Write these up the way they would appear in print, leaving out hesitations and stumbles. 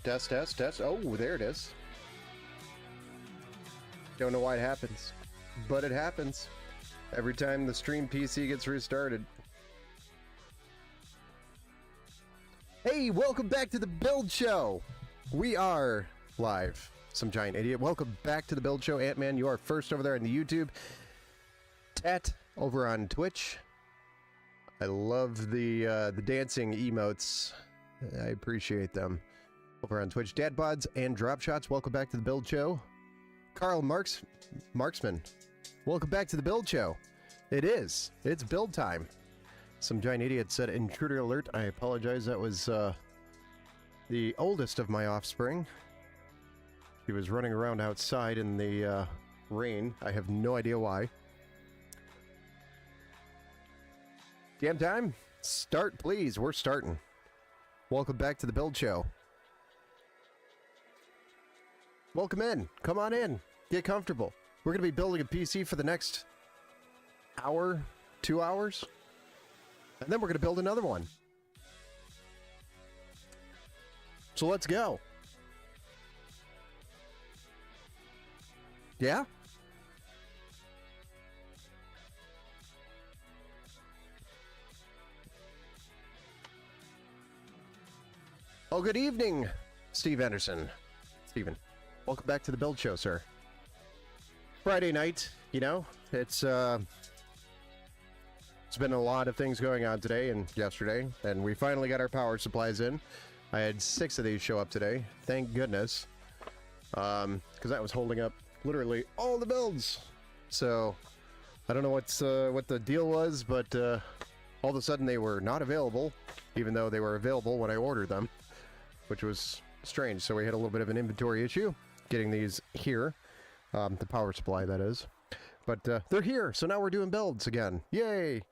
Test, test, test. Oh, there it is. Don't know why it happens, but it happens every time the stream PC gets restarted. Hey, welcome back to the Build Show. We are live. Some giant idiot. Welcome back to the Build Show. Ant-Man, you are first over there on the YouTube. Tat over on Twitch. I love the dancing emotes. I appreciate them. Over on Twitch, Dadbods and Drop Shots. Welcome back to the Build Show. Carl Marksman. Welcome back to the Build Show. It's build time. Some giant idiot said intruder alert. I apologize. That was the oldest of my offspring. He was running around outside in the rain. I have no idea why. Damn time. Start, please. We're starting. Welcome back to the Build Show. Welcome in. Come on in. Get comfortable. We're going to be building a PC for the next hour, 2 hours. And then we're going to build another one. So let's go. Yeah? Oh, good evening, Steve Anderson. Steven, welcome back to the Build Show, sir. Friday night, you know, it's been a lot of things going on today and yesterday, and we finally got our power supplies in. I had 6 of these show up today, thank goodness, because that was holding up literally all the builds. So I don't know what the deal was, but all of a sudden they were not available, even though they were available when I ordered them, which was strange. So we had a little bit of an inventory issue getting these here, the power supply, that is. But they're here, so now we're doing builds again. Yay!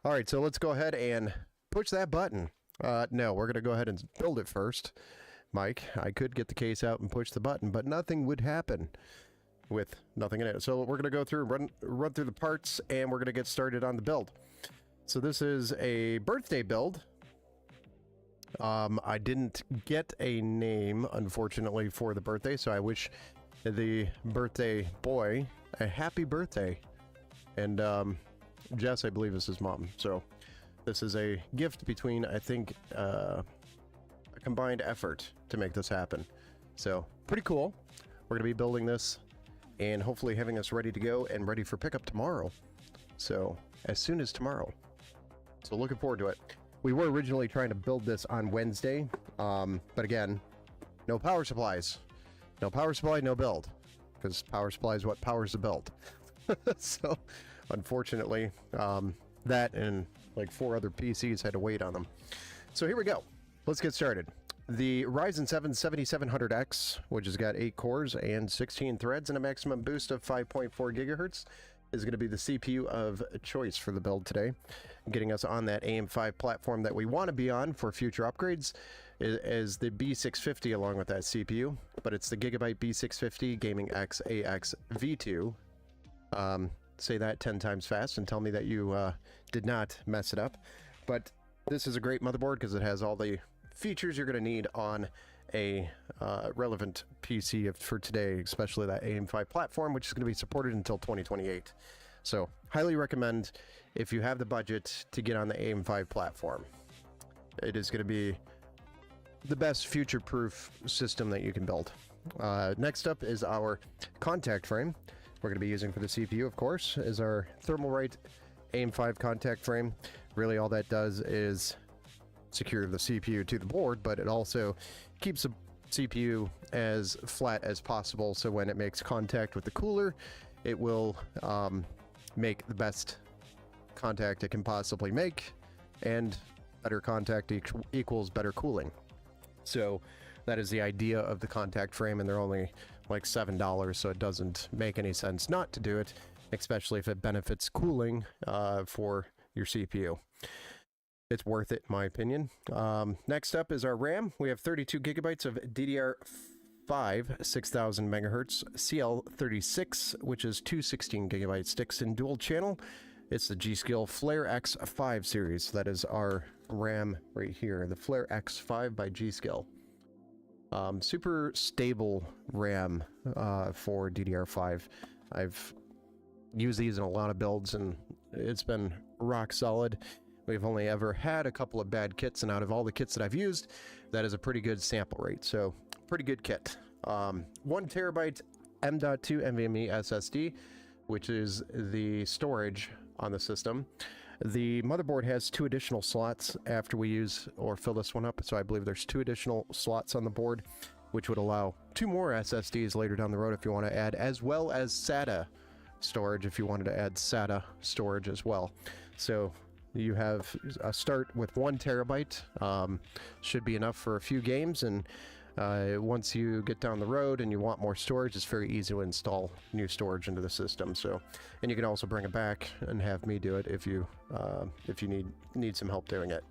All right, so let's go ahead and push that button. No, we're going to go ahead and build it first. Mike, I could get the case out and push the button, but nothing would happen with nothing in it. So we're going to go through, run through the parts, and we're going to get started on the build. So this is a birthday build. I didn't get a name, unfortunately, for the birthday, so I wish the birthday boy a happy birthday. And Jess, I believe, is his mom. So this is a gift between, I think, a combined effort to make this happen. So pretty cool. We're going to be building this and hopefully having us ready to go and ready for pickup tomorrow. So as soon as tomorrow. So looking forward to it. We were originally trying to build this on Wednesday, but again, no power supplies. No power supply, no build. Because power supply is what powers the build. So, unfortunately, that and like 4 other PCs had to wait on them. So here we go. Let's get started. The Ryzen 7 7700X, which has got 8 cores and 16 threads and a maximum boost of 5.4 gigahertz, is going to be the CPU of choice for the build today. Getting us on that AM5 platform that we want to be on for future upgrades is the B650 along with that CPU, but it's the Gigabyte B650 Gaming X AX V2. Say that 10 times fast and tell me that you did not mess it up. But this is a great motherboard because it has all the features you're going to need on a relevant PC for today, especially that AM5 platform, which is going to be supported until 2028. So highly recommend, if you have the budget, to get on the AM5 platform. It is going to be the best future-proof system that you can build. Next up is our contact frame. We're going to be using for the CPU, of course, is our Thermalright AM5 contact frame. Really all that does is secure the CPU to the board, but it also keeps the CPU as flat as possible, so when it makes contact with the cooler, it will make the best contact it can possibly make, and better contact equals better cooling. So that is the idea of the contact frame, and they're only like $7, so it doesn't make any sense not to do it, especially if it benefits cooling for your CPU. It's worth it, in my opinion. Next up is our RAM. We have 32 gigabytes of DDR5 6000 megahertz CL36, which is 216 gigabyte sticks in dual channel. It's the G.Skill Flare X5 series. That is our RAM right here, the Flare X5 by G.Skill. Super stable RAM for DDR5. I've used these in a lot of builds and it's been rock solid. We've only ever had a couple of bad kits, and out of all the kits that I've used, that is a pretty good sample rate. So pretty good kit. 1 terabyte M.2 NVMe SSD, which is the storage on the system. The motherboard has 2 additional slots after we use or fill this one up, so I believe there's 2 additional slots on the board, which would allow 2 more SSDs later down the road if you want to add, as well as SATA storage if you wanted to add SATA storage as well. So you have a start with 1 terabyte, should be enough for a few games, and once you get down the road and you want more storage, it's very easy to install new storage into the system. So, and you can also bring it back and have me do it if you need some help doing it.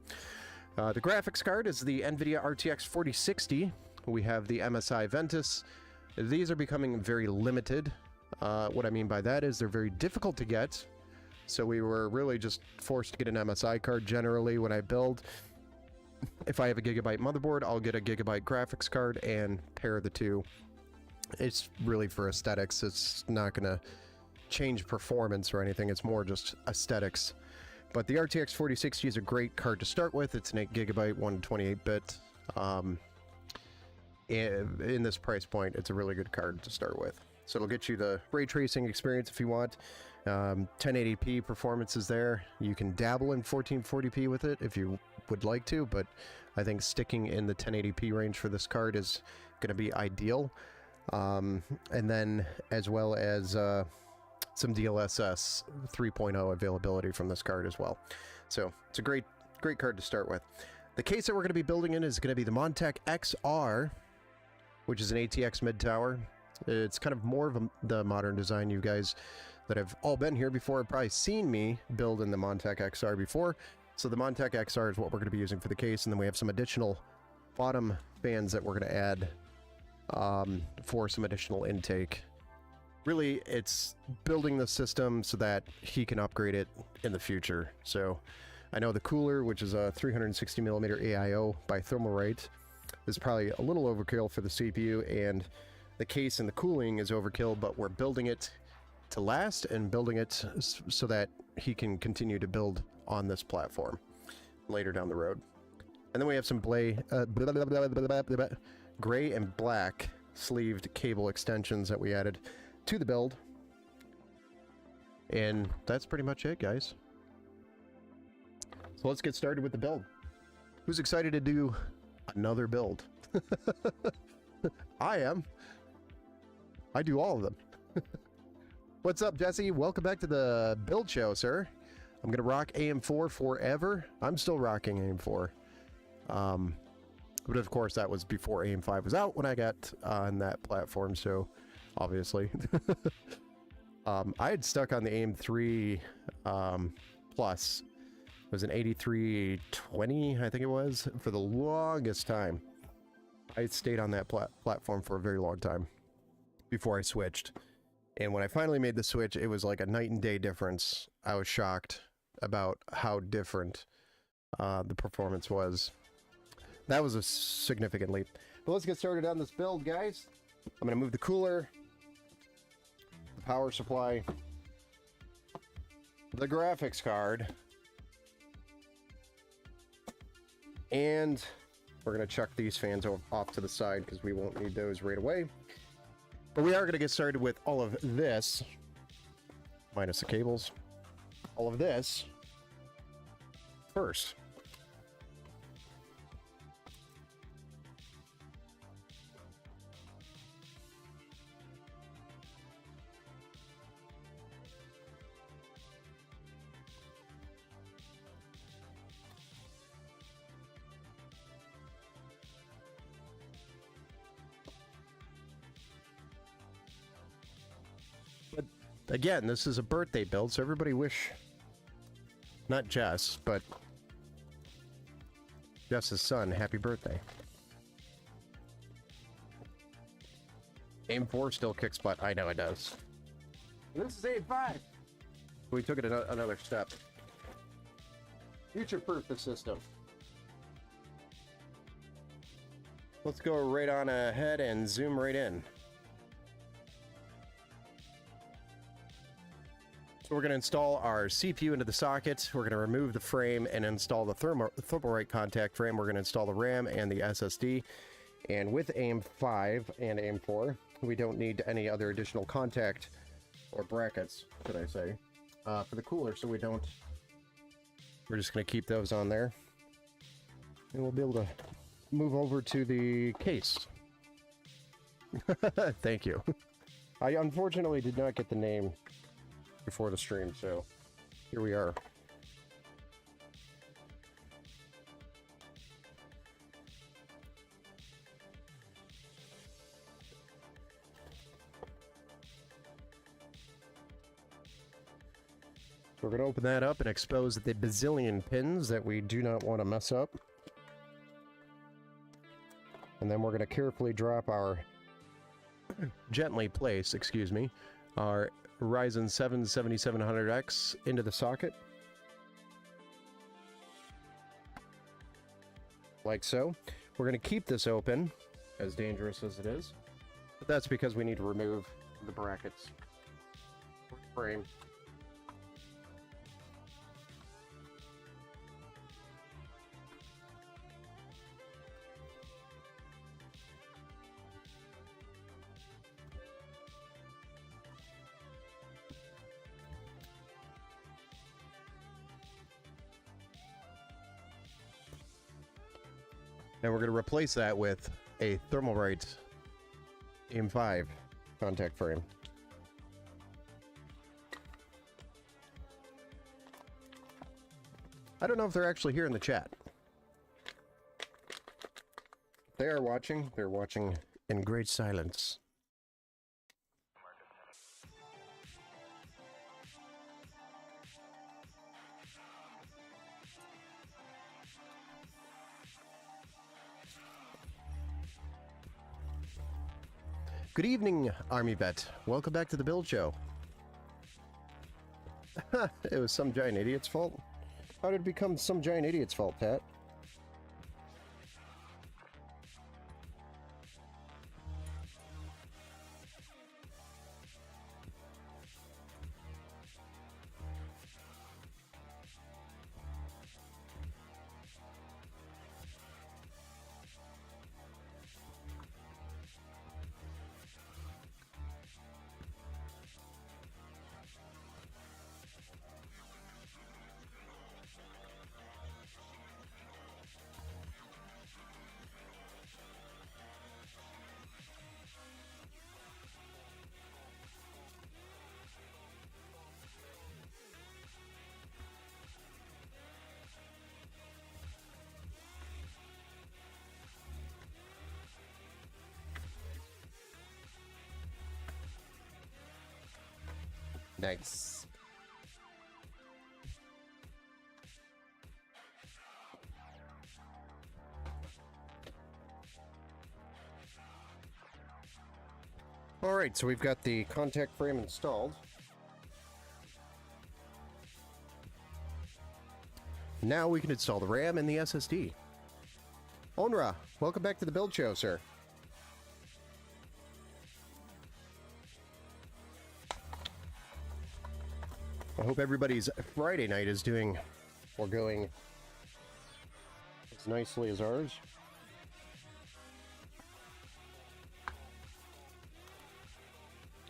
The graphics card is the NVIDIA RTX 4060. We have the MSI Ventus. These are becoming very limited. What I mean by that is they're very difficult to get. So we were really just forced to get an MSI card generally when I build. If I have a gigabyte motherboard, I'll get a gigabyte graphics card and pair the two. It's really for aesthetics. It's not going to change performance or anything. It's more just aesthetics. But the RTX 4060 is a great card to start with. It's an 8 gigabyte, 128-bit. In this price point, it's a really good card to start with. So it'll get you the ray tracing experience if you want. 1080p performance is there. You can dabble in 1440p with it if you would like to, but I think sticking in the 1080p range for this card is going to be ideal. And then as well as some DLSS 3.0 availability from this card as well. So it's a great card to start with. The case that we're going to be building in is going to be the Montech XR, which is an ATX mid-tower. It's kind of more of the modern design. You guys that have all been here before have probably seen me build in the Montech XR before. So the Montech XR is what we're going to be using for the case, and then we have some additional bottom fans that we're going to add for some additional intake. Really, it's building the system so that he can upgrade it in the future. So I know the cooler, which is a 360 millimeter AIO by Thermalright, is probably a little overkill for the CPU, and the case and the cooling is overkill, but we're building it to last and building it so that he can continue to build on this platform later down the road. And then we have some gray and black sleeved cable extensions that we added to the build. And that's pretty much it, guys. So let's get started with the build. Who's excited to do another build? I am. I do all of them. What's up, Jesse? Welcome back to the build show, sir. I'm gonna rock AM4 forever. I'm still rocking AM4. But of course that was before AM5 was out when I got on that platform, so obviously. I had stuck on the AM3 Plus. It was an 8320, I think it was, for the longest time. I stayed on that platform for a very long time before I switched. And when I finally made the switch, it was like a night and day difference. I was shocked about how different the performance was. That was a significant leap. But let's get started on this build, guys. I'm going to move the cooler, the power supply, the graphics card, and we're going to chuck these fans off to the side because we won't need those right away. But we are going to get started with all of this, minus the cables, all of this first. But again, this is a birthday build, so everybody wish, not Jess, but Jess's son, happy birthday. AM4 still kicks butt. I know it does. This is AM5. We took it another step. Future-proof the system. let's go right on ahead and zoom right in. So we're going to install our CPU into the socket. We're going to remove the frame and install the thermalright contact frame. We're going to install the RAM and the SSD. And with AIM-5 and AIM-4, we don't need any other additional contact or brackets, should I say, for the cooler. So we're just going to keep those on there. And we'll be able to move over to the case. Thank you. I unfortunately did not get the name before the stream, so here we are. So we're going to open that up and expose the bazillion pins that we do not want to mess up. And then we're going to carefully drop our gently place, excuse me, our Ryzen 7 7700X into the socket. Like so. We're going to keep this open, as dangerous as it is. But that's because we need to remove the brackets. Frame. And we're going to replace that with a Thermalright AIM-5 contact frame. I don't know if they're actually here in the chat. If they are watching, they're watching in great silence. Good evening, Army Vet. Welcome back to the Build Show. It was some giant idiot's fault? How did it become some giant idiot's fault, Pat? Nice. All right, so we've got the contact frame installed. Now we can install the RAM and the SSD. Onra, welcome back to the Build Show, sir. I hope everybody's Friday night is doing or going as nicely as ours.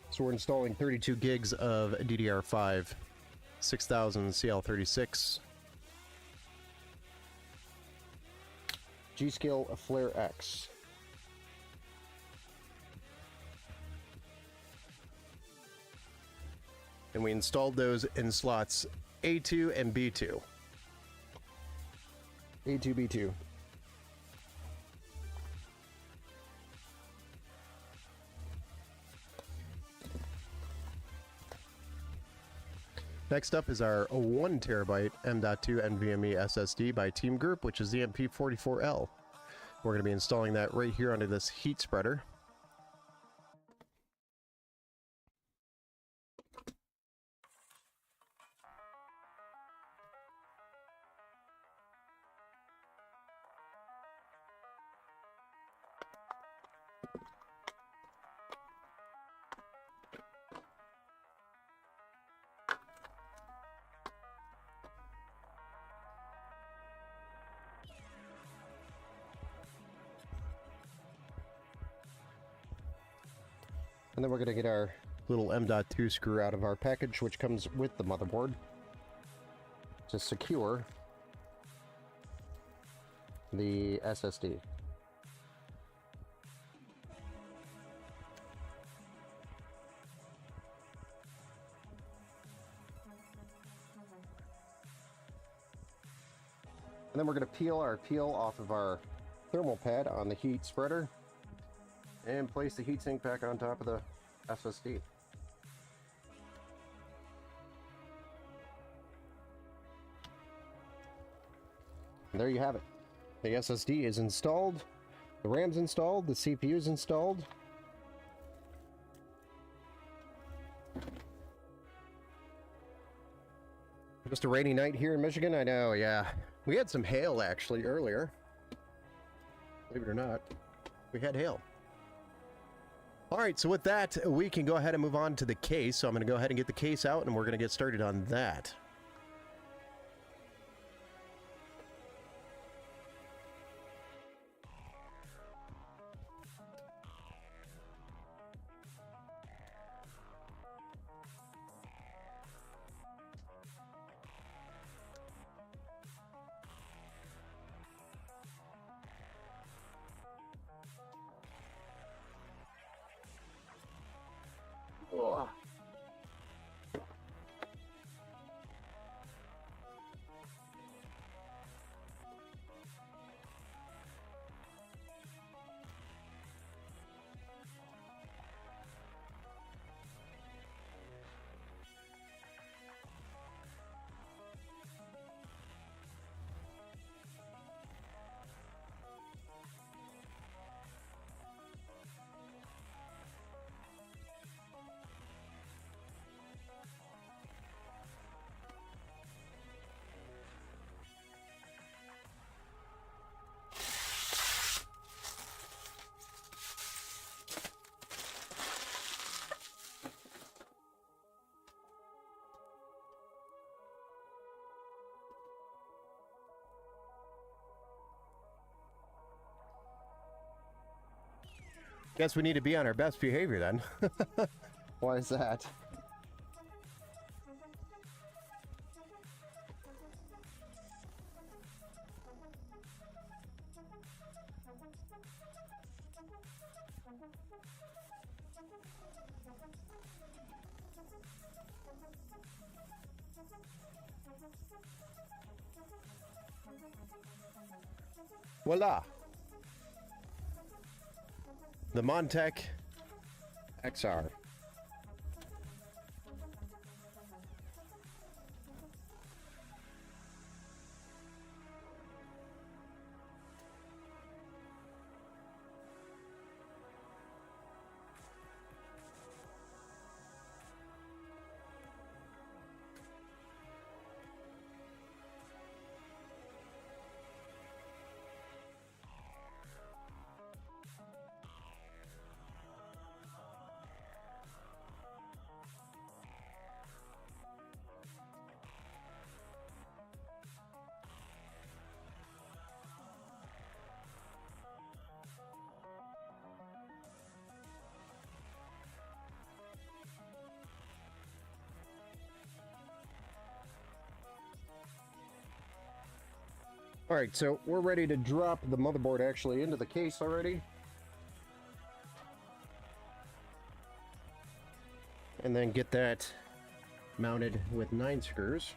So we're installing 32 gigs of DDR5, 6000 CL36, G-Skill Flare X. And we installed those in slots A2 and B2. A2, B2. Next up is our 1 terabyte M.2 NVMe SSD by Team Group, which is the MP44L. We're going to be installing that right here onto this heat spreader. And then we're going to get our little M.2 screw out of our package, which comes with the motherboard, to secure the SSD. And then we're going to peel our peel off of our thermal pad on the heat spreader and place the heatsink back on top of the SSD. And there you have it. The SSD is installed, the RAM's installed, the CPU is installed. Just a rainy night here in Michigan, I know, yeah. We had some hail actually earlier. Believe it or not, we had hail. All right, so with that, we can go ahead and move on to the case. So I'm going to go ahead and get the case out, and we're going to get started on that. Oh. Guess we need to be on our best behavior then. Why is that? Voila! The Montech XR. Alright, so we're ready to drop the motherboard actually into the case already. And then get that mounted with 9 screws.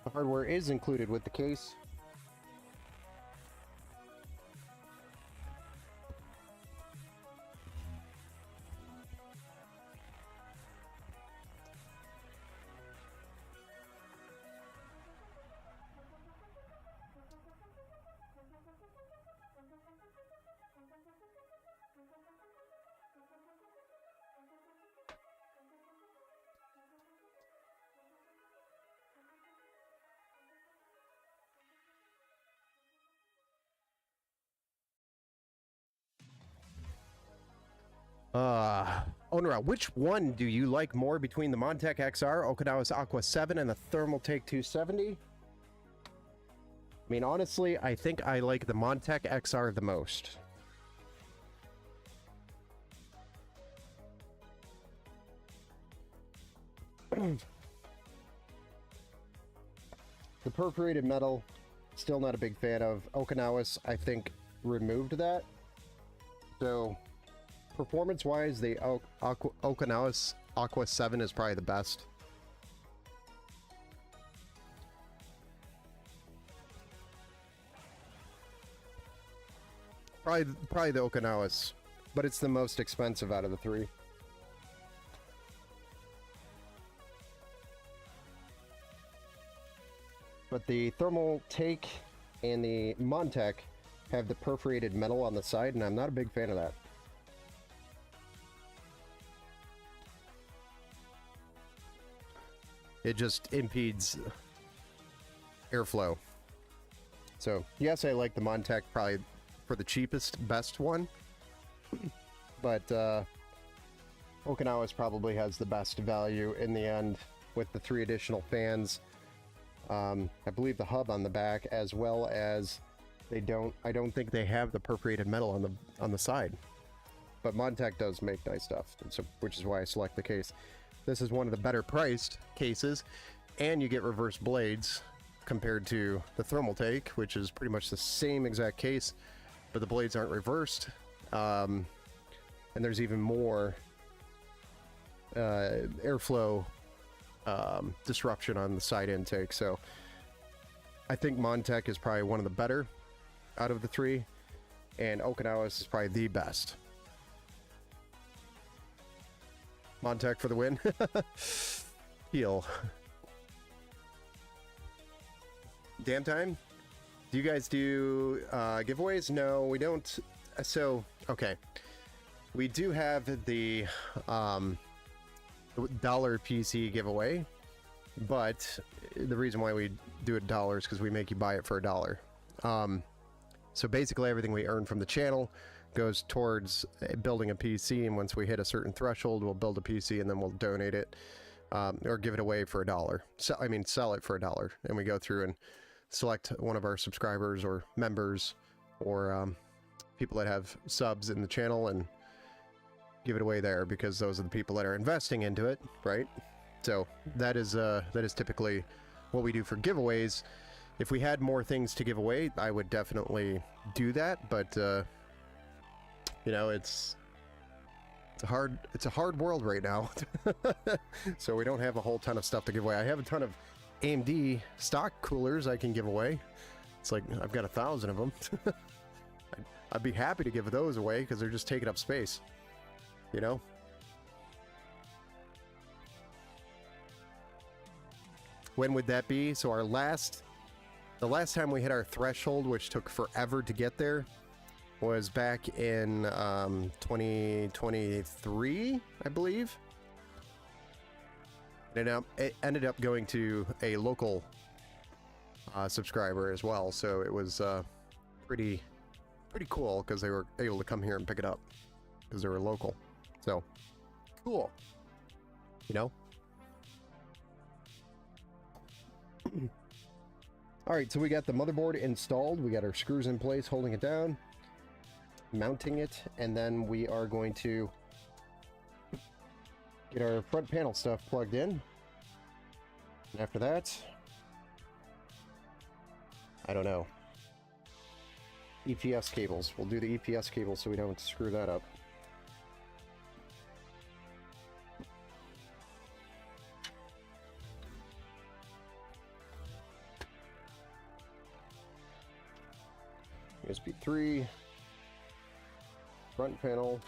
The hardware is included with the case. Onra, which one do you like more between the Montech XR, Okinawa's Aqua 7, and the Thermaltake 270? I mean, honestly, I think I like the Montech XR the most. The perforated metal, still not a big fan of. Okinawa's, I think, removed that. So, performance-wise, the Okinawa's Aqua 7 is probably the best. Probably the Okinawa's, but it's the most expensive out of the three. But the thermal take and the Montech have the perforated metal on the side, and I'm not a big fan of that. It just impedes airflow. So, yes, I like the Montech probably for the cheapest, best one. But Okinawa's probably has the best value in the end with the 3 additional fans. I believe the hub on the back, as well as I don't think they have the perforated metal on the side. But Montech does make nice stuff, so, which is why I select the case. This is one of the better priced cases, and you get reverse blades compared to the thermal take, which is pretty much the same exact case, but the blades aren't reversed. And there's even more airflow disruption on the side intake. So I think Montech is probably one of the better out of the 3, and Okinawa's is probably the best. Montech for the win. Heal. Damn time. Do you guys do giveaways? No, we don't. So, okay. We do have the dollar PC giveaway, but the reason why we do it $1 is because we make you buy it for $1. So basically everything we earn from the channel goes towards building a PC, and once we hit a certain threshold, we'll build a PC and then we'll donate it or give it away for $1. So I mean, sell it for $1, and we go through and select one of our subscribers or members or people that have subs in the channel and give it away there, because those are the people that are investing into it, right? So that is typically what we do for giveaways. If we had more things to give away, I would definitely do that, but you know, it's a hard world right now. So we don't have a whole ton of stuff to give away. I have a ton of AMD stock coolers I can give away. It's like I've got 1,000 of them. I'd be happy to give those away because they're just taking up space, you know. When would that be? So the last time we hit our threshold, which took forever to get there, was back in 2023, I believe. It ended up going to a local subscriber as well, so it was pretty cool because they were able to come here and pick it up because they were local. So cool, you know. All right, so we got the motherboard installed. We got our screws in place, holding it down, mounting it, and then we are going to get our front panel stuff plugged in. And after that, I don't know. EPS cables. We'll do the EPS cables so we don't screw that up. USB 3, front panel,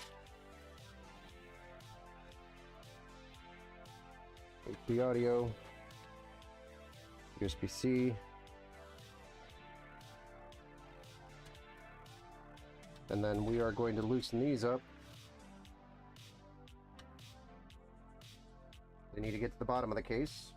HD audio, USB-C, and then we are going to loosen these up. They need to get to the bottom of the case.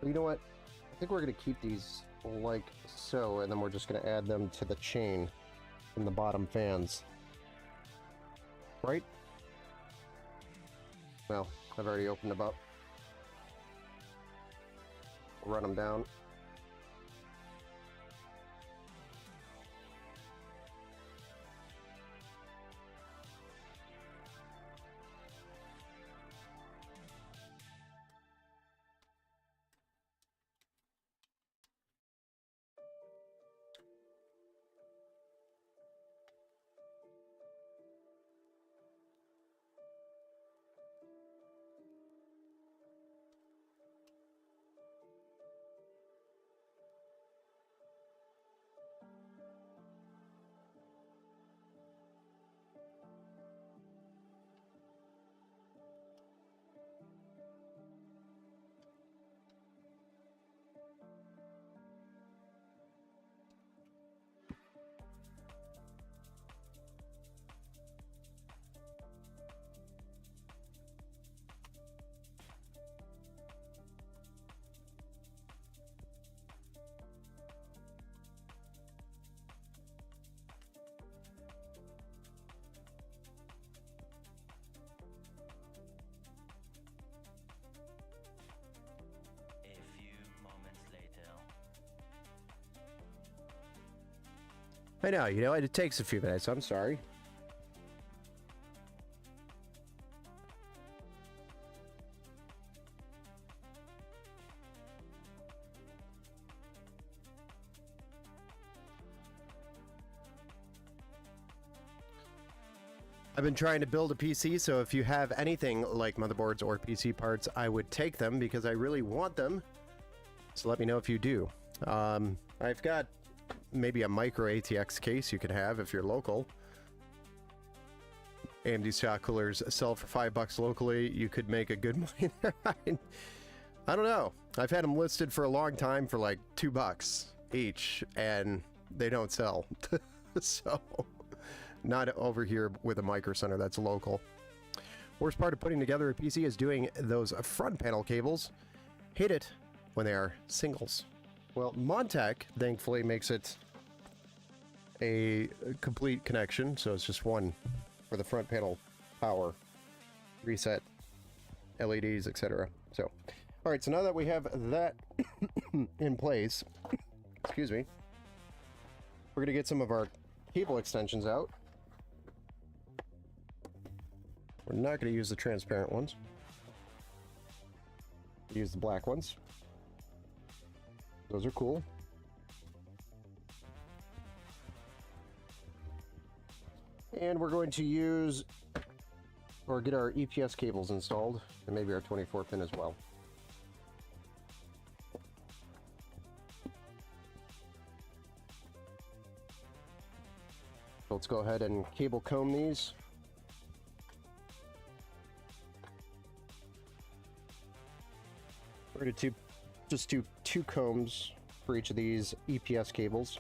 You know what? I think we're going to keep these like so, and then we're just going to add them to the chain in the bottom fans. Right? Well, I've already opened them up. Run them down. I know, you know, it takes a few minutes. I'm sorry. I've been trying to build a PC, so if you have anything like motherboards or PC parts, I would take them because I really want them. So let me know if you do. I've got maybe a micro ATX case you could have if you're local. AMD stock coolers sell for $5 locally. You could make a good money there. I don't know. I've had them listed for a long time for like $2 each, and they don't sell. So, not over here with a Micro Center that's local. Worst part of putting together a PC is doing those front panel cables. Hate it when they are singles. Well, Montech thankfully makes it a complete connection, so it's just one for the front panel power, reset, LEDs, etc. So, all right, so now that we have that in place, excuse me, we're going to get some of our cable extensions out. We're not going to use the transparent ones. Use the black ones. Those are cool. And we're going to use or get our EPS cables installed, and maybe our 24 pin as well. So let's go ahead and cable comb these. We're going to just do 2 combs for each of these EPS cables.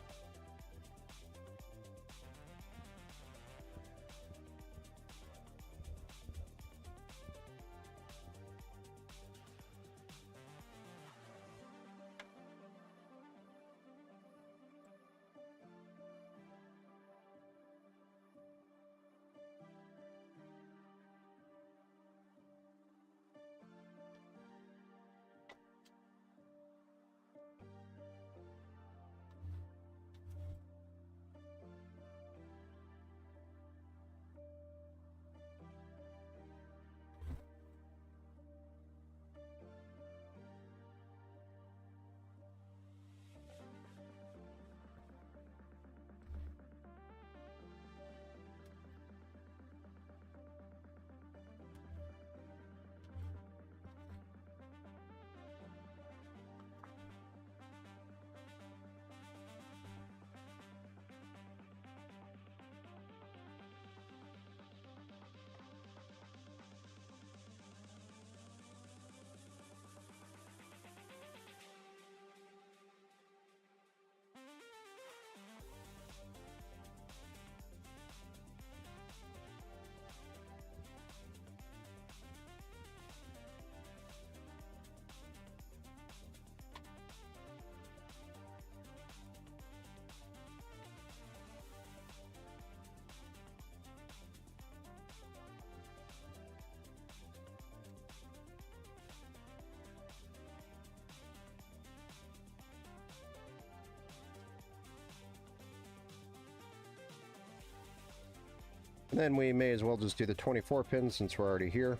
And then we may as well just do the 24 pins since we're already here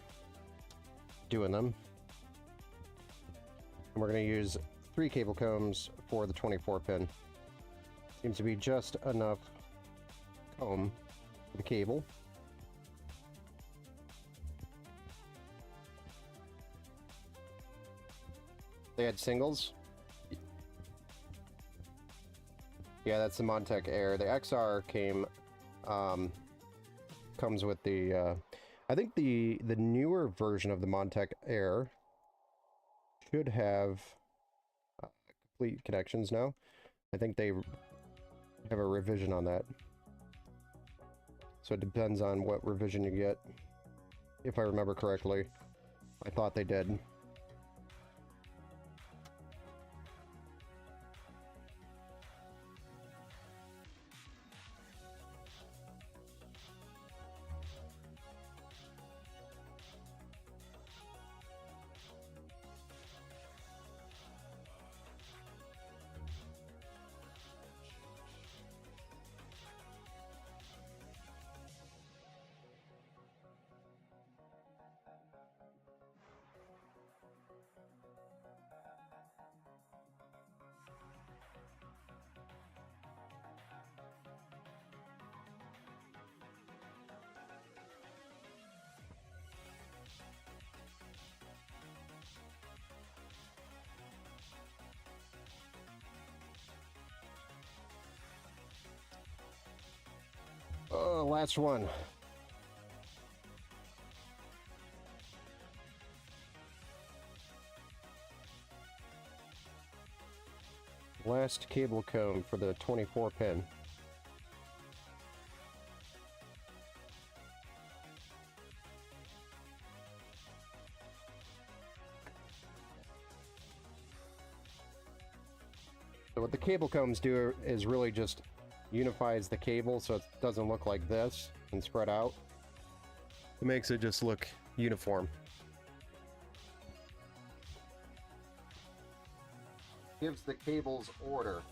doing them. And we're going to use 3 cable combs for the 24 pin. Seems to be just enough comb for the cable. They had singles. Yeah, that's the Montech Air. The XR comes with the I think the newer version of the Montech Air should have complete connections now. I think they have a revision on that. So it depends on what revision you get. If I remember correctly, I thought they did. Last one. Last cable comb for the 24 pin. So what the cable combs do is really just unifies the cable so it doesn't look like this and spread out. It makes it just look uniform. Gives the cables order.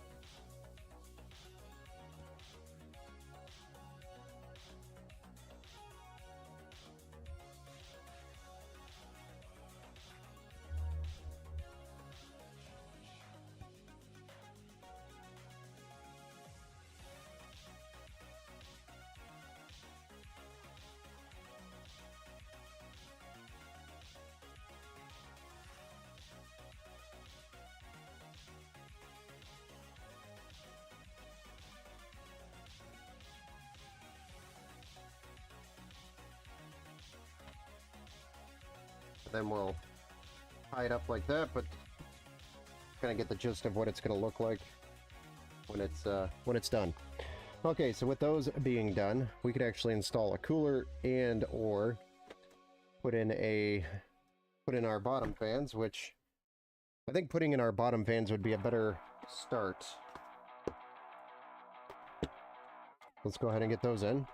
Then we'll tie it up like that, but kind of get the gist of what it's going to look like when it's done. Okay, so with those being done, we could actually install a cooler and or put in our bottom fans, which I think putting in our bottom fans would be a better start. Let's go ahead and get those in.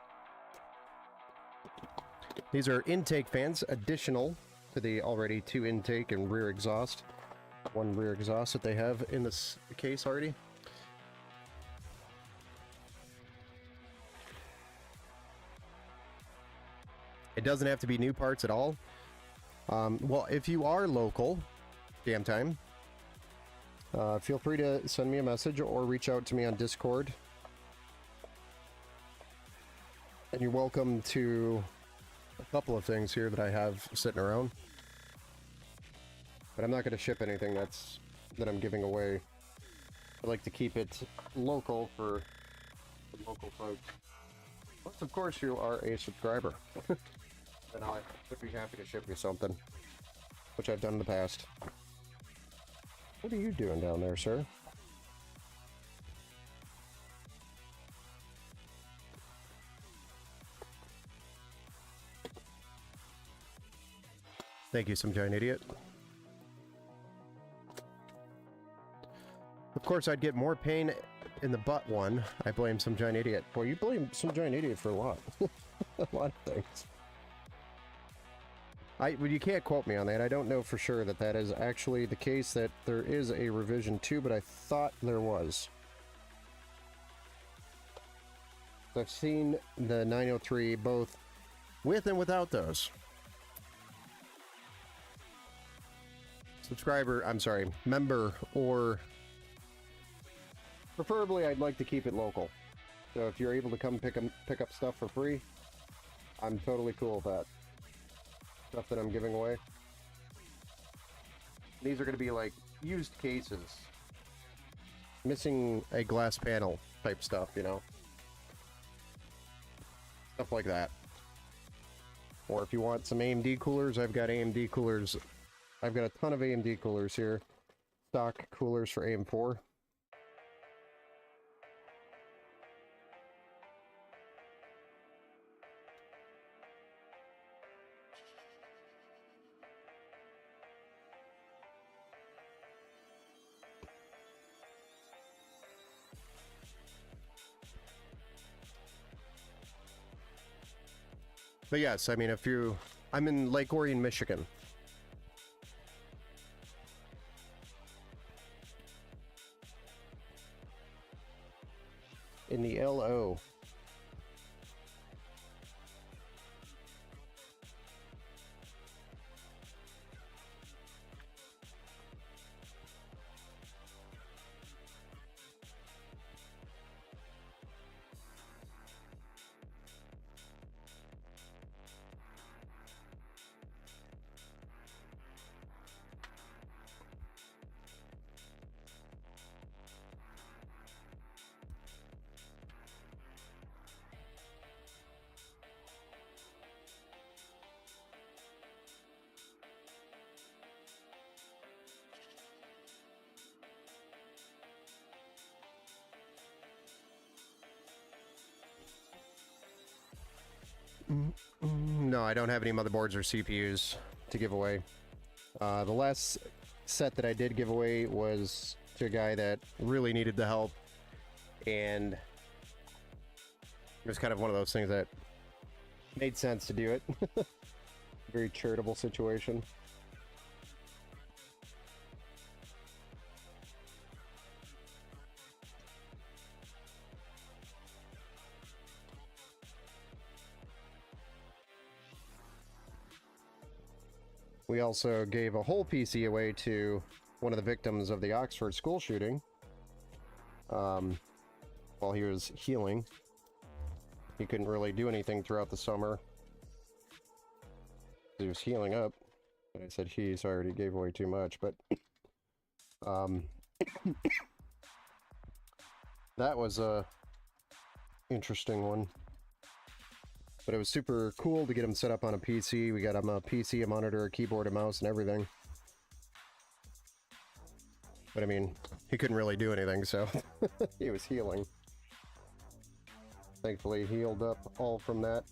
These are intake fans, additional to the already 2 intake and rear exhaust. 1 rear exhaust that they have in this case already. It doesn't have to be new parts at all. Well, if you are local, damn time, feel free to send me a message or reach out to me on Discord. And you're welcome to a couple of things here that I have sitting around, but I'm not going to ship anything that I'm giving away. I like to keep it local for the local folks. Unless, of course, you are a subscriber. Then I would be happy to ship you something, which I've done in the past. What are you doing down there, sir? Thank you, Some Giant Idiot. Of course, I'd get more pain in the butt one. I blame Some Giant Idiot. Boy, you blame Some Giant Idiot for a lot. A lot of things. Well, you can't quote me on that. I don't know for sure that that is actually the case, that there is a revision 2, but I thought there was. So I've seen the 903 both with and without those. Subscriber, I'm sorry, member, or preferably I'd like to keep it local. So if you're able to come pick up stuff for free, I'm totally cool with that. Stuff that I'm giving away. These are going to be like used cases. Missing a glass panel type stuff, you know? Stuff like that. Or if you want some AMD coolers, I've got AMD coolers. I've got a ton of AMD coolers here. Stock coolers for AM4. But yes, I mean, I'm in Lake Orion, Michigan. In the LO. No, I don't have any motherboards or CPUs to give away. The last set that I did give away was to a guy that really needed the help, and it was kind of one of those things that made sense to do it. Very charitable situation. We also gave a whole PC away to one of the victims of the Oxford school shooting while he was healing. He couldn't really do anything throughout the summer. He was healing up. But I said he, so I already gave away too much, but that was a interesting one. But it was super cool to get him set up on a PC. We got him a PC, a monitor, a keyboard, a mouse, and everything. But I mean, he couldn't really do anything, so he was healing. Thankfully, he healed up all from that.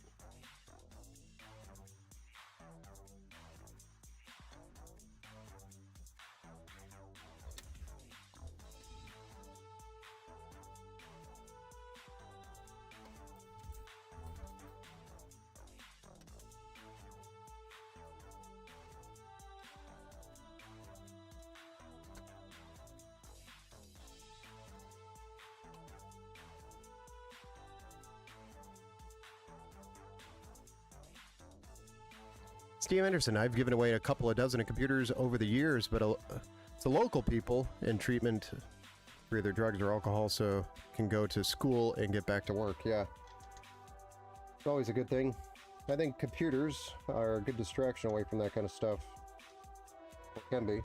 Steve Anderson, I've given away a couple of dozen of computers over the years, but it's the local people in treatment for either drugs or alcohol, so can go to school and get back to work. Yeah, it's always a good thing. I think computers are a good distraction away from that kind of stuff. It can be.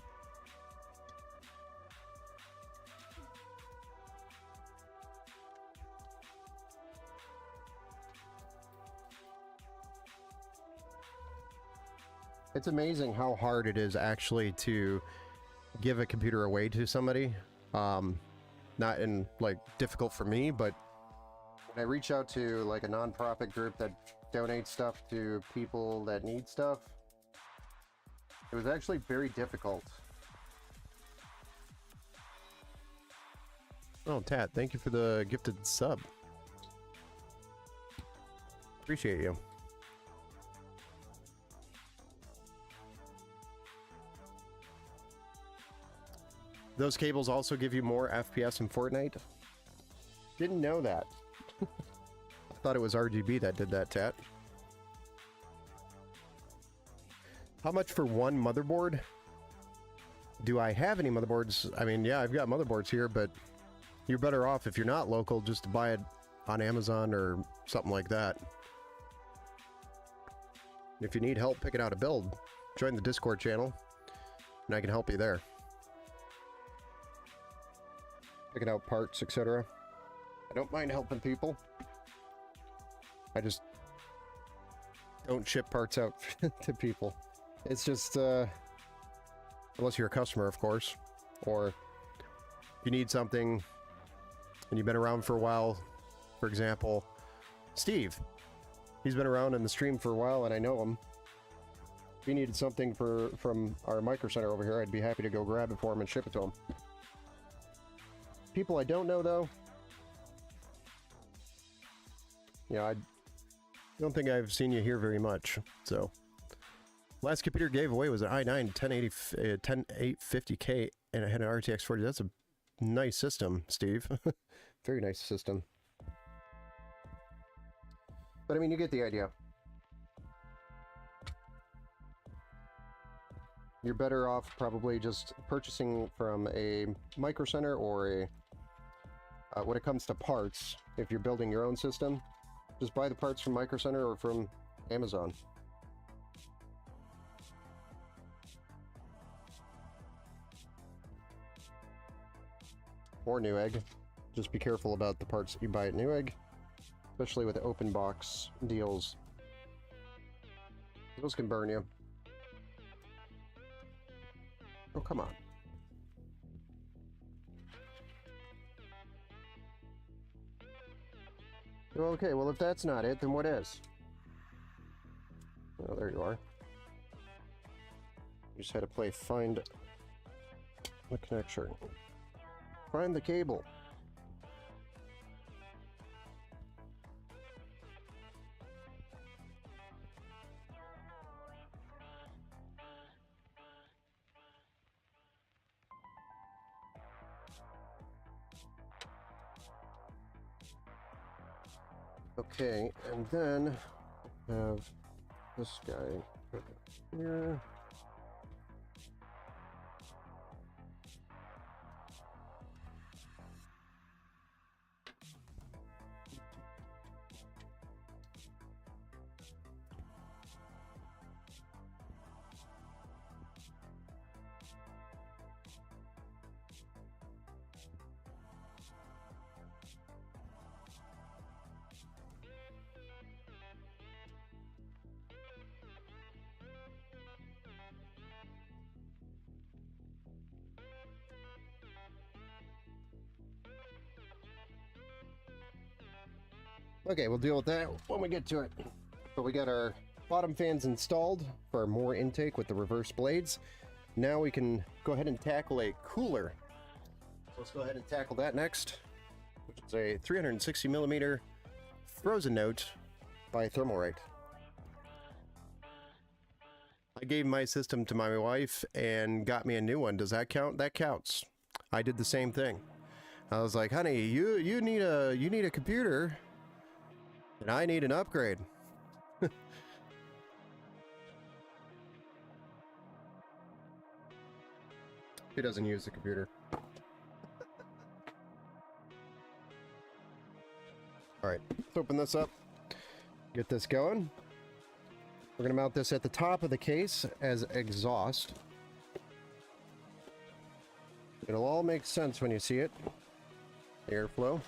It's amazing how hard it is actually to give a computer away to somebody. Not in like difficult for me, but when I reach out to like a nonprofit group that donates stuff to people that need stuff, it was actually very difficult. Oh, Tat, thank you for the gifted sub. Appreciate you. Those cables also give you more FPS in Fortnite? Didn't know that. Thought it was RGB that did that, Tat. How much for one motherboard? Do I have any motherboards? I mean, yeah, I've got motherboards here, but you're better off if you're not local just to buy it on Amazon or something like that. If you need help picking out a build, join the Discord channel and I can help you there. Picking out parts, etc. I don't mind helping people. I just don't ship parts out to people. It's just, unless you're a customer, of course, or you need something and you've been around for a while. For example, Steve. He's been around in the stream for a while and I know him. If he needed something from our Micro Center over here, I'd be happy to go grab it for him and ship it to him. People I don't know, though, yeah, I don't think I've seen you here very much. So, last computer gave away was an i9 10850K, and it had an RTX 40. That's a nice system, Steve. Very nice system. But I mean, you get the idea. You're better off probably just purchasing from a Micro Center or a when it comes to parts, if you're building your own system, just buy the parts from Micro Center or from Amazon. Or Newegg. Just be careful about the parts that you buy at Newegg, especially with the open box deals. Those can burn you. Oh, come on. Okay, well, if that's not it, then what is? Oh, there you are. You just had to play find the connection. Find the cable. Okay, and then have this guy here. Okay, we'll deal with that when we get to it. But we got our bottom fans installed for more intake with the reverse blades. Now we can go ahead and tackle a cooler. So let's go ahead and tackle that next, which is a 360 millimeter Frozen Note by Thermalright. I gave my system to my wife and got me a new one. Does that count? That counts. I did the same thing. I was like, honey, you need a computer. And I need an upgrade. He doesn't use the computer. Alright, let's open this up. Get this going. We're going to mount this at the top of the case as exhaust. It'll all make sense when you see it. Airflow.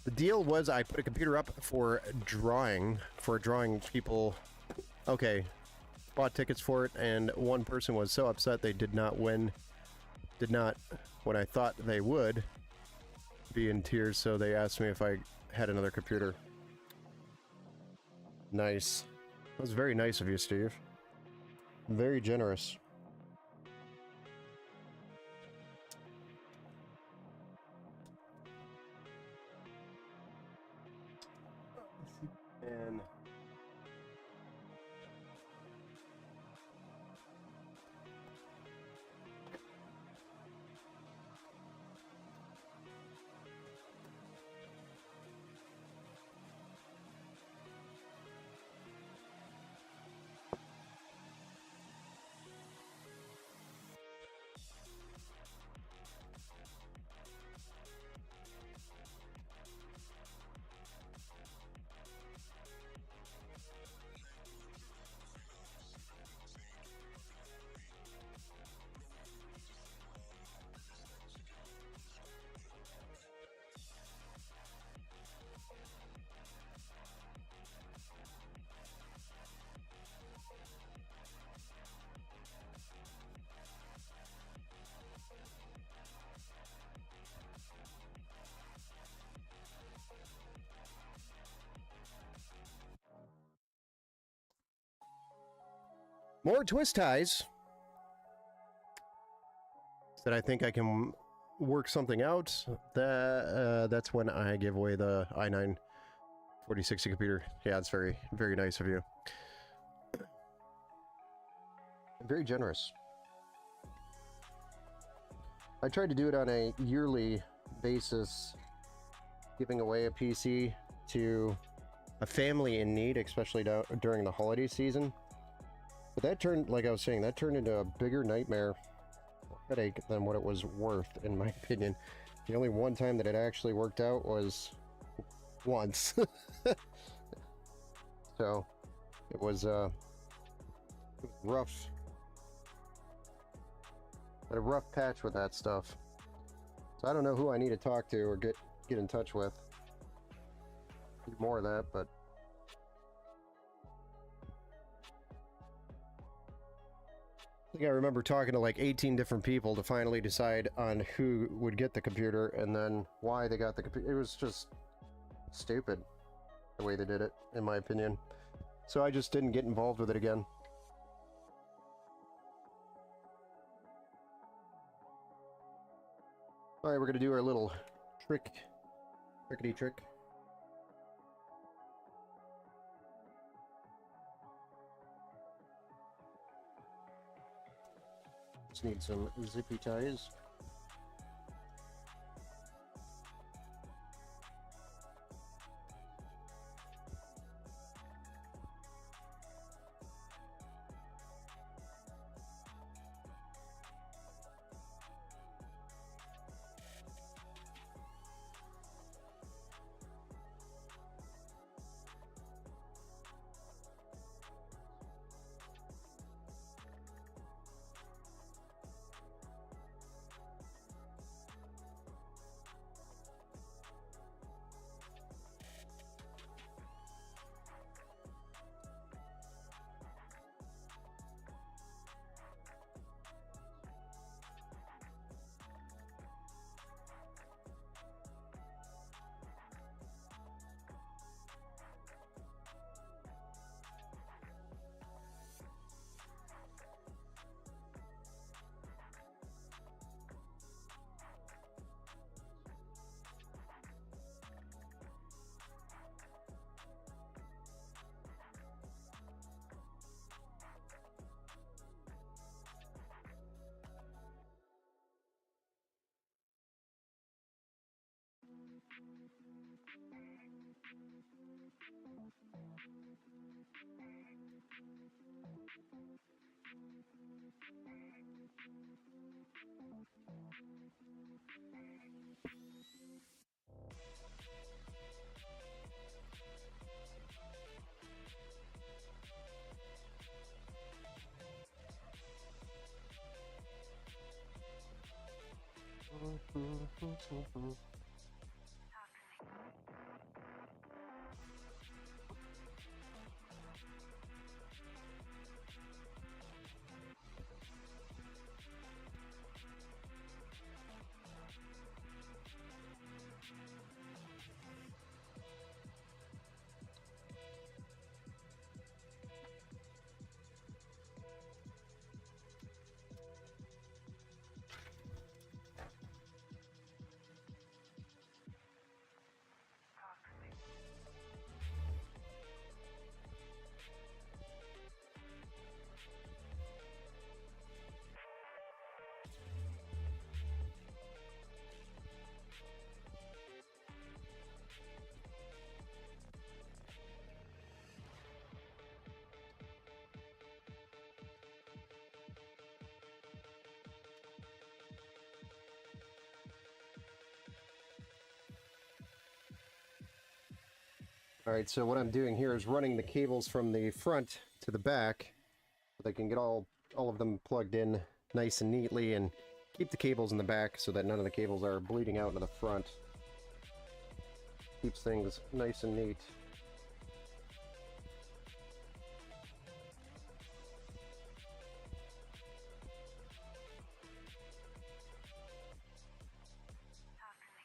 The deal was I put a computer up for drawing people. Okay, bought tickets for it, and one person was so upset they did not win. When I thought they would, be in tears, so they asked me if I had another computer. Nice. That was very nice of you, Steve. Very generous. And more twist ties. That I think I can work something out. That's when I give away the i9 4060 computer. Yeah, it's very, very nice of you. Very generous. I tried to do it on a yearly basis, giving away a PC to a family in need, especially during the holiday season. But that turned, like I was saying, that turned into a bigger nightmare headache than what it was worth, in my opinion. The only one time that it actually worked out was once. So it was rough. Had a rough patch with that stuff. So I don't know who I need to talk to or get in touch with. Do more of that, but I think I remember talking to like 18 different people to finally decide on who would get the computer and then why they got the computer. It was just stupid the way they did it, in my opinion. So I just didn't get involved with it again. Alright, we're gonna do our little trickety trick. Just need some zippy ties. Alright, so what I'm doing here is running the cables from the front to the back so they can get all of them plugged in nice and neatly, and keep the cables in the back so that none of the cables are bleeding out into the front. Keeps things nice and neat.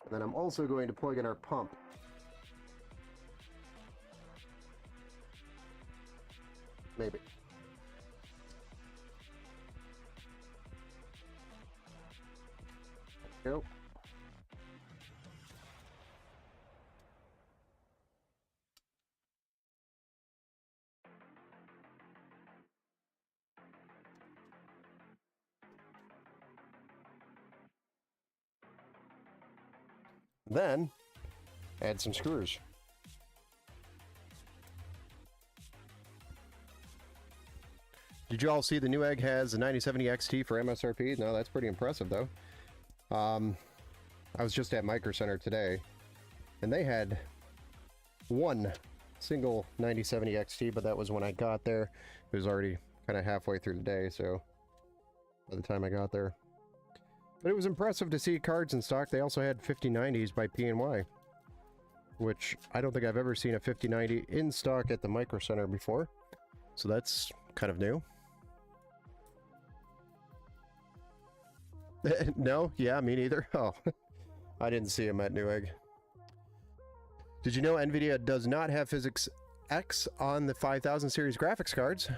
And then I'm also going to plug in our pump. Maybe. There we go. Then, add some screws. Did you all see the Newegg has a 9070 XT for MSRP? No, that's pretty impressive though. I was just at Micro Center today, and they had one single 9070 XT, but that was when I got there. It was already kind of halfway through the day, so by the time I got there. But it was impressive to see cards in stock. They also had 5090s by P&Y, which I don't think I've ever seen a 5090 in stock at the Micro Center before. So that's kind of new. No? Yeah, me neither. Oh, I didn't see him at Newegg. Did you know NVIDIA does not have Physics X on the 5000 series graphics cards?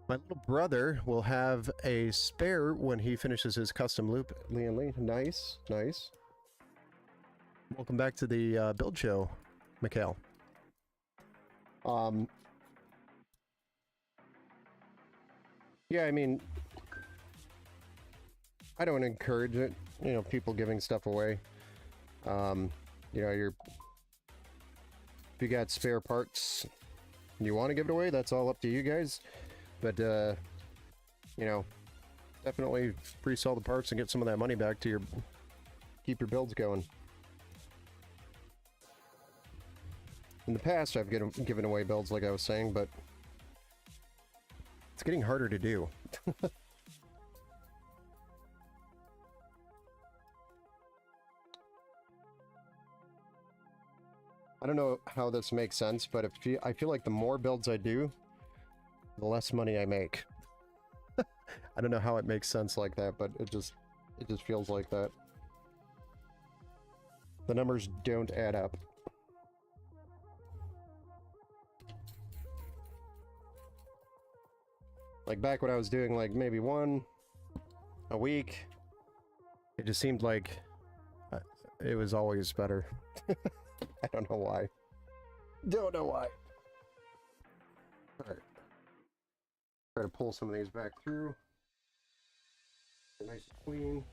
My little brother will have a spare when he finishes his custom loop. Leon Lee, nice, nice. Welcome back to the build show, Mikhail. Yeah, I mean, I don't encourage it, you know, people giving stuff away. You know, if you got spare parts and you want to give it away, that's all up to you guys. But, you know, definitely pre-sell the parts and get some of that money back to keep your builds going. In the past, I've given away builds, like I was saying, but it's getting harder to do. I don't know how this makes sense, but I feel like the more builds I do, the less money I make. I don't know how it makes sense like that, but it just feels like that. The numbers don't add up. Like back when I was doing like maybe one a week, it just seemed like it was always better. I don't know why. Don't know why. Alright. Try to pull some of these back through. Get nice and clean.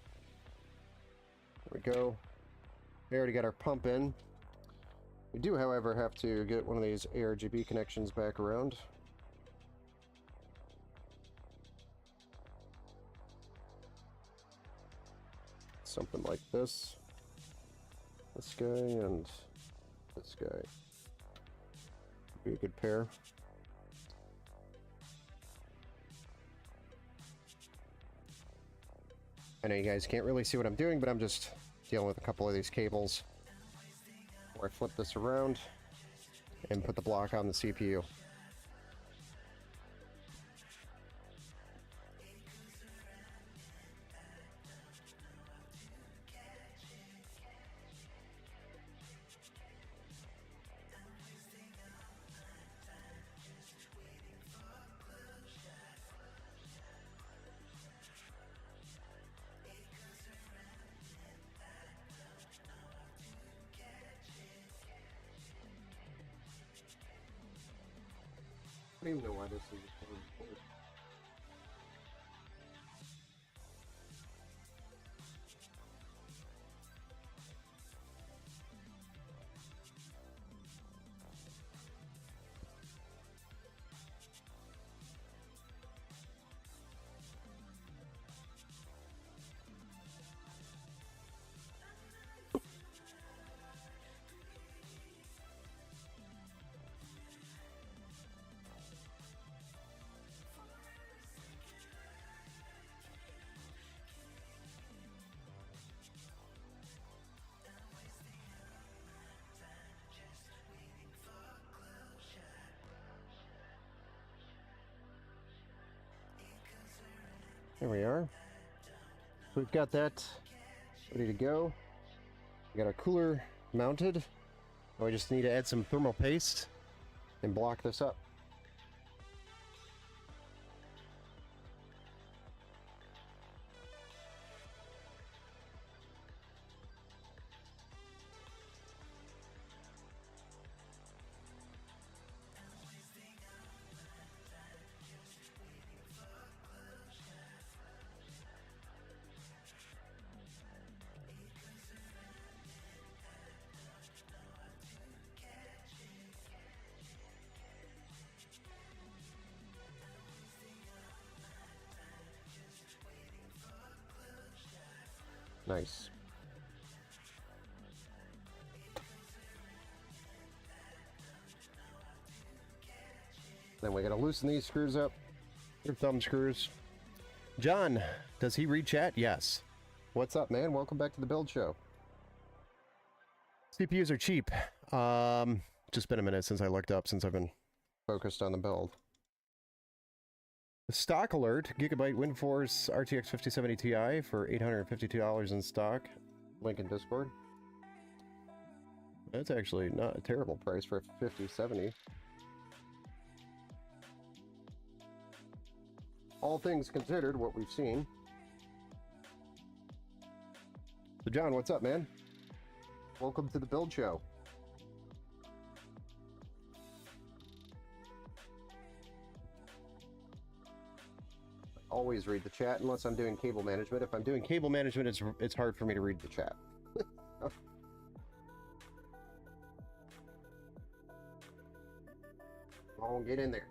There we go. We already got our pump in. We do, however, have to get one of these ARGB connections back around. Something like this. This guy and this guy. Be a good pair. I know you guys can't really see what I'm doing, but I'm just dealing with a couple of these cables where I flip this around and put the block on the CPU. I don't even know why this is recorded. There we are. So we've got that ready to go. We got our cooler mounted. Now we just need to add some thermal paste and block this up. Nice. Then we gotta loosen these screws up. Your thumb screws. John, does he read chat? Yes. What's up, man? Welcome back to the build show. CPUs are cheap. Just been a minute since I looked up, since I've been focused on the build. Stock alert, Gigabyte WindForce RTX 5070 Ti for $852 in stock. Link in Discord. That's actually not a terrible price for a 5070. All things considered, what we've seen. So John, what's up, man? Welcome to the build show. Always read the chat unless I'm doing cable management. If I'm doing cable management, it's hard for me to read the chat. Oh, get in there.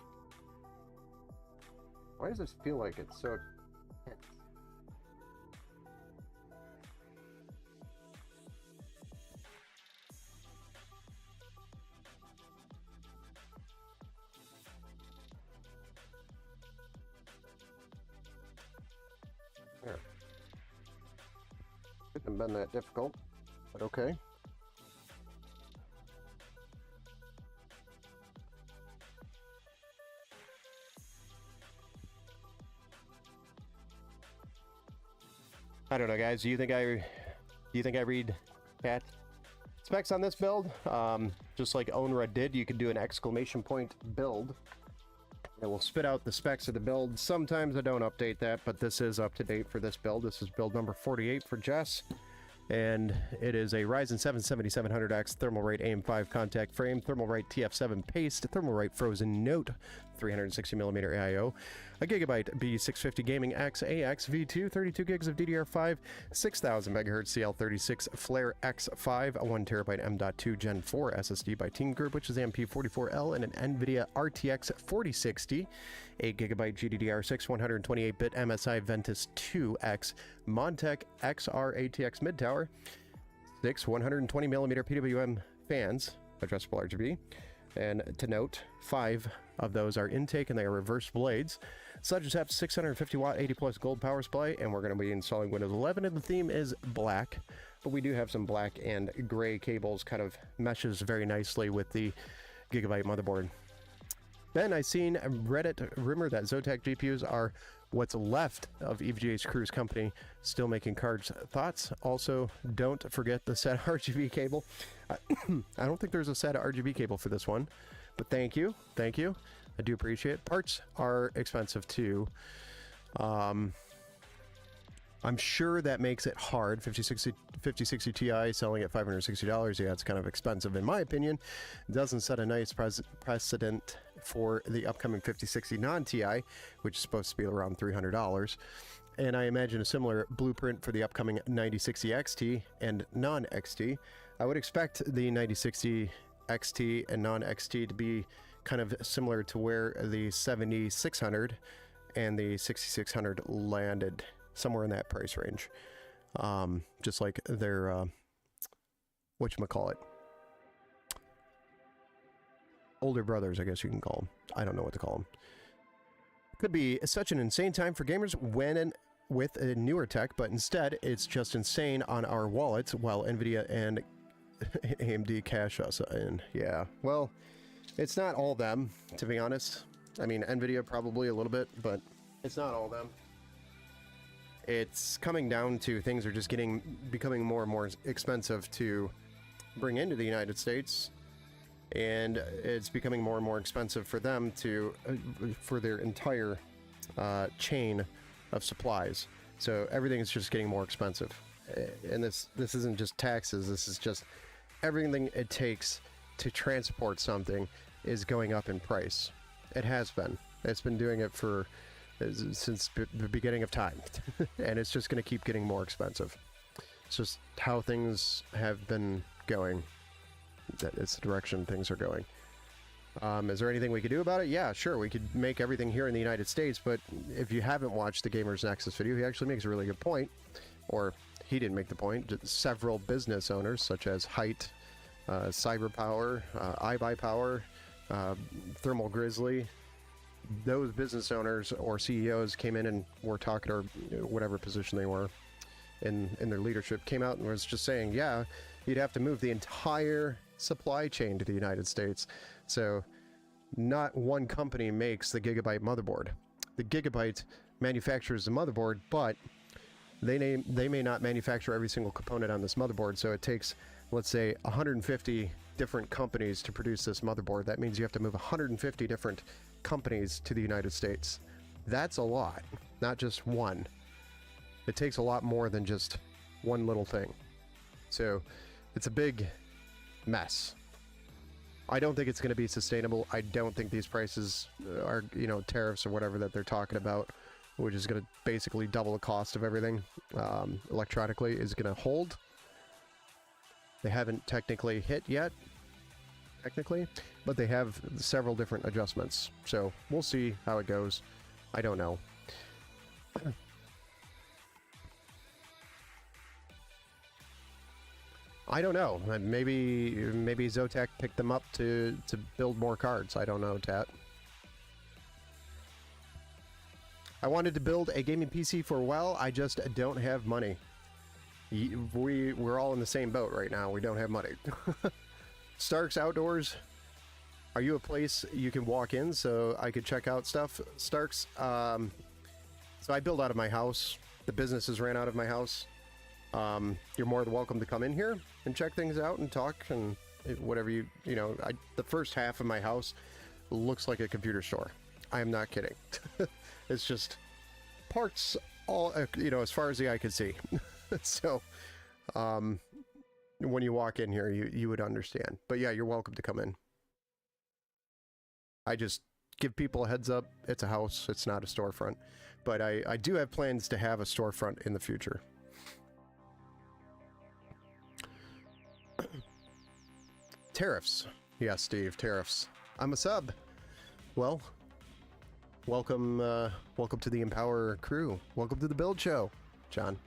Why does this feel like it's so tense? There. Couldn't have been that difficult, but okay. I don't know, guys. Do you think I read chat? Specs on this build, just like Onra did, you could do an exclamation point build. It will spit out the specs of the build. Sometimes I don't update that, but this is up to date for this build. This is build number 48 for Jess. And it is a Ryzen 7 7700X Thermalrate AM5 contact frame, Thermalrate TF7 paste, Thermalrate Frozen Note, 360mm AIO, a Gigabyte B650 Gaming X AX V2, 32 gigs of DDR5, 6000 MHz CL36 Flare X5, a 1TB M.2 Gen 4 SSD by Team Group, which is MP44L, and an NVIDIA RTX 4060, 8GB GDDR6 128-bit MSI Ventus 2X Montec XR ATX mid tower, 6 120mm PWM fans, adjustable RGB, and to note, 5 of those are intake and they are reverse blades. Such have 650 watt 80 plus gold power supply, and we're going to be installing Windows 11, and the theme is black, but we do have some black and gray cables, kind of meshes very nicely with the Gigabyte motherboard. Then I seen a Reddit rumor that Zotac GPUs are what's left of EVGA's Cruise Company, still making cards. Thoughts? Also, don't forget the SATA RGB cable. I don't think there's a SATA RGB cable for this one, but thank you. Thank you. I do appreciate it. Parts are expensive too. I'm sure that makes it hard. 5060 Ti selling at $560. Yeah, it's kind of expensive in my opinion. It doesn't set a nice precedent for the upcoming 5060 non-Ti, which is supposed to be around $300. And I imagine a similar blueprint for the upcoming 9060 XT and non-XT. I would expect the 9060 XT and non-XT to be kind of similar to where the 7600 and the 6600 landed, somewhere in that price range. Just like their, whatchamacallit, older brothers, I guess you can call them. I don't know what to call them. Could be such an insane time for gamers with a newer tech, but instead it's just insane on our wallets while NVIDIA and AMD cash us in. Yeah, well, it's not all them, to be honest. I mean, NVIDIA probably a little bit, but it's not all them. it's coming down to things are just becoming more and more expensive to bring into the United States, and it's becoming more and more expensive for them to for their entire chain of supplies. So everything is just getting more expensive, and this isn't just taxes. This is just everything it takes to transport something is going up in price. It has been. It's been doing it since the beginning of time, and it's just going to keep getting more expensive. It's just how things have been going. It's the direction things are going. Is there anything we could do about it? Yeah, sure. We could make everything here in the United States, but if you haven't watched the Gamers Nexus video, he actually makes a really good point. Or he didn't make the point. Several business owners, such as Height, Cyberpower, iBuyPower, Thermal Grizzly, those business owners or CEOs came in and were talking, or whatever position they were in their leadership, came out and was just saying, yeah, you'd have to move the entire supply chain to the United States. So not one company makes the Gigabyte motherboard. The Gigabyte manufactures the motherboard, but they may not manufacture every single component on this motherboard. So it takes, let's say, 150 different companies to produce this motherboard. That means you have to move 150 different companies to the United States. That's a lot, not just one. It takes a lot more than just one little thing. So it's a big mess. I don't think it's going to be sustainable. I don't think these prices are, tariffs or whatever that they're talking about, which is going to basically double the cost of everything electronically, is going to hold. They haven't technically hit yet, but they have several different adjustments. So we'll see how it goes. I don't know. I don't know. Maybe Zotac picked them up to build more cards. I don't know, Tat. I wanted to build a gaming PC for a while. I just don't have money. We're all in the same boat right now. We don't have money. Starks Outdoors. Are you a place you can walk in so I could check out stuff? Starks. So I build out of my house. The businesses ran out of my house. You're more than welcome to come in here and check things out and talk and whatever the first half of my house looks like a computer store. I am not kidding. It's just parts all, as far as the eye can see. So, when you walk in here, you would understand. But yeah, you're welcome to come in. I just give people a heads up. It's a house. It's not a storefront. But I do have plans to have a storefront in the future. Tariffs. Yeah, Steve, tariffs. I'm a sub. Well, welcome to the Empower crew. Welcome to the build show, John.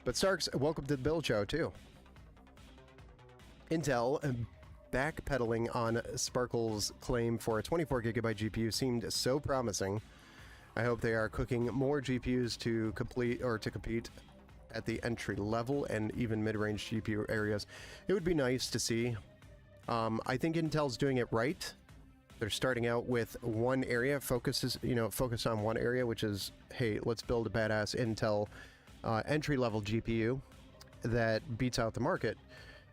But Starks, welcome to the build show too. Intel backpedaling on Sparkle's claim for a 24 gigabyte GPU seemed so promising. I hope they are cooking more GPUs to compete at the entry level and even mid-range GPU areas. It would be nice to see. I think Intel's doing it right. They're starting out with one area, focus on one area, which is, hey, let's build a badass Intel entry-level GPU that beats out the market.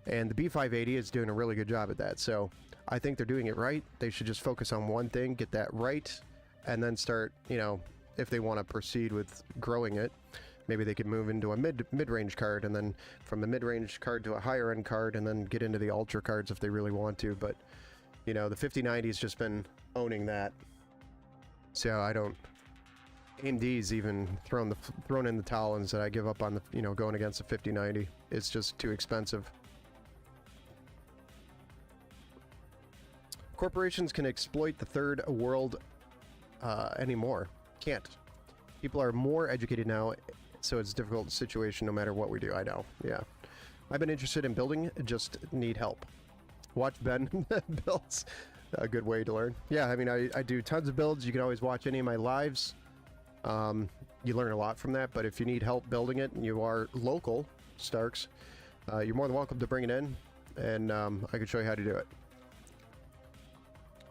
And the B580 is doing a really good job at that. So I think they're doing it right. They should just focus on one thing, get that right, and then start, if they want to proceed with growing it, maybe they could move into a mid-range card, and then from the mid-range card to a higher-end card, and then get into the ultra cards if they really want to. But, the 5090's just been owning that. So I don't... AMD's even thrown in the towel and said I give up on the, going against the 5090. It's just too expensive. Corporations can exploit the third world anymore. Can't. People are more educated now, so it's a difficult situation no matter what we do. I know, yeah. I've been interested in building, just need help. Watch Ben builds. A good way to learn. Yeah, I mean, I do tons of builds. You can always watch any of my lives. You learn a lot from that, but if you need help building it and you are local, Starks, you're more than welcome to bring it in, and I can show you how to do it.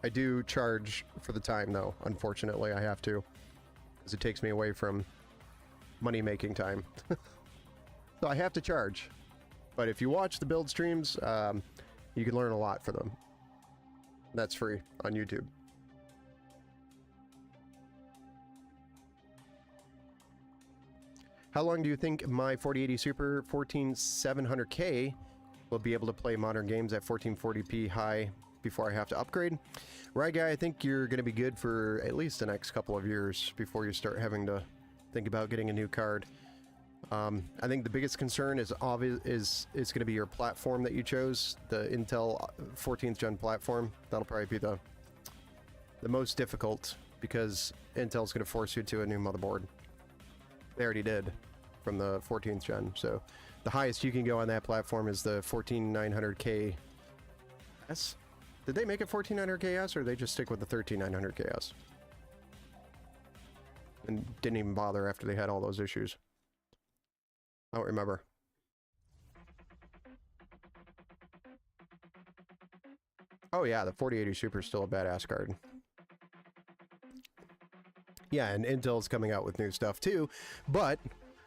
I do charge for the time, though. Unfortunately, I have to, because it takes me away from money-making time. So I have to charge. But if you watch the build streams, you can learn a lot for them. That's free on YouTube. How long do you think my 4080 Super 14700K will be able to play modern games at 1440p high before I have to upgrade? Right, guy, I think you're going to be good for at least the next couple of years before you start having to think about getting a new card. I think the biggest concern is obvious is going to be your platform that you chose, the Intel 14th gen platform. That'll probably be the most difficult because Intel's going to force you to a new motherboard. They already did from the 14th gen, so the highest you can go on that platform is the 14900K S. Did they make it 14900K S, or did they just stick with the 13900K S? And didn't even bother after they had all those issues. I don't remember. Oh yeah, the 4080 Super is still a badass card. Yeah, and Intel's coming out with new stuff too, but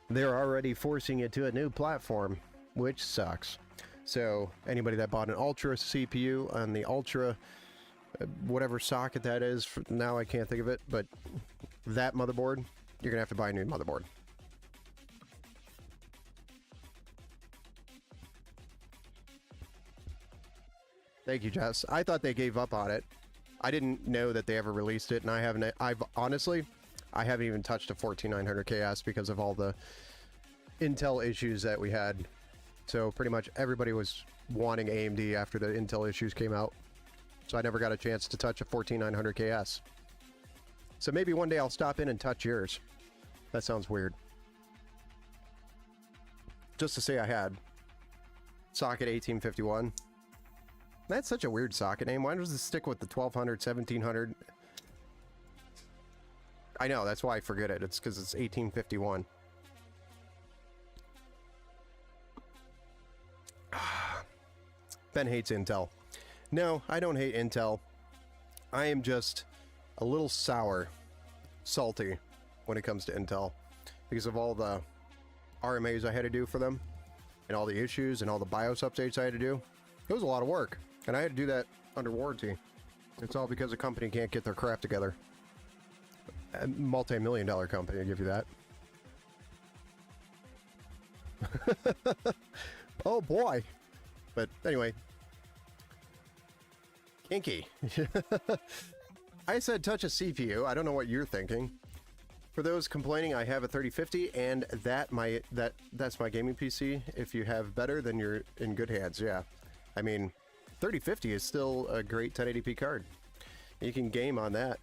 they're already forcing it to a new platform, which sucks. So anybody that bought an Ultra CPU on the Ultra, whatever socket that is, now I can't think of it, but that motherboard, you're gonna have to buy a new motherboard. Thank you, Jess. I thought they gave up on it. I didn't know that they ever released it, and I've honestly, I haven't even touched a 14900KS because of all the Intel issues that we had. So pretty much everybody was wanting AMD after the Intel issues came out. So I never got a chance to touch a 14900KS. So maybe one day I'll stop in and touch yours. That sounds weird. Just to say I had. Socket 1851. That's such a weird socket name. Why does it stick with the 1200, 1700? I know, that's why I forget it. It's because it's 1851. Ben hates Intel. No, I don't hate Intel. I am just a little sour, salty when it comes to Intel because of all the RMAs I had to do for them and all the issues and all the BIOS updates I had to do. It was a lot of work, and I had to do that under warranty. It's all because a company can't get their crap together. A multi-million-dollar company will give you that. Oh boy. But anyway. Kinky. I said touch a CPU. I don't know what you're thinking. For those complaining, I have a 3050 and that's my gaming PC. If you have better, then you're in good hands. Yeah. I mean, 3050 is still a great 1080p card. You can game on that.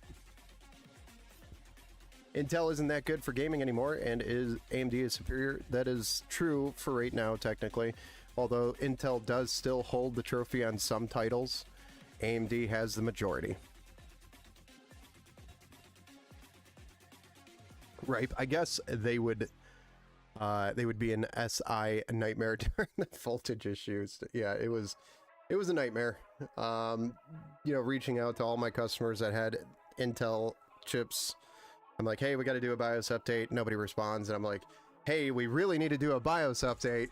Intel isn't that good for gaming anymore, and AMD is superior. That is true for right now, technically. Although Intel does still hold the trophy on some titles, AMD has the majority. Right, I guess they would be an SI nightmare during the voltage issues. Yeah, it was a nightmare. You know, reaching out to all my customers that had Intel chips. I'm like, hey, we got to do a BIOS update. Nobody responds. And I'm like, hey, we really need to do a BIOS update.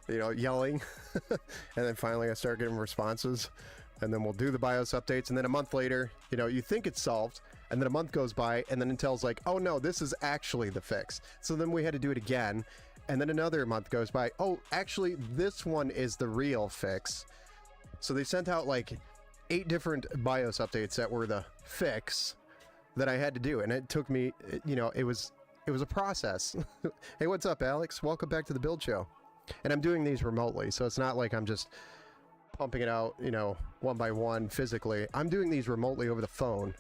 You know, yelling. And then finally I start getting responses. And then we'll do the BIOS updates. And then a month later, you know, you think it's solved. And then a month goes by. And then Intel's like, oh, no, this is actually the fix. So then we had to do it again. And then another month goes by. Oh, actually, this one is the real fix. So they sent out like 8 different BIOS updates that were the fix that I had to do, and it took me, you know, it was a process. Hey, what's up, Alex? Welcome back to the Build Show. And I'm doing these remotely, so it's not like I'm just pumping it out, you know, one by one physically. I'm doing these remotely over the phone,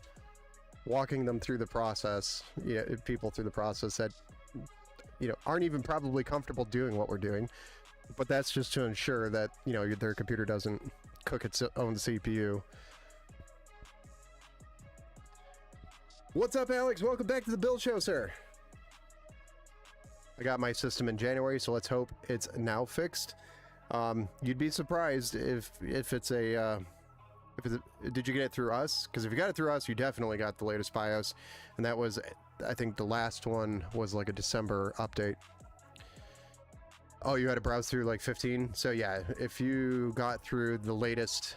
walking them through the process, yeah, people through the process that, you know, aren't even probably comfortable doing what we're doing, but that's just to ensure that, you know, their computer doesn't cook its own CPU. What's up, Alex? Welcome back to the Build Show, sir. I got my system in January, so let's hope it's now fixed. You'd be surprised if it's a did you get it through us? Because if you got it through us, you definitely got the latest BIOS, and that was I think the last one was like a December update. Oh, you had to browse through like 15? So yeah, if you got through the latest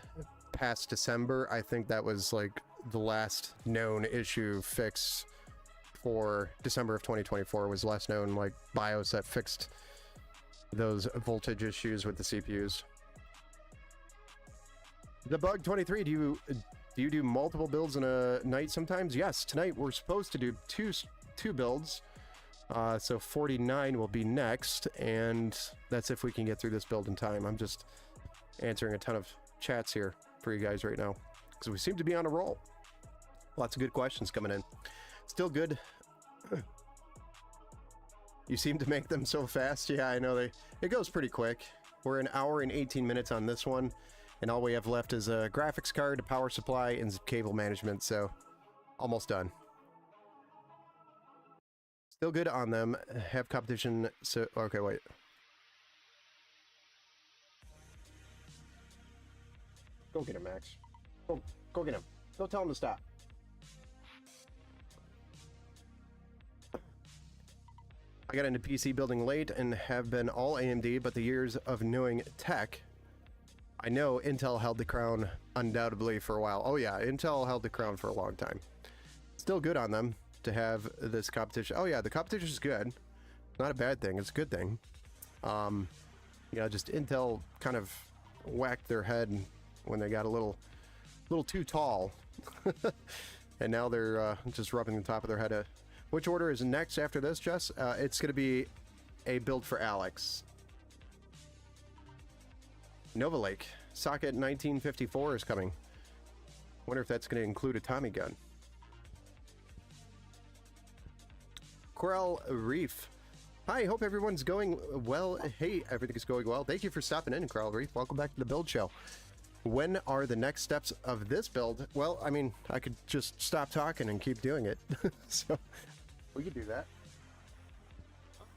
past December, I think that was like the last known issue fix for December of 2024 was last known like BIOS that fixed those voltage issues with the CPUs. The Bug 23, do you do multiple builds in a night sometimes? Yes, tonight we're supposed to do two builds. So 49 will be next, and that's if we can get through this build in time. I'm just answering a ton of chats here for you guys right now, because we seem to be on a roll. Lots of good questions coming in. Still good. You seem to make them so fast. Yeah, I know it goes pretty quick. We're an hour and 18 minutes on this one, and all we have left is a graphics card, a power supply, and some cable management, so almost done. Still good on them. Have competition, so... Okay, wait. Go get him, Max. Go get him. Go tell him to stop. I got into PC building late and have been all AMD, but the years of knowing tech, I know Intel held the crown undoubtedly for a while. Oh yeah, Intel held the crown for a long time. Still good on them to have this competition. Oh yeah, the competition is good. Not a bad thing. It's a good thing. You know, just Intel kind of whacked their head when they got a little too tall, and now they're just rubbing the top of their head. Which order is next after this, Jess? It's going to be a build for Alex. Nova Lake socket 1954 is coming. Wonder if that's going to include a Tommy gun. Coral Reef. Hi, hope everyone's going well. Hey, everything's going well. Thank you for stopping in, Coral Reef. Welcome back to the build show. When are the next steps of this build? Well, I mean, I could just stop talking and keep doing it. So we could do that.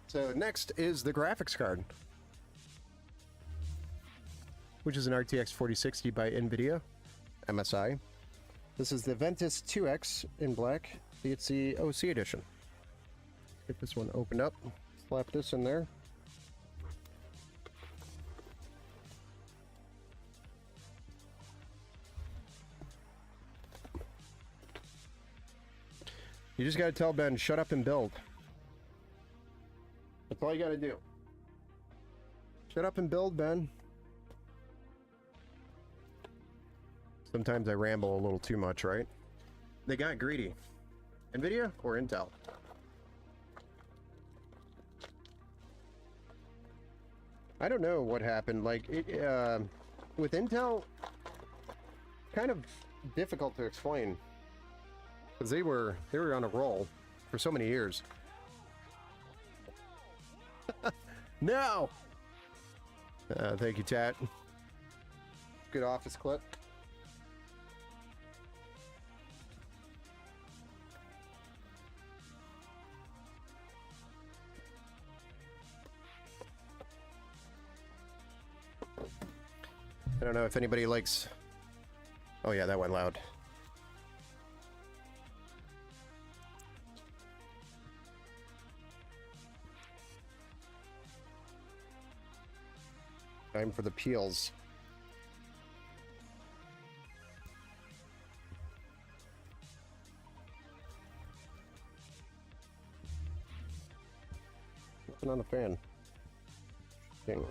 So next is the graphics card, which is an RTX 4060 by NVIDIA, MSI. This is the Ventus 2X in black. It's the OC edition. Get this one opened up, slap this in there. You just gotta tell Ben, shut up and build. That's all you gotta do. Shut up and build, Ben. Sometimes I ramble a little too much, right? They got greedy. NVIDIA or Intel? I don't know what happened. Like, with Intel, kind of difficult to explain. Because they were on a roll for so many years. No! Thank you, chat. Good office clip. I don't know if anybody likes... Oh yeah, that went loud. Time for the peels. Nothing on the fan. Dang.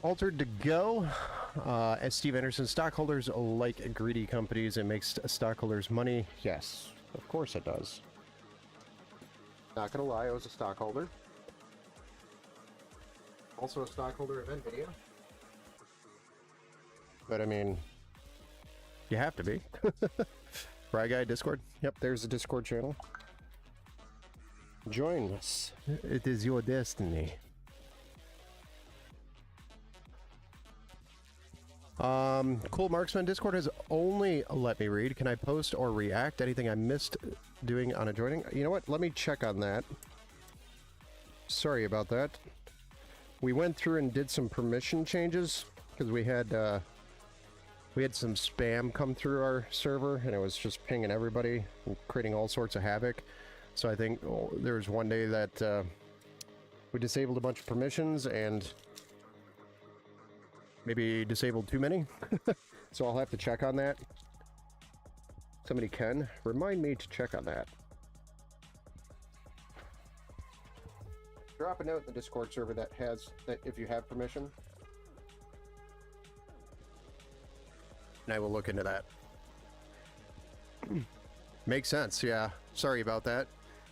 Altered to go. As Steve Anderson, stockholders like greedy companies. It makes stockholders money. Yes, of course it does. Not gonna lie, I was a stockholder. Also a stockholder of NVIDIA. But I mean, you have to be. Fry Guy Discord. Yep, there's the Discord channel. Join us. It is your destiny. Cool Marksman Discord has only let me read. Can I post or react? Anything I missed doing on adjoining? You know what? Let me check on that. Sorry about that. We went through and did some permission changes because we had some spam come through our server and it was just pinging everybody and creating all sorts of havoc. So I think there was one day that we disabled a bunch of permissions and maybe disabled too many. So I'll have to check on that. Somebody can remind me to check on that. Drop a note in the Discord server that has that if you have permission. And I will look into that. Makes sense, yeah. Sorry about that.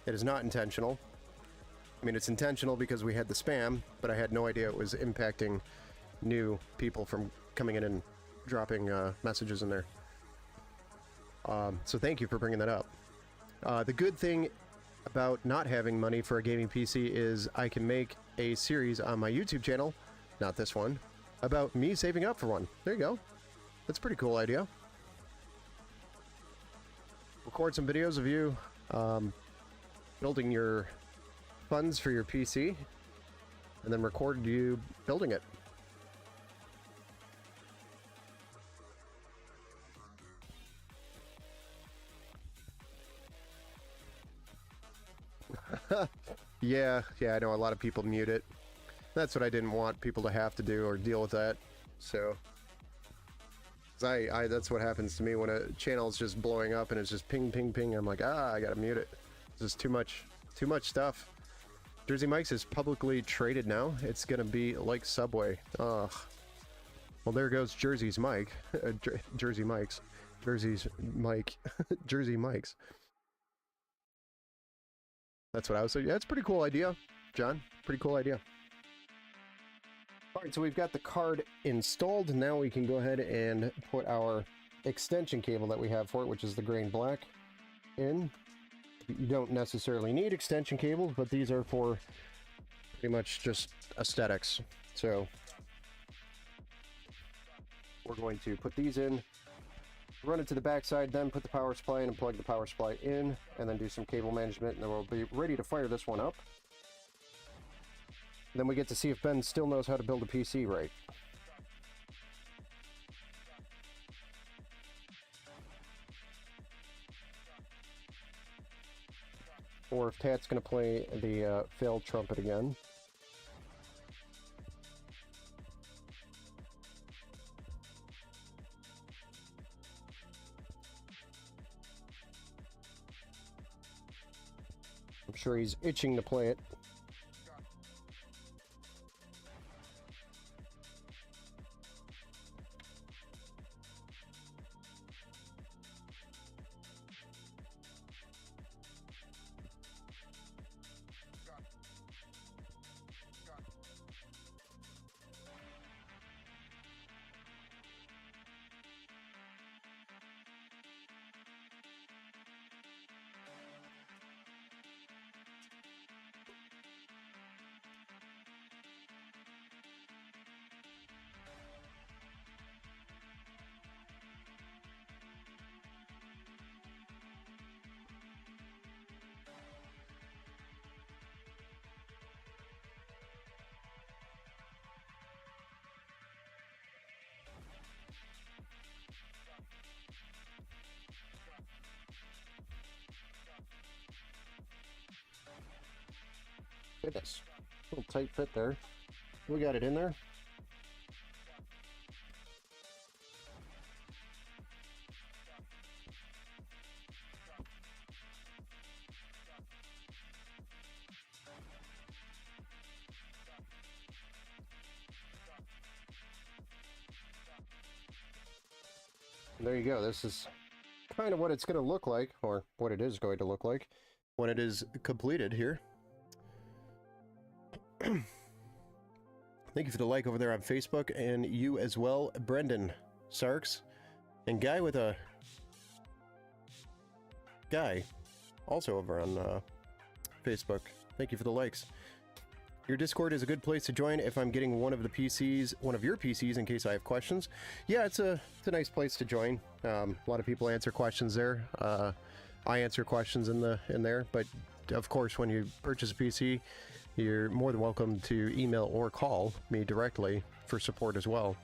It is not intentional. I mean, it's intentional because we had the spam, but I had no idea it was impacting new people from coming in and dropping messages in there. So thank you for bringing that up. The good thing about not having money for a gaming PC is I can make a series on my YouTube channel, not this one, about me saving up for one. There you go. That's a pretty cool idea. Record some videos of you building your funds for your PC, and then record you building it. yeah, I know a lot of people mute it. That's what I didn't want people to have to do or deal with that. So that's what happens to me when a channel is just blowing up and it's just ping, ping, ping. I'm like, I gotta mute it. This is too much stuff. Jersey Mike's is publicly traded now. It's gonna be like Subway. Ugh. Well, there goes Jersey's Mike. Jersey Mike's. Jersey's Mike. Jersey Mike's. That's what I was saying. Yeah, it's a pretty cool idea, John. Pretty cool idea. Alright, so we've got the card installed. Now we can go ahead and put our extension cable that we have for it, which is the gray and black, in. You don't necessarily need extension cables, but these are for pretty much just aesthetics. So we're going to put these in, run it to the backside, then put the power supply in and plug the power supply in, and then do some cable management, and then we'll be ready to fire this one up. Then we get to see if Ben still knows how to build a PC right. Or if Tat's going to play the failed trumpet again. I'm sure he's itching to play it. Goodness, a little tight fit there. We got it in there. there you go. This is kind of what it's going to look like, or what it is going to look like when it is completed here. Thank you for the like over there on Facebook, and you as well, Brendan Sarks, and Guy with a Guy, also over on Facebook. Thank you for the likes. Your Discord is a good place to join if I'm getting one of your PCs, in case I have questions. Yeah, it's a nice place to join. A lot of people answer questions there. I answer questions in there, but of course, when you purchase a PC, you're more than welcome to email or call me directly for support as well,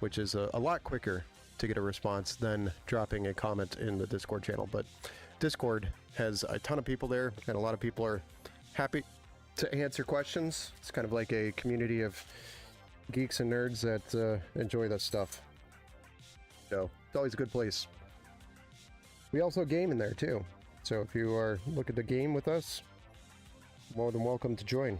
which is a lot quicker to get a response than dropping a comment in the Discord channel. But Discord has a ton of people there, and a lot of people are happy to answer questions. It's kind of like a community of geeks and nerds that enjoy this stuff. So it's always a good place. We also game in there too. So if you are looking to game with us, more than welcome to join.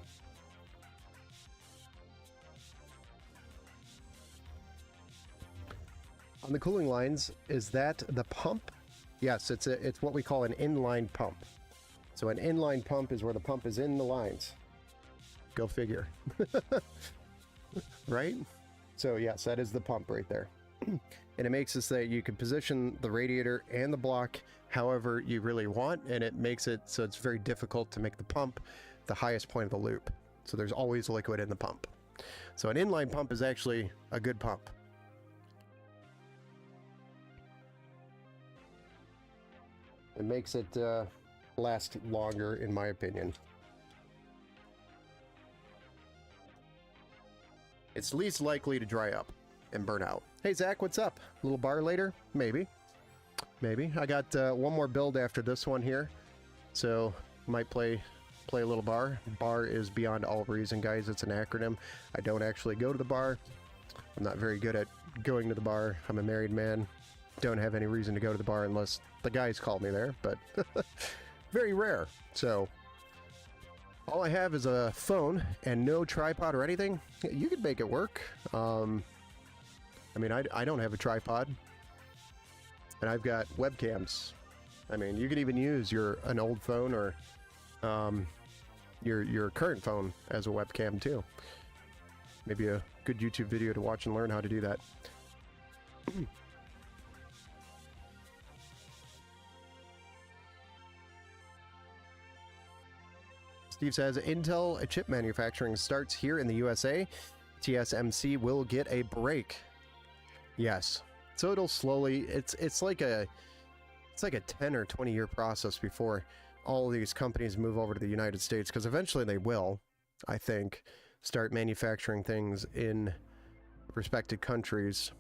On the cooling lines, is that the pump? Yes, it's what we call an inline pump. So an inline pump is where the pump is in the lines. Go figure. Right? So yes, that is the pump right there. And it makes it so that you can position the radiator and the block however you really want, and it makes it so it's very difficult to make the pump the highest point of the loop. So there's always liquid in the pump. So an inline pump is actually a good pump. It makes it last longer, in my opinion. It's least likely to dry up and burn out. Hey Zach, what's up? A little bar later? Maybe. Maybe. I got one more build after this one here, so might play a little bar. Bar is beyond all reason, guys. It's an acronym. I don't actually go to the bar. I'm not very good at going to the bar. I'm a married man. Don't have any reason to go to the bar unless the guys call me there, but very rare. So all I have is a phone and no tripod or anything. You could make it work. I mean, I don't have a tripod, and I've got webcams. I mean, you could even use an old phone or your current phone as a webcam too. Maybe a good YouTube video to watch and learn how to do that. Steve says, Intel chip manufacturing starts here in the USA. TSMC will get a break. Yes. So it'll slowly, it's like a 10 or 20 year process before all of these companies move over to the United States, because eventually they will, I think, start manufacturing things in respected countries,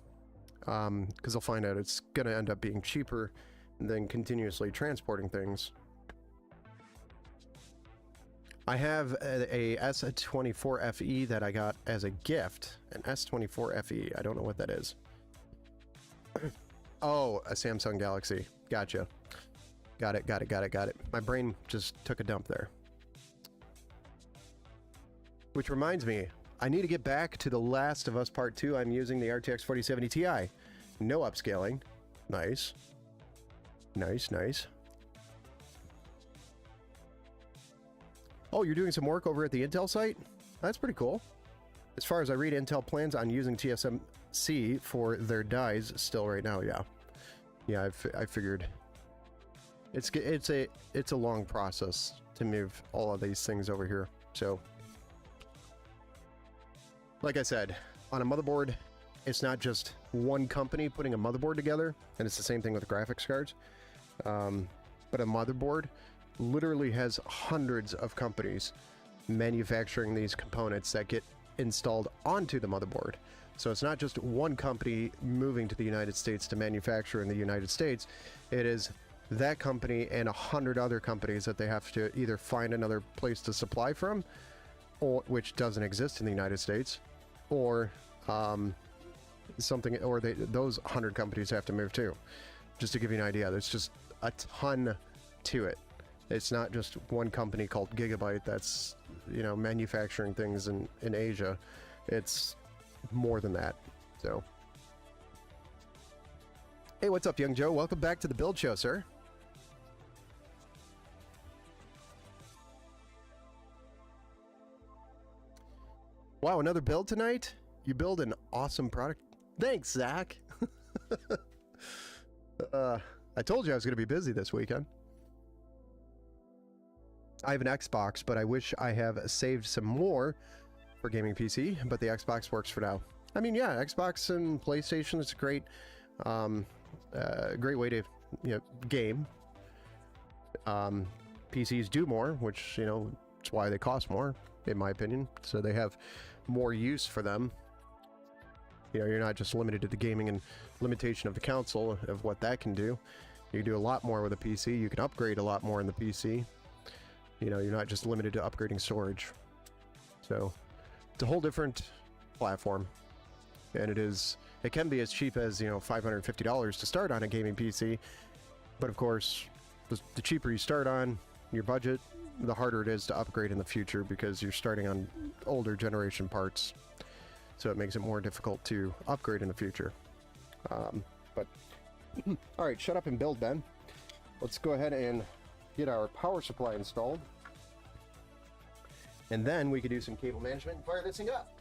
because they'll find out it's going to end up being cheaper than continuously transporting things. I have a S24 FE that I got as a gift. An S24 FE. I don't know what that is. Oh, a Samsung Galaxy. Gotcha. Got it. My brain just took a dump there. Which reminds me, I need to get back to The Last of Us Part 2. I'm using the RTX 4070 Ti. No upscaling. Nice. Nice. Oh, you're doing some work over at the Intel site? That's pretty cool. As far as I read, Intel plans on using TSMC for their dies still right now, yeah. Yeah, I figured. It's a long process to move all of these things over here. So, like I said, on a motherboard, it's not just one company putting a motherboard together, and it's the same thing with graphics cards. But a motherboard literally has hundreds of companies manufacturing these components that get installed onto the motherboard. So it's not just one company moving to the United States to manufacture in the United States. It is that company and 100 other companies that they have to either find another place to supply from, or which doesn't exist in the United States, or something, or those 100 companies have to move too. Just to give you an idea, there's just a ton to it. It's not just one company called Gigabyte that's, you know, manufacturing things in Asia. It's more than that. So Hey, what's up, Young Joe? Welcome back to the Build Show, sir. Wow, another build tonight? You build an awesome product. Thanks, Zach. I told you I was going to be busy this weekend. I have an Xbox, but I wish I have saved some more for gaming PC, but the Xbox works for now. I mean, yeah, Xbox and PlayStation is great. Great way to, game. PCs do more, which, it's why they cost more, in my opinion. So they have more use for them. You're not just limited to the gaming and limitation of the console of what that can do. You can do a lot more with a PC. You can upgrade a lot more in the PC. You're not just limited to upgrading storage. So it's a whole different platform. And it can be as cheap as, $550 to start on a gaming PC. But of course, the cheaper you start on your budget, the harder it is to upgrade in the future because you're starting on older generation parts. So it makes it more difficult to upgrade in the future. But all right, shut up and build, Ben. Let's go ahead and get our power supply installed. And then we can do some cable management and fire this thing up.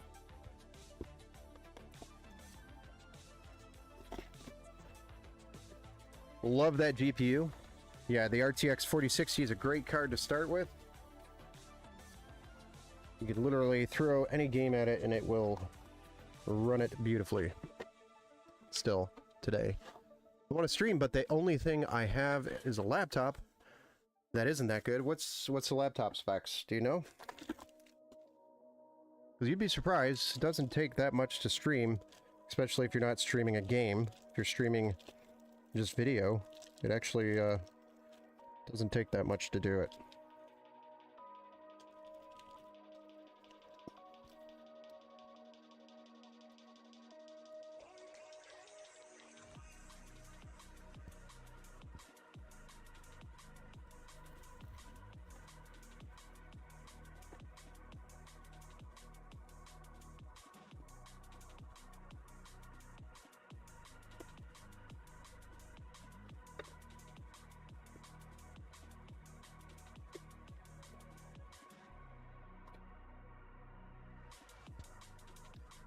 Love that GPU. Yeah, the RTX 4060 is a great card to start with. You can literally throw any game at it and it will run it beautifully. Still, today. I want to stream, but the only thing I have is a laptop that isn't that good. What's the laptop specs? Do you know? Because you'd be surprised, it doesn't take that much to stream, especially if you're not streaming a game. If you're streaming just video, it actually doesn't take that much to do it.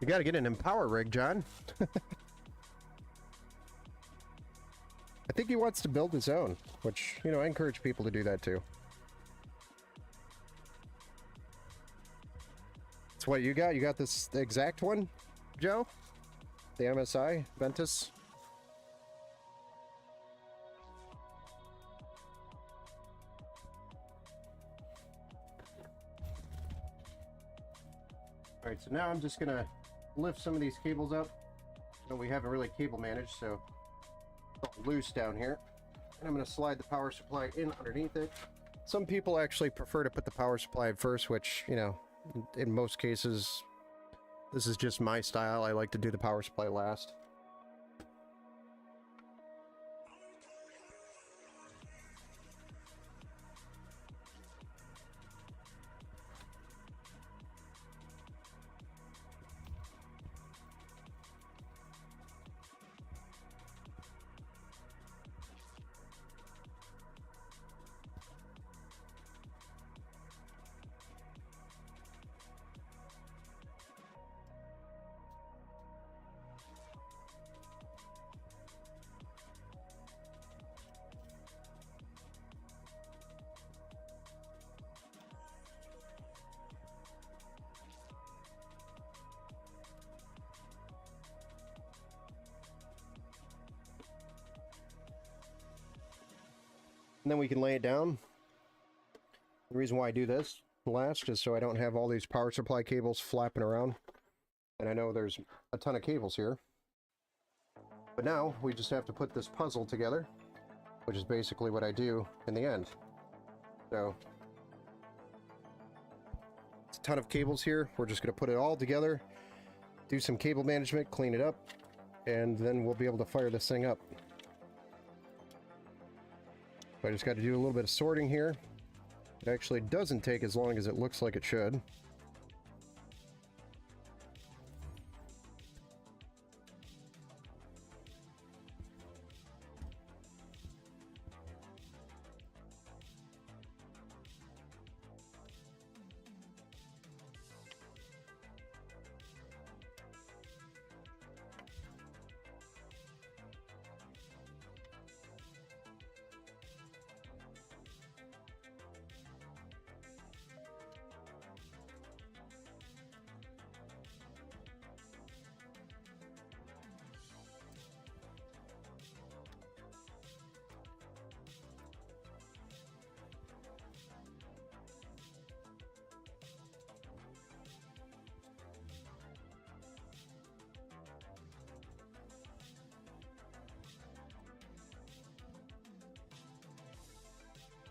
You gotta get an Empower rig, John. I think he wants to build his own, which, I encourage people to do that too. It's what you got? You got this exact one, Joe? The MSI Ventus? Alright, so now I'm just gonna lift some of these cables up. We haven't really cable managed, so it's all loose down here. And I'm going to slide the power supply in underneath it. Some people actually prefer to put the power supply first, which, in most cases, this is just my style. I like to do the power supply last. And then we can lay it down. The reason why I do this last is so I don't have all these power supply cables flapping around. And I know there's a ton of cables here. But now we just have to put this puzzle together, which is basically what I do in the end. So it's a ton of cables here. We're just going to put it all together, do some cable management, clean it up, and then we'll be able to fire this thing up. I just got to do a little bit of sorting here. It actually doesn't take as long as it looks like it should.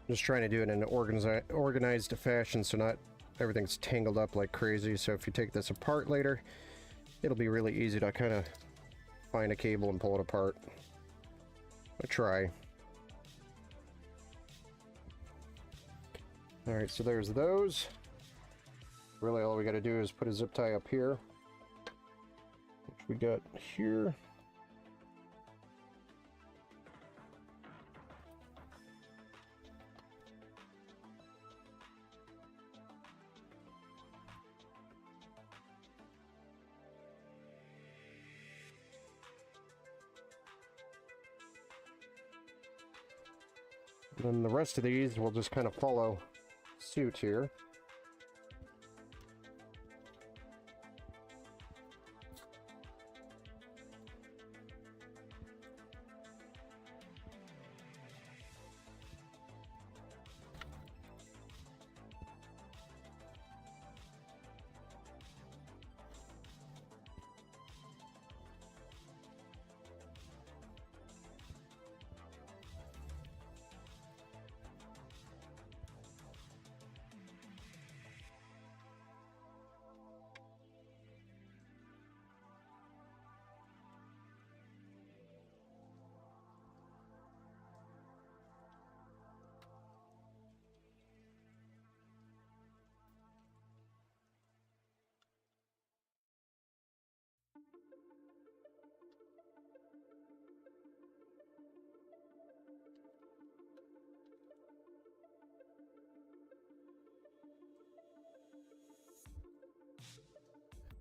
Just trying to do it in an organized fashion so not everything's tangled up like crazy. So if you take this apart later, it'll be really easy to kind of find a cable and pull it apart. I try. Alright, so there's those. Really all we got to do is put a zip tie up here, which we got here. And then the rest of these will just kind of follow suit here.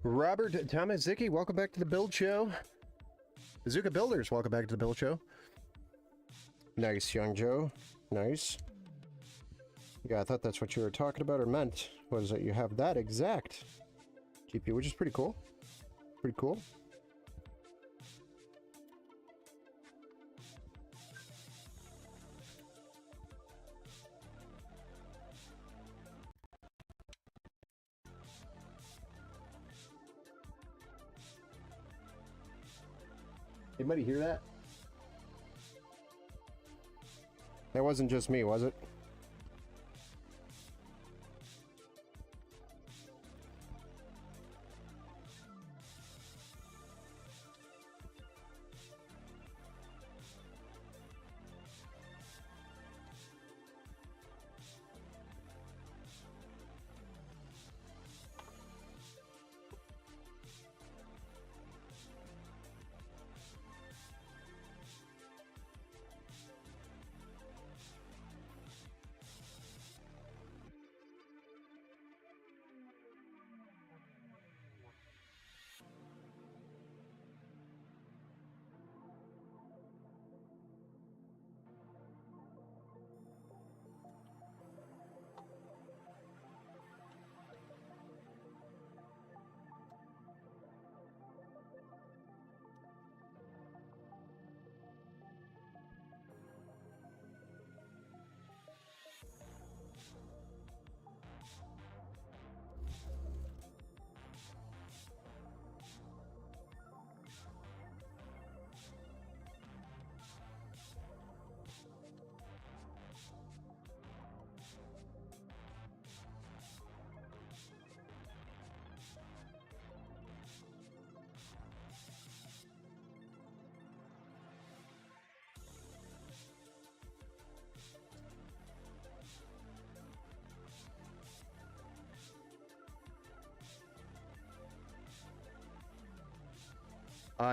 Robert Tomaszicki, welcome back to the Build Show. Bazooka Builders, welcome back to the Build Show. Nice, Young Joe. Nice. Yeah, I thought that's what you were talking about or meant, was that you have that exact GPU, which is pretty cool. Pretty cool. Anybody hear that? That wasn't just me, was it?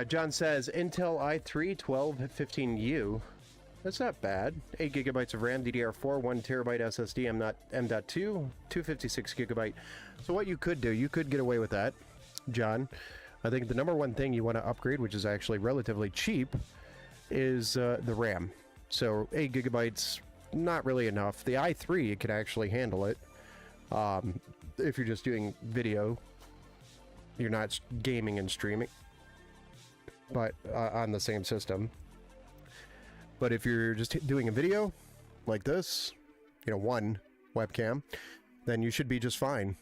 John says Intel i3 1215U. That's not bad. 8 gigabytes of RAM, DDR4, 1 terabyte SSD, M.2, 256 gigabyte. So what you could do, you could get away with that, John. I think the number one thing you want to upgrade, which is actually relatively cheap, is the RAM. So 8 gigabytes, not really enough. The i3, it can actually handle it. If you're just doing video, you're not gaming and streaming, but on the same system. But if you're just doing a video like this, you know, one webcam, then you should be just fine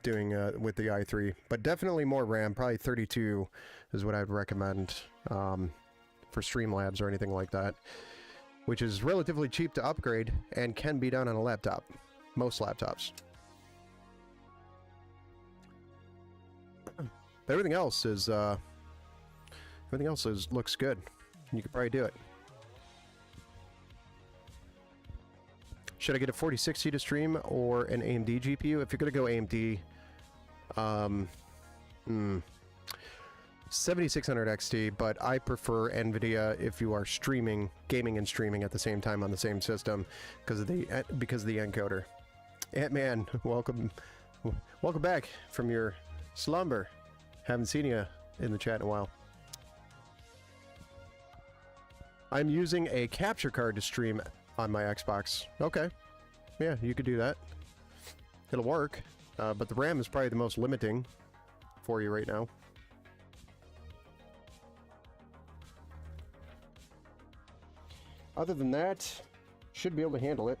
doing with the i3. But definitely more RAM, probably 32 is what I'd recommend for Streamlabs or anything like that. which is relatively cheap to upgrade and can be done on a laptop. Most laptops. Everything else is looks good. You could probably do it. Should I get a 4060 to stream or an AMD GPU? If you're gonna go AMD, 7600 XT, but I prefer NVIDIA if you are streaming, gaming and streaming at the same time on the same system because of the encoder. Ant-Man, welcome back from your slumber. Haven't seen you in the chat in a while. I'm using a capture card to stream on my Xbox. Okay. Yeah, you could do that. It'll work. But the RAM is probably the most limiting for you right now. Other than that, should be able to handle it.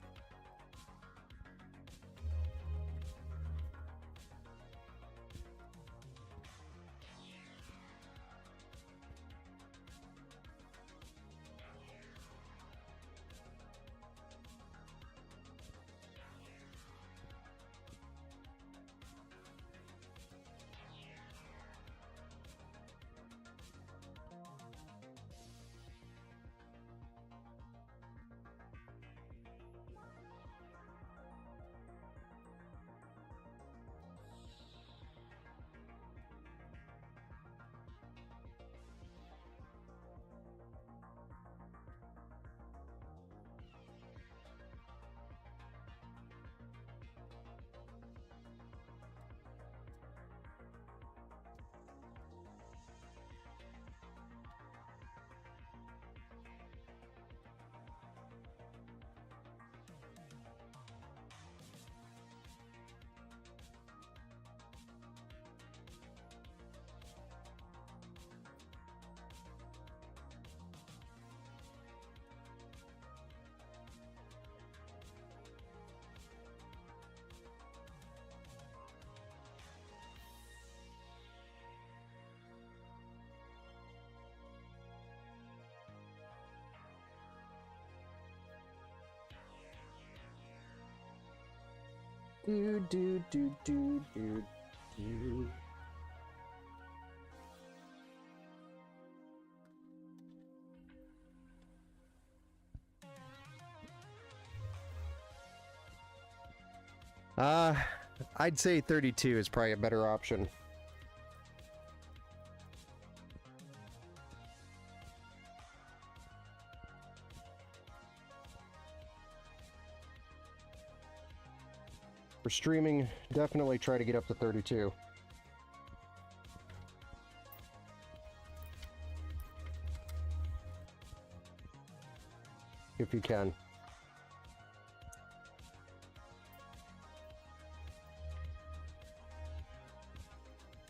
Do. I'd say 32 is probably a better option. For streaming, definitely try to get up to 32. If you can.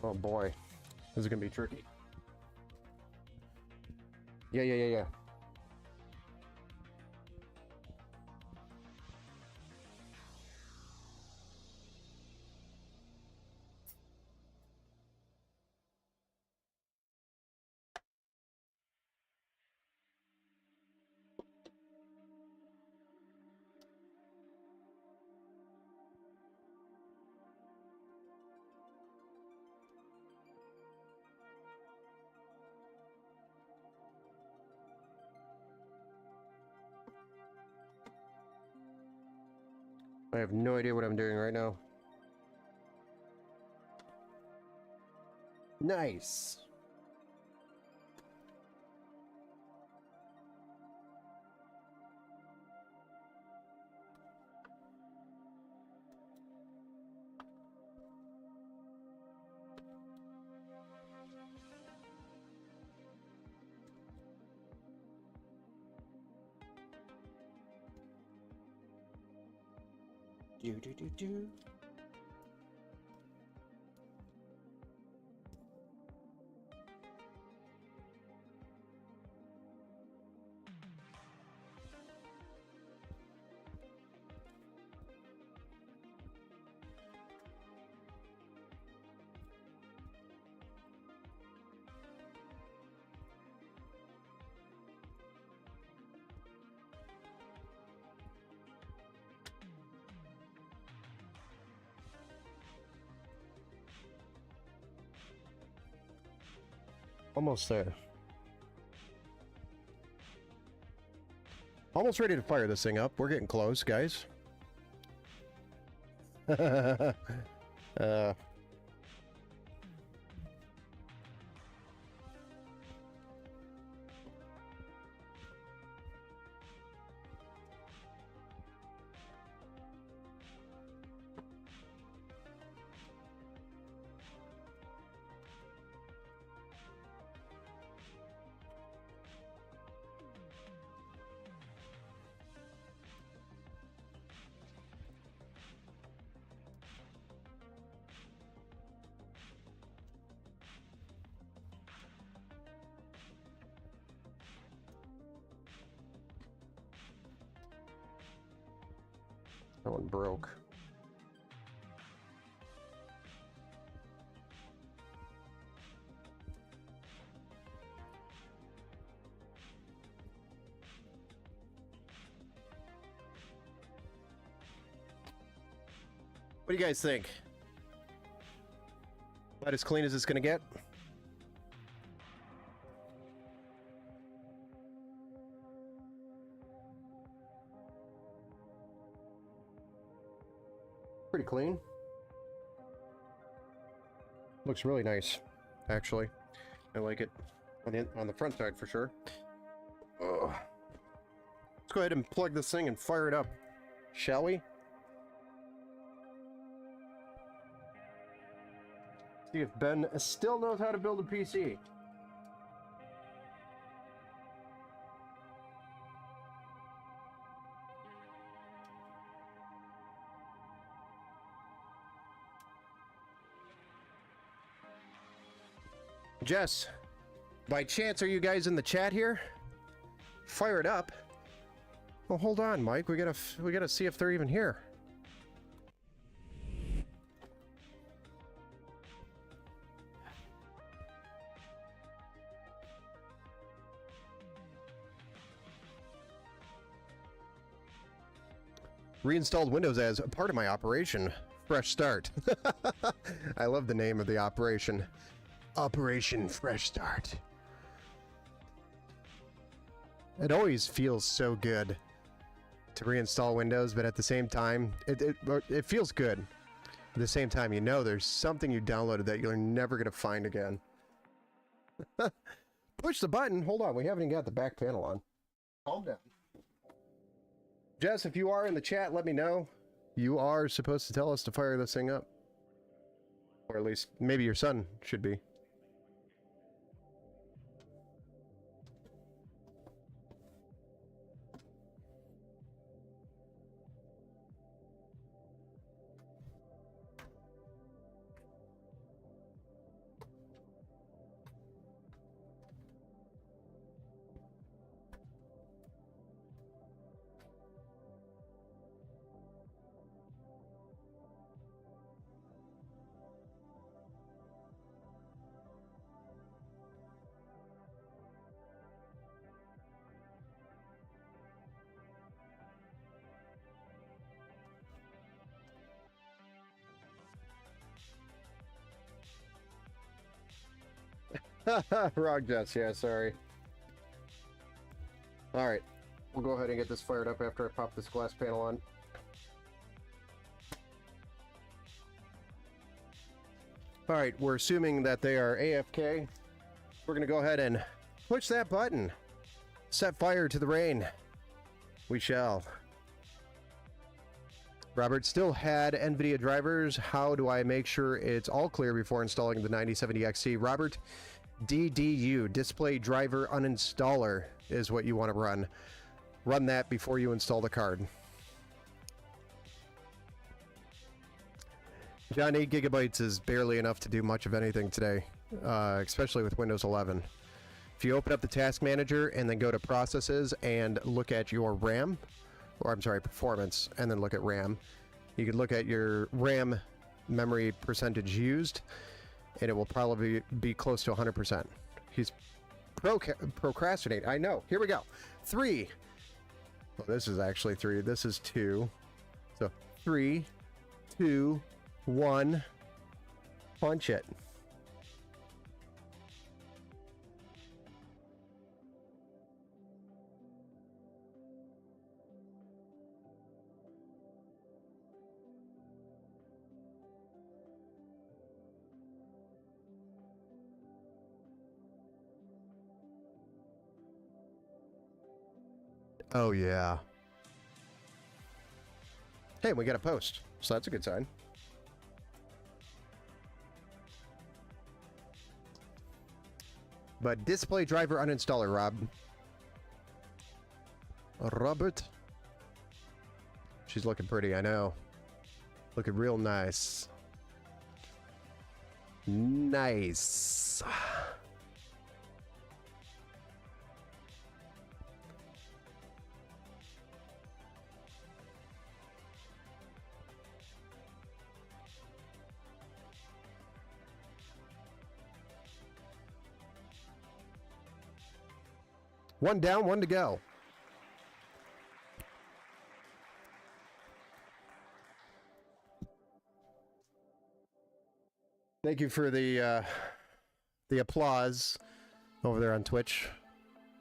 Oh boy, this is gonna be tricky. Yeah. I have no idea what I'm doing right now. Nice. Do. Almost there. Almost ready to fire this thing up. We're getting close, guys. uh, that one broke. What do you guys think? About as clean as it's gonna get? Pretty clean. Looks really nice, actually. I like it on the front side for sure. Ugh. Let's go ahead and plug this thing and fire it up, shall we? See if Ben still knows how to build a PC. Jess, by chance, are you guys in the chat here? Fire it up. Well, hold on, Mike. We gotta see if they're even here. Reinstalled Windows as a part of my operation. Fresh Start. I love the name of the operation. Operation Fresh Start. It always feels so good to reinstall Windows, but at the same time, it feels good. At the same time, you know there's something you downloaded that you're never going to find again. Push the button. Hold on, we haven't even got the back panel on. Calm down. Jess, if you are in the chat, let me know. You are supposed to tell us to fire this thing up. Or at least, maybe your son should be. Wrong Jess, yeah, sorry. Alright, we'll go ahead and get this fired up after I pop this glass panel on. Alright, we're assuming that they are AFK. We're going to go ahead and push that button. Set fire to the rain. We shall. Robert still had NVIDIA drivers. How do I make sure it's all clear before installing the 9070 XT? Robert, DDU, display driver uninstaller, is what you want to run. Run that before you install the card. John, 8 gigabytes is barely enough to do much of anything today, especially with Windows 11. If you open up the task manager and then go to processes and look at your RAM, or I'm sorry, performance, and then look at RAM, you can look at your RAM memory percentage used, and it will probably be close to 100%. He's procrastinating. I know. Here we go. 3. Well, this is actually 3. This is 2. So 3, 2, 1. Punch it. Oh, yeah. Hey, we got a post, so that's a good sign. But display driver uninstaller, Rob. Robert. She's looking pretty, I know. Looking real nice. Nice. One down, one to go. Thank you for the applause over there on Twitch,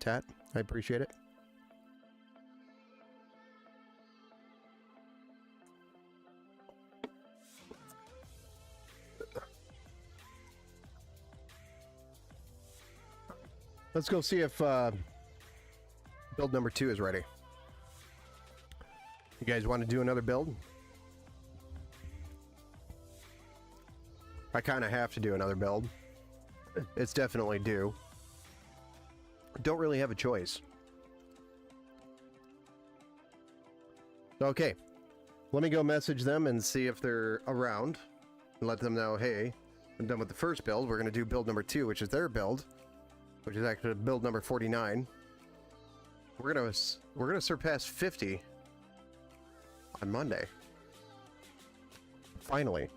Tat. I appreciate it. Let's go see if build number 2 is ready. You guys want to do another build? I kind of have to do another build. It's definitely due. Don't really have a choice. Okay. Let me go message them and see if they're around. And let them know, hey, I'm done with the first build. We're going to do build number 2, which is their build. Which is actually build number 49. We're gonna surpass 50 on Monday. Finally.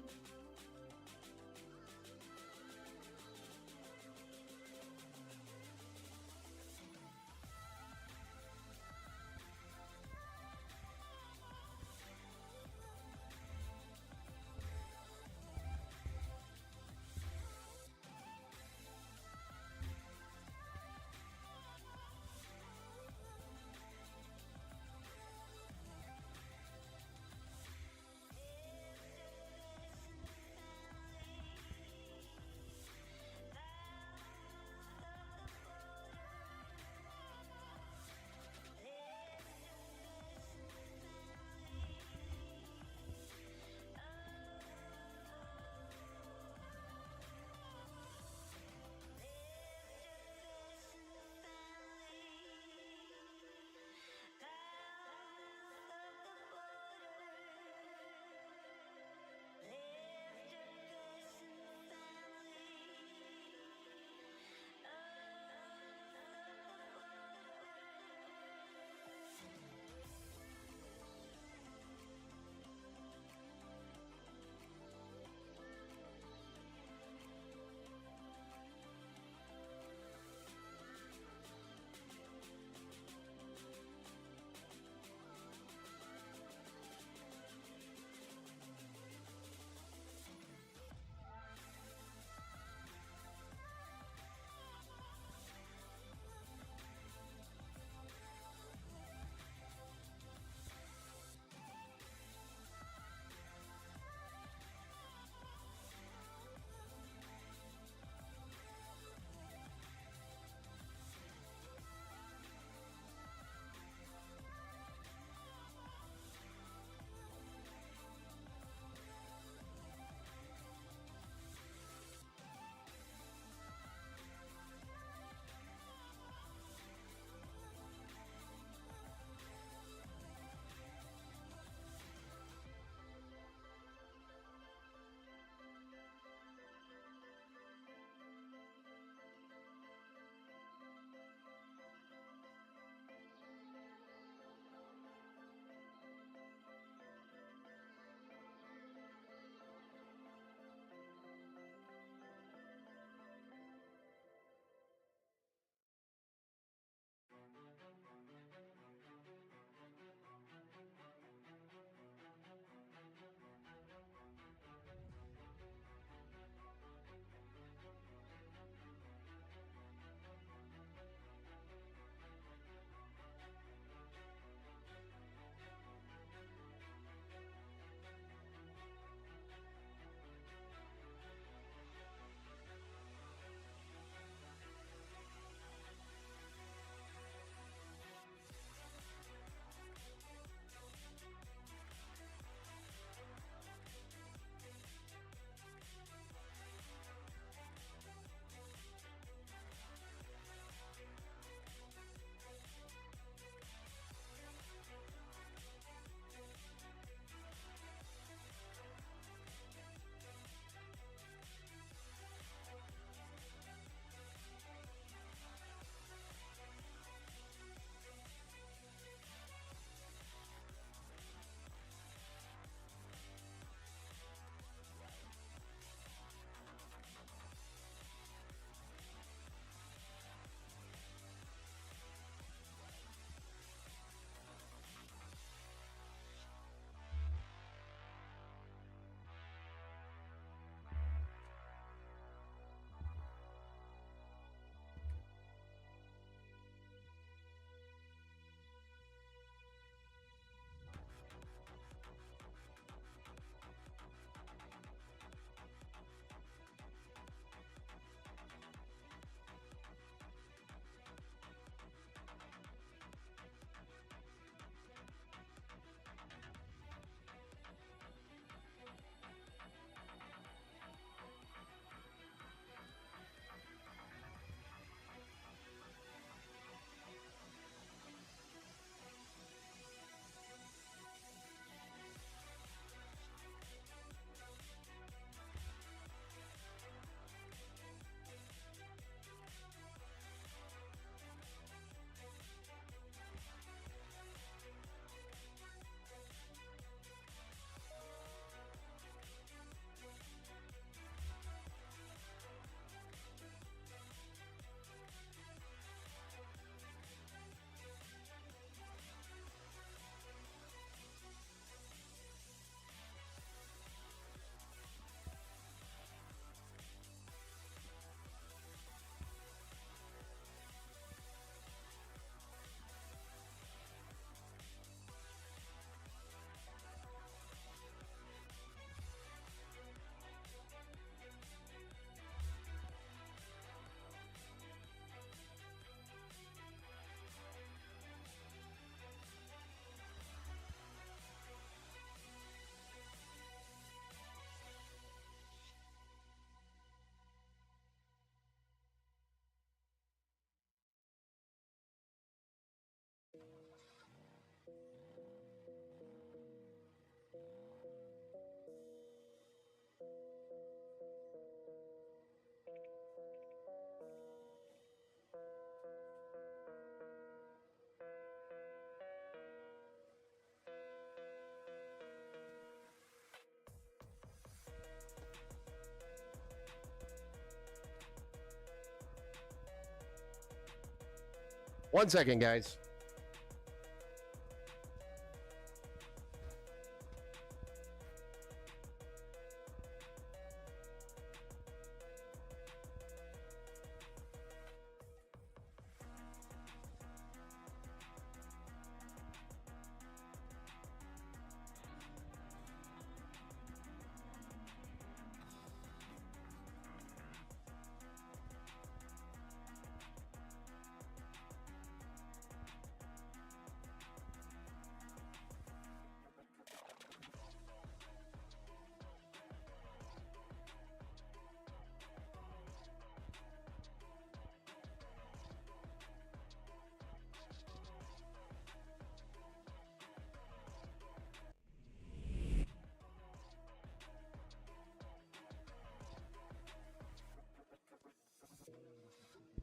1 second, guys.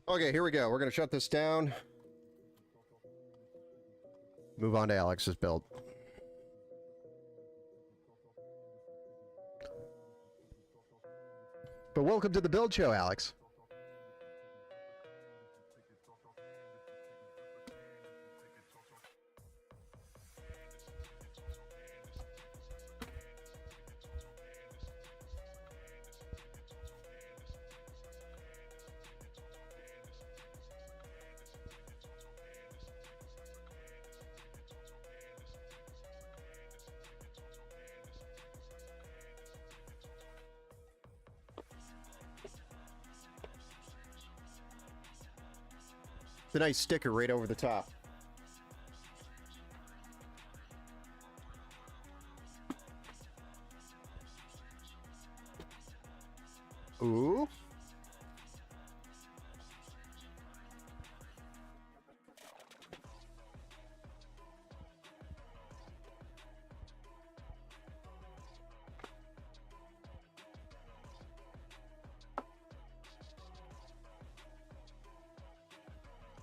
Okay, here we go. We're going to shut this down. Move on to Alex's build. But welcome to the build show, Alex. It's a nice sticker right over the top. Ooh.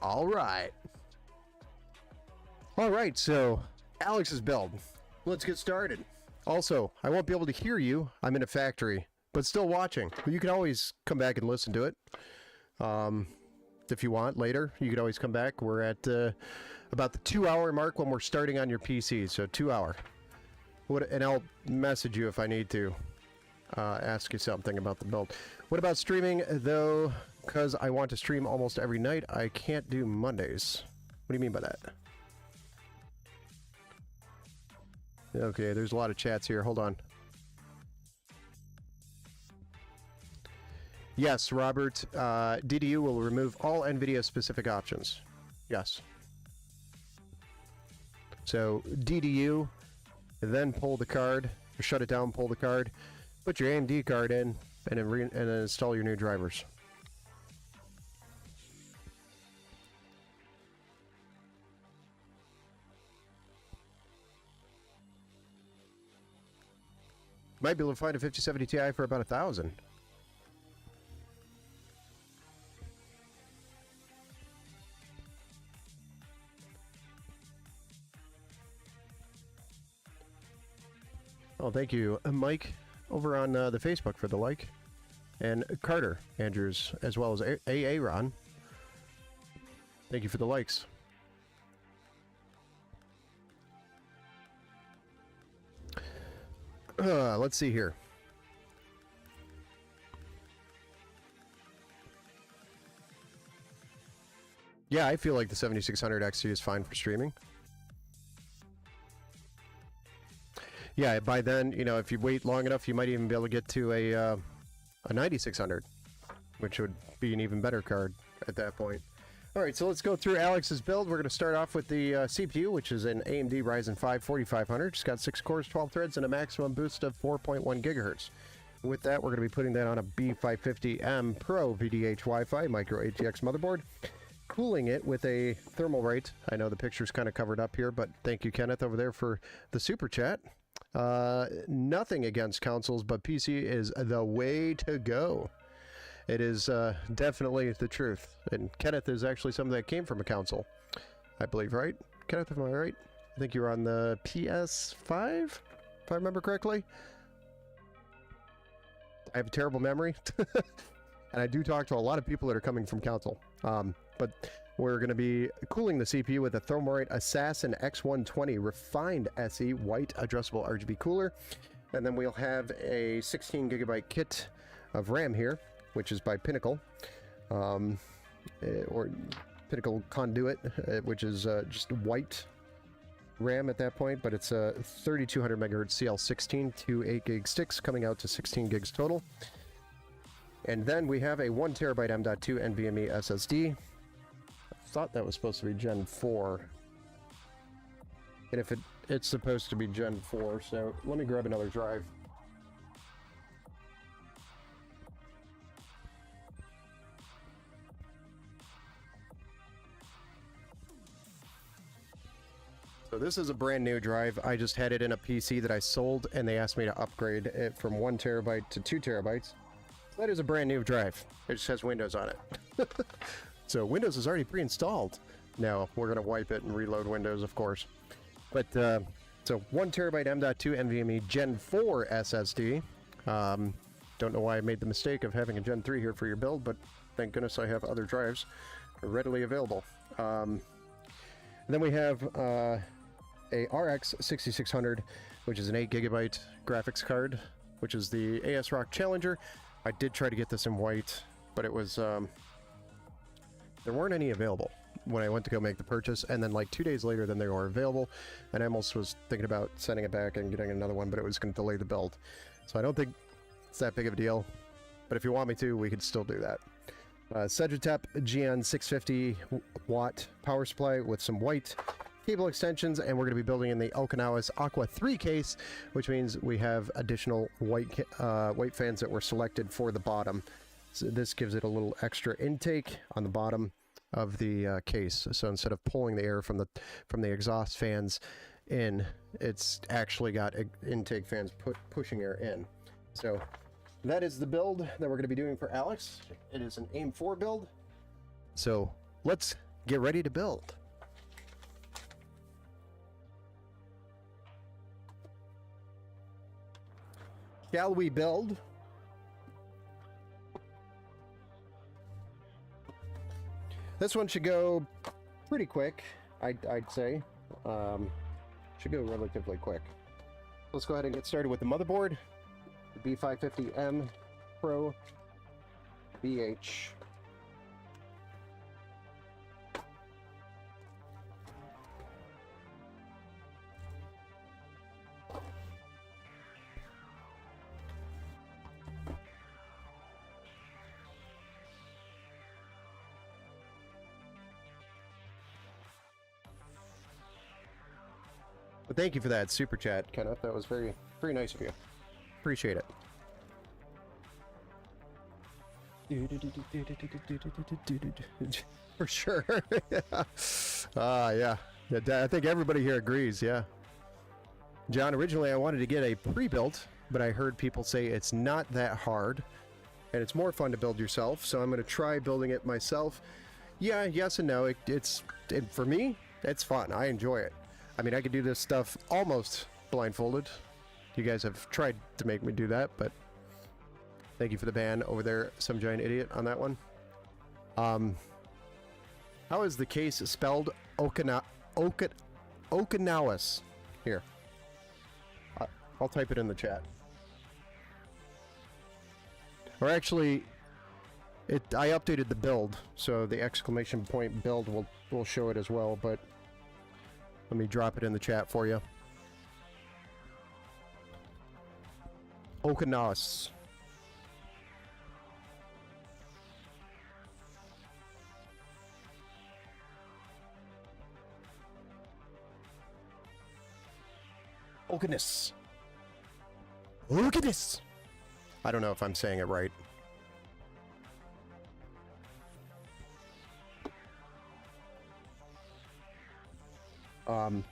All right. All right, so Alex's build. Let's get started. Also, I won't be able to hear you. I'm in a factory, but still watching. You can always come back and listen to it. If you want later, you can always come back. We're at about the 2-hour mark when we're starting on your PC, so 2 hour. And I'll message you if I need to ask you something about the build. What about streaming, though? Because I want to stream almost every night, I can't do Mondays. What do you mean by that? Okay, there's a lot of chats here. Hold on. Yes, Robert. DDU will remove all NVIDIA specific options. Yes. So DDU, then pull the card, or shut it down, pull the card, put your AMD card in, and then install your new drivers. Might be able to find a 5070 Ti for about $1,000. Oh, thank you, Mike, over on the Facebook for the like, and Carter Andrews, as well as Aaron. Thank you for the likes. Let's see here. Yeah, I feel like the 7600 XT is fine for streaming. Yeah, by then, you know, if you wait long enough, you might even be able to get to a 9600, which would be an even better card at that point. All right, so let's go through Alex's build. We're going to start off with the CPU, which is an AMD Ryzen 5 4500. It's got 6 cores, 12 threads, and a maximum boost of 4.1 gigahertz. With that, we're going to be putting that on a B550M Pro VDH Wi-Fi Micro ATX motherboard, cooling it with a Thermalright. I know the picture's kind of covered up here, but thank you, Kenneth, over there for the super chat. Nothing against consoles, but PC is the way to go. It is definitely the truth. And Kenneth is actually something that came from a console, I believe, right? Kenneth, am I right? I think you were on the PS5, if I remember correctly. I have a terrible memory. And I do talk to a lot of people that are coming from console. But We're going to be cooling the CPU with a Thermalright Assassin X120 Refined SE White Addressable RGB cooler. And then we'll have a 16 gigabyte kit of RAM here, which is by Pinnacle. Or Pinnacle Conduit, which is just white RAM at that point, but it's a 3200 megahertz CL16 to 8 gig sticks coming out to 16 gigs total. And then we have a 1 terabyte M.2 NVMe SSD. I thought that was supposed to be Gen 4. And if it's supposed to be Gen 4, so let me grab another drive. So this is a brand new drive. I just had it in a PC that I sold, and they asked me to upgrade it from 1 terabyte to 2 terabytes. So that is a brand new drive. It just has Windows on it. So Windows is already pre-installed. Now we're going to wipe it and reload Windows, of course. But so 1 terabyte M.2 NVMe Gen 4 SSD. Don't know why I made the mistake of having a Gen 3 here for your build, but thank goodness I have other drives readily available. And then we have a RX 6600, which is an 8 gigabyte graphics card, which is the ASRock Challenger. I did try to get this in white, but it was there weren't any available when I went to go make the purchase, and then like 2 days later then they were available, and I almost was thinking about sending it back and getting another one, but it was going to delay the build. So I don't think it's that big of a deal, but if you want me to, we could still do that. Sedgetep GN 650 watt power supply with some white cable extensions, and we're going to be building in the Okinawa's Aqua 3 case, which means we have additional white fans that were selected for the bottom. So this gives it a little extra intake on the bottom of the case. So instead of pulling the air from the exhaust fans in, it's actually got intake fans pushing air in. So that is the build that we're going to be doing for Alex. It is an AIM 4 build. So let's get ready to build. Shall we build? This one should go pretty quick, I'd say. Should go relatively quick. Let's go ahead and get started with the motherboard. The B550M Pro BH. But thank you for that super chat, Kenneth. That was very, very nice of you. Appreciate it. For sure. Yeah. I think everybody here agrees, yeah. John, originally I wanted to get a pre-built, but I heard people say it's not that hard, and it's more fun to build yourself, so I'm going to try building it myself. Yeah, yes and no. For me, it's fun. I enjoy it. I mean, I could do this stuff almost blindfolded. You guys have tried to make me do that, but thank you for the ban over there, some giant idiot, on that one. How is the case spelled? Okinawas. Here. I'll type it in the chat. Or actually, I updated the build, so the exclamation point build will show it as well, but let me drop it in the chat for you. Okinawas. Okiness. Okiness. I don't know if I'm saying it right. But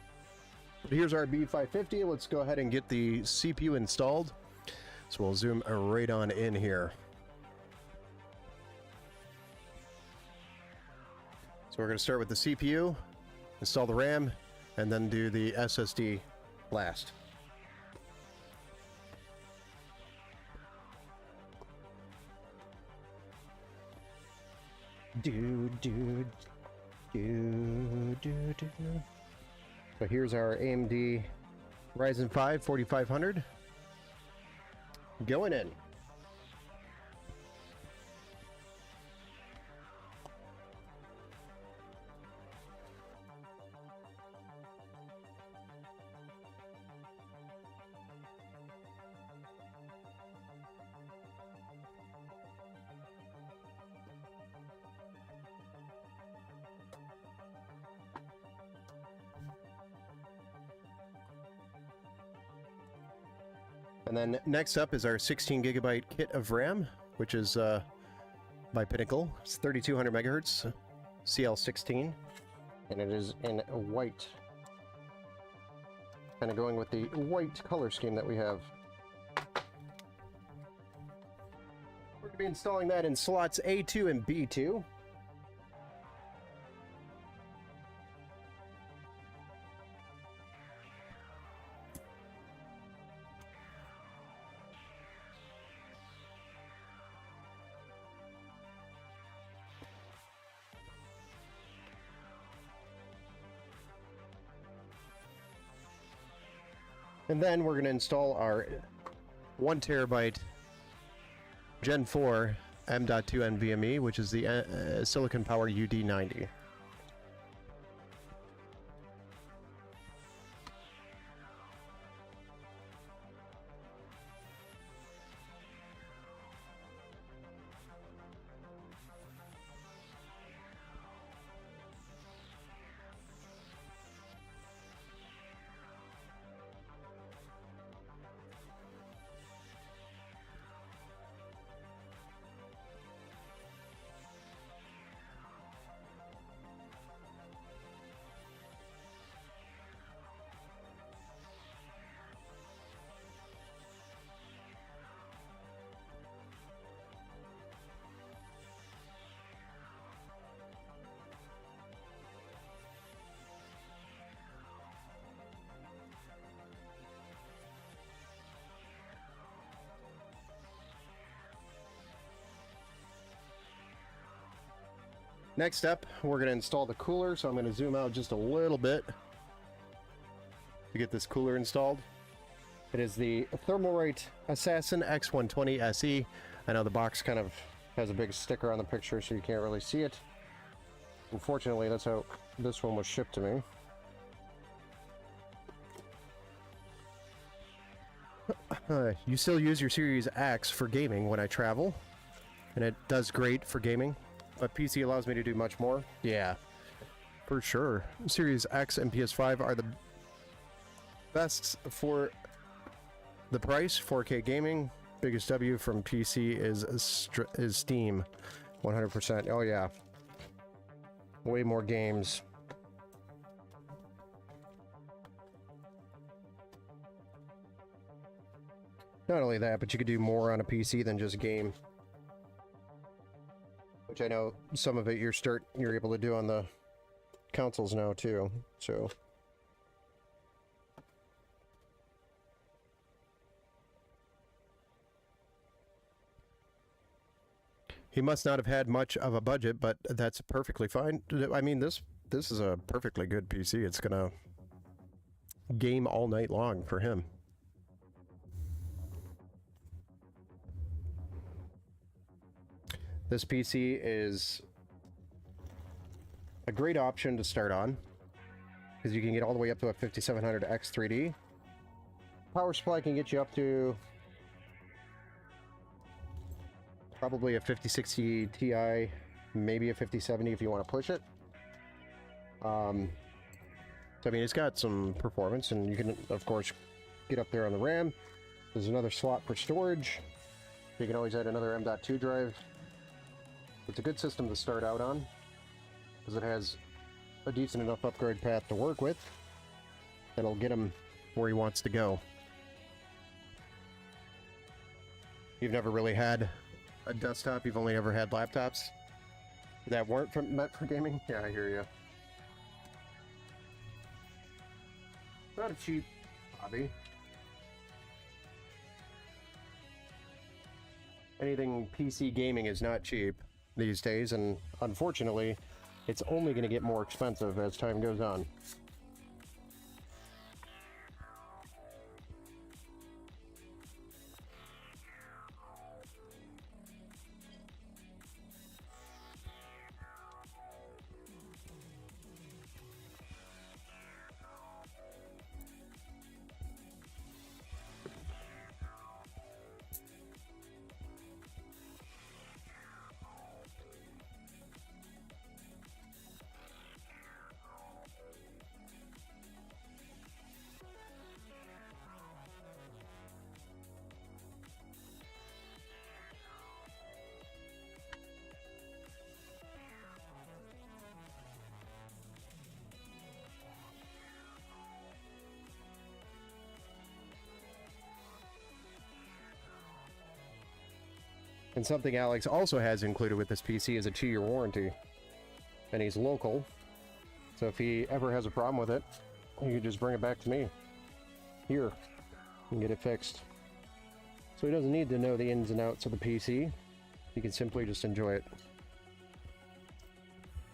here's our B550. Let's go ahead and get the CPU installed. So we'll zoom right on in here. So we're going to start with the CPU, install the RAM, and then do the SSD last. Dude. So here's our AMD Ryzen 5 4500 going in. And then next up is our 16 gigabyte kit of RAM, which is by Pinnacle. It's 3200 megahertz, CL16, and it is in white. Kind of going with the white color scheme that we have. We're going to be installing that in slots A2 and B2. And then we're going to install our 1 terabyte Gen 4 M.2 NVMe, which is the Silicon Power UD90. Next up, we're going to install the cooler, so I'm going to zoom out just a little bit to get this cooler installed. It is the Thermalright Assassin X120 SE. I know the box kind of has a big sticker on the picture, so you can't really see it. Unfortunately, that's how this one was shipped to me. You still use your Series X for gaming when I travel, and it does great for gaming. But PC allows me to do much more. Yeah, for sure. Series X and PS5 are the best for the price. 4K gaming. Biggest W from PC is Steam. 100%. Oh yeah. Way more games. Not only that, but you could do more on a PC than just game. Which I know some of it you're able to do on the consoles now too. So he must not have had much of a budget, but that's perfectly fine. I mean, this is a perfectly good PC. It's gonna game all night long for him. This PC is a great option to start on because you can get all the way up to a 5700 X3D. Power supply can get you up to probably a 5060 Ti, maybe a 5070 if you want to push it. So I mean, it's got some performance, and you can of course get up there on the RAM. There's another slot for storage. You can always add another M.2 drive. It's a good system to start out on because it has a decent enough upgrade path to work with that'll get him where he wants to go. You've never really had a desktop, you've only ever had laptops that weren't meant for gaming? Yeah, I hear you. Not a cheap hobby. Anything PC gaming is not cheap these days, and unfortunately it's only going to get more expensive as time goes on. And something Alex also has included with this PC is a 2-year warranty. And he's local, so if he ever has a problem with it, you can just bring it back to me. Here, and get it fixed. So he doesn't need to know the ins and outs of the PC. He can simply just enjoy it.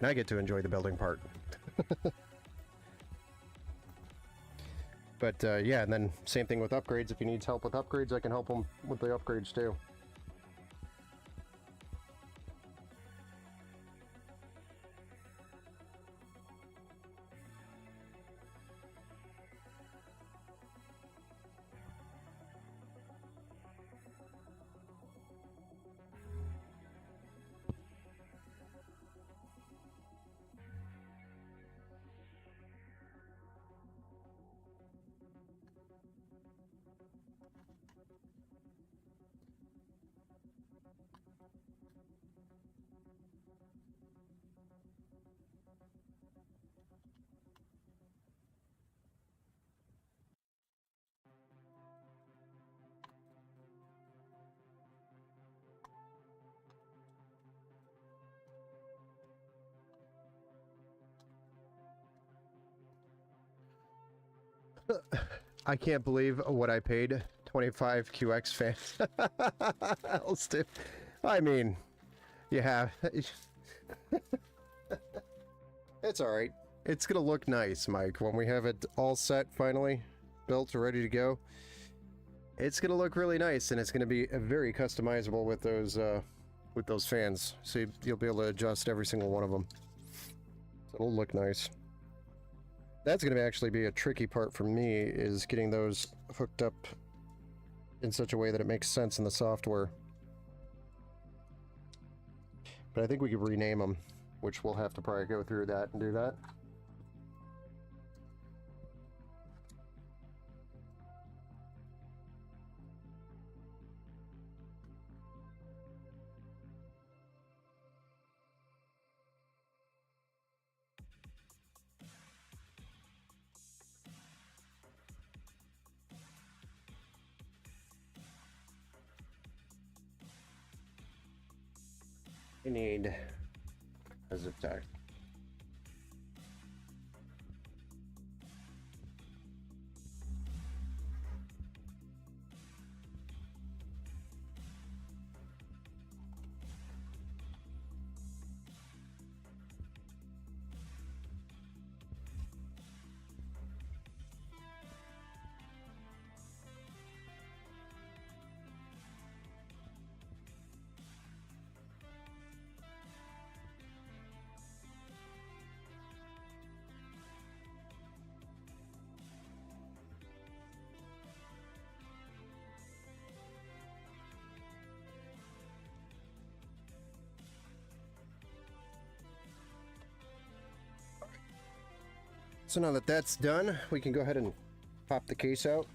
And I get to enjoy the building part. But yeah, and then same thing with upgrades. If he needs help with upgrades, I can help him with the upgrades too. I can't believe what I paid 25 QX fans. I mean, you have. It's alright. It's gonna look nice, Mike, when we have it all set finally, built, ready to go. It's gonna look really nice, and it's gonna be very customizable with those fans. So you'll be able to adjust every single one of them. So it'll look nice. That's going to actually be a tricky part for me, is getting those hooked up in such a way that it makes sense in the software. But I think we could rename them, which we'll have to probably go through that and do that. I need a zip tie. So now that that's done, we can go ahead and pop the case out.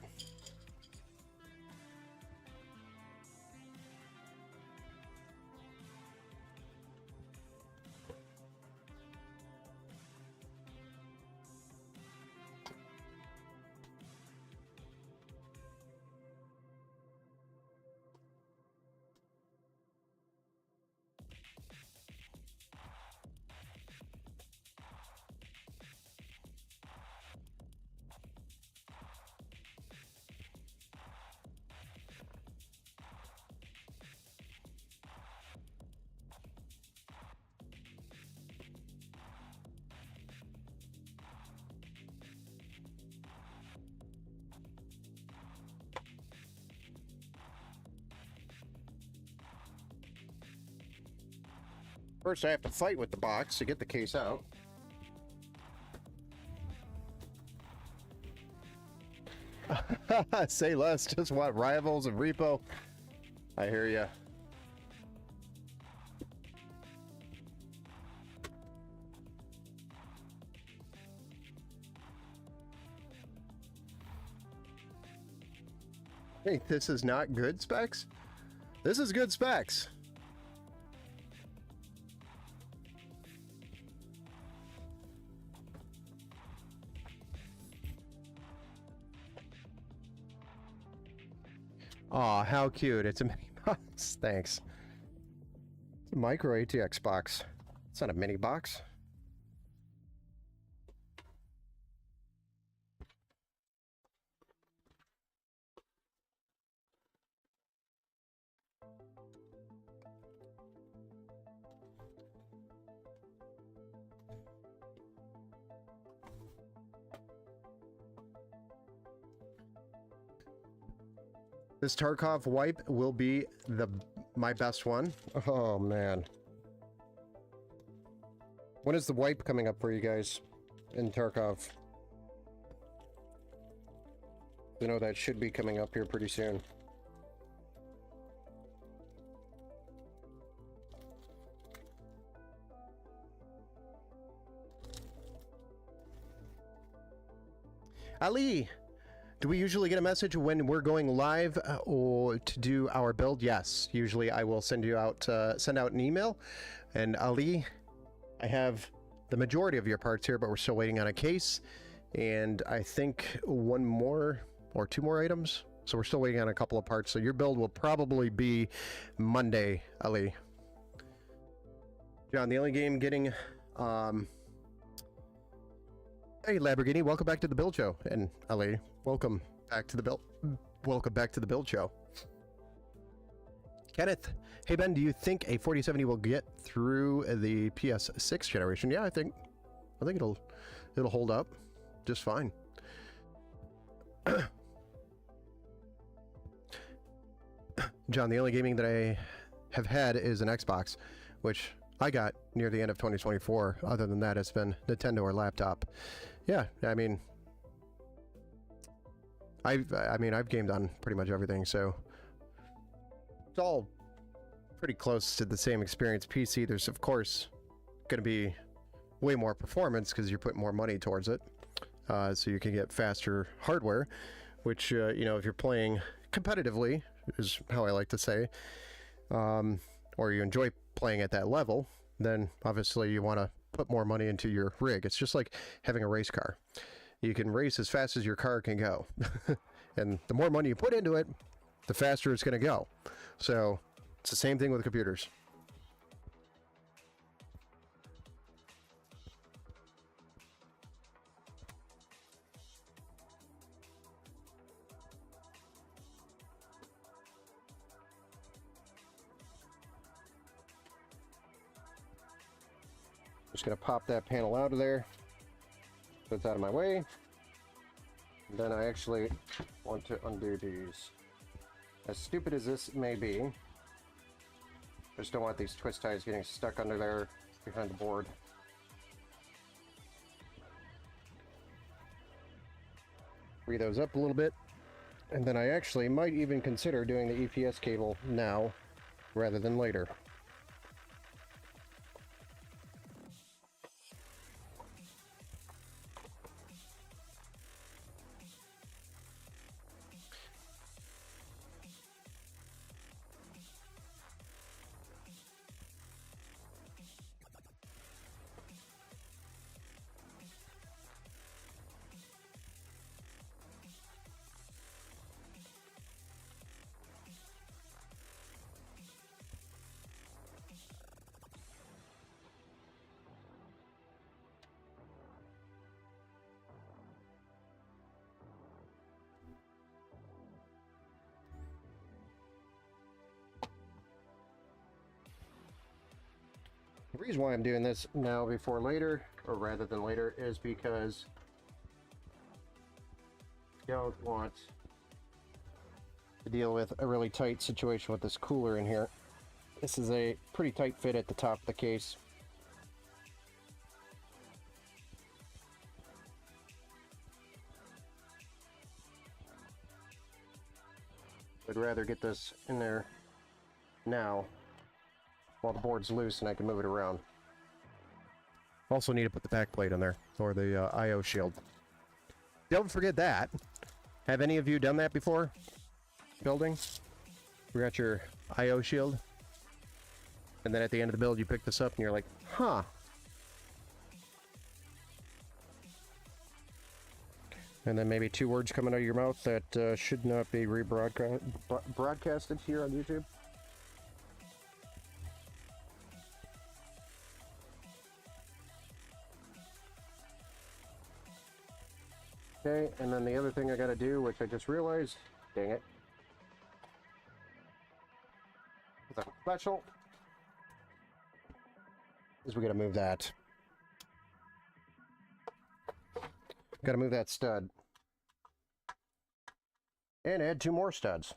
First, I have to fight with the box to get the case out. Say less, just what? Rivals and repo? I hear ya. Hey, this is not good specs? This is good specs. Aw, how cute. It's a mini box. Thanks. It's a micro ATX box. It's not a mini box. This Tarkov wipe will be my best one. Oh man. When is the wipe coming up for you guys in Tarkov? I know that should be coming up here pretty soon. Ali! Do we usually get a message when we're going live or to do our build? Yes. Usually I will send out an email. And Ali, I have the majority of your parts here, but we're still waiting on a case. And I think one more or two more items. So we're still waiting on a couple of parts. So your build will probably be Monday, Ali. John, the only game getting... Hey, Lamborghini, welcome back to the build show. And Ali, welcome back to the build show. Kenneth, hey Ben, do you think a 4070 will get through the PS6 generation? Yeah, I think it'll hold up just fine. John, the only gaming that I have had is an Xbox, which I got near the end of 2024. Other than that, it's been Nintendo or laptop. Yeah, I mean, I've gamed on pretty much everything, so it's all pretty close to the same experience. PC, there's of course going to be way more performance because you're putting more money towards it, so you can get faster hardware, which you know, if you're playing competitively, is how I like to say, or you enjoy playing at that level, then obviously you want to put more money into your rig. It's just like having a race car. You can race as fast as your car can go. And the more money you put into it, the faster it's going to go. So it's the same thing with computers. Just going to pop that panel out of there. Put that out of my way. And then I actually want to undo these. As stupid as this may be, I just don't want these twist ties getting stuck under there behind the board. Free those up a little bit. And then I actually might even consider doing the EPS cable now rather than later. The reason why I'm doing this now before later, or rather than later, is because you don't want to deal with a really tight situation with this cooler in here. This is a pretty tight fit at the top of the case. I'd rather get this in there now while the board's loose and I can move it around. Also need to put the back plate in there, or the I/O shield. Don't forget that. Have any of you done that before? Building? We got your I/O shield, and then at the end of the build you pick this up and you're like, huh. And then maybe 2 words coming out of your mouth that should not be broadcasted here on YouTube. Okay, and then the other thing I gotta do, which I just realized, dang it, without special, is we gotta move that. Gotta move that stud. And add 2 more studs.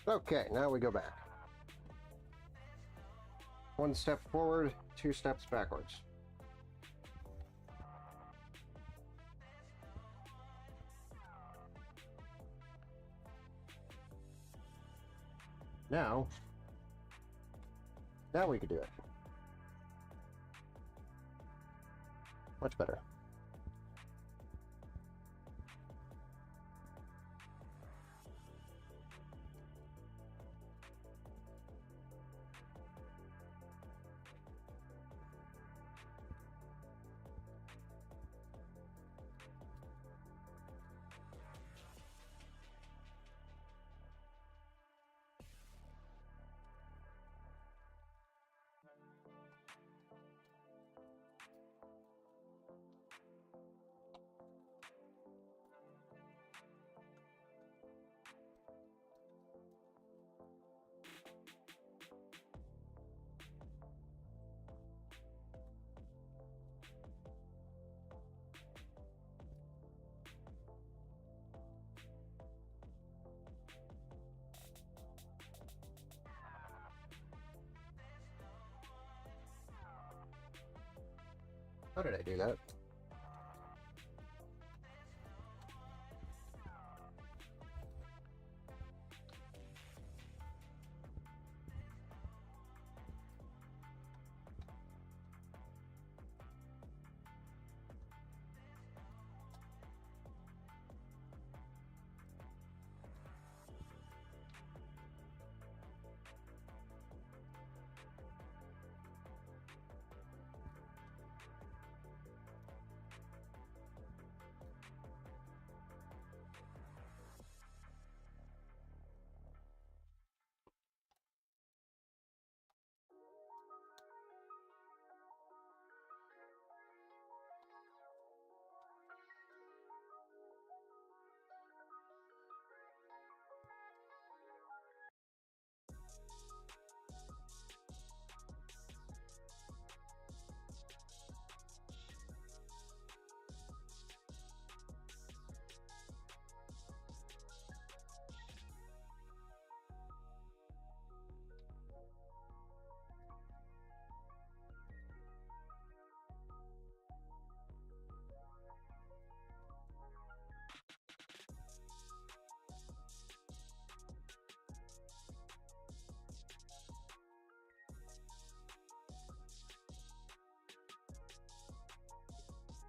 Okay, now we go back. 1 step forward, 2 steps backwards. Now we can do it. Much better. How did I do that?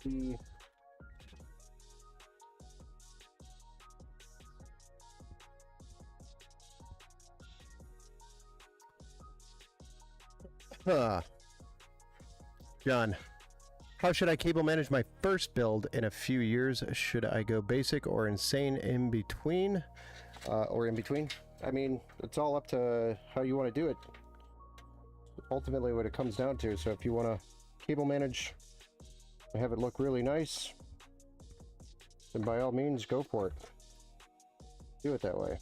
The John, how should I cable manage my first build in a few years? Should I go basic or insane in between? I mean, it's all up to how you want to do it. Ultimately what it comes down to. So if you want to cable manage to have it look really nice, then by all means, go for it. Do it that way.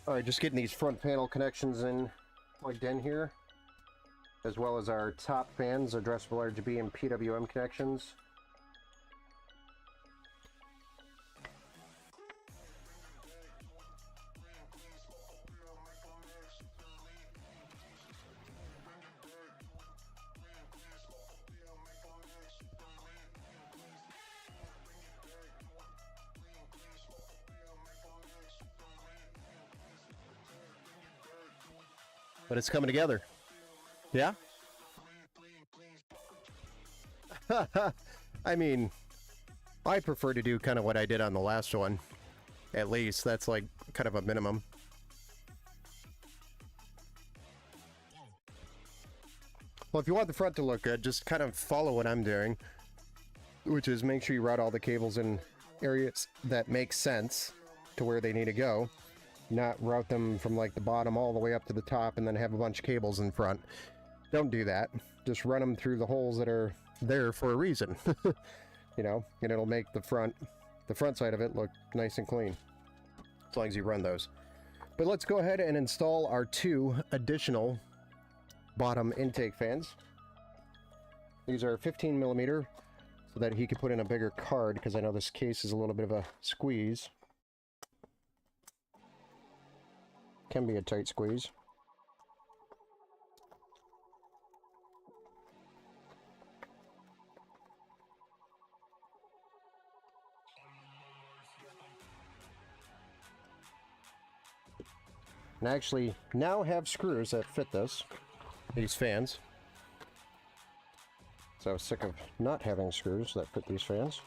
Alright, just getting these front panel connections in plugged in here, as well as our top fans, addressable RGB and PWM connections. But it's coming together. Yeah? I mean, I prefer to do kind of what I did on the last one. At least, that's like kind of a minimum. Well, if you want the front to look good, just kind of follow what I'm doing, which is make sure you route all the cables in areas that make sense to where they need to go. Not route them from like the bottom all the way up to the top and then have a bunch of cables in front. Don't do that. Just run them through the holes that are there for a reason. You know, and it'll make the front side of it look nice and clean, as long as you run those. But let's go ahead and install our 2 additional bottom intake fans. These are 15 millimeter, so that he could put in a bigger card, because I know this case is a little bit of a squeeze. Can be a tight squeeze. And I actually now have screws that fit these fans. So I was sick of not having screws that fit these fans.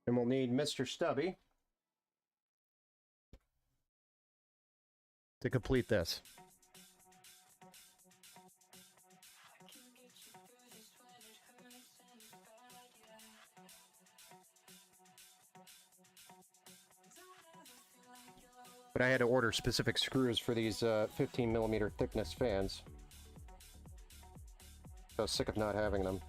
And we'll need Mr. Stubby to complete this. But I had to order specific screws for these 15 millimeter thickness fans. I was sick of not having them.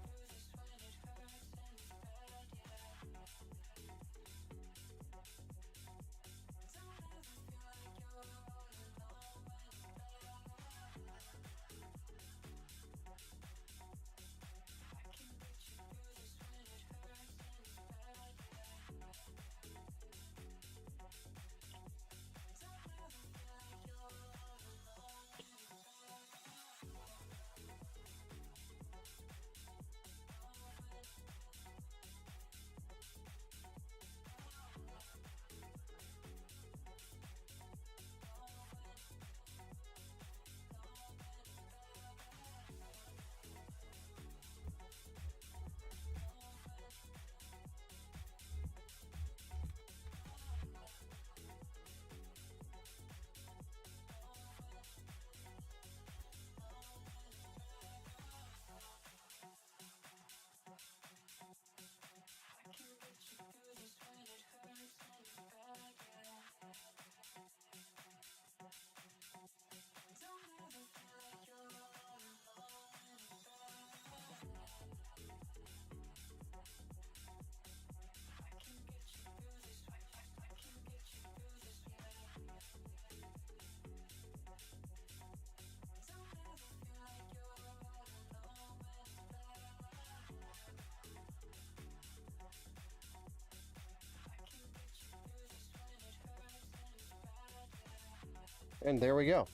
And there we go.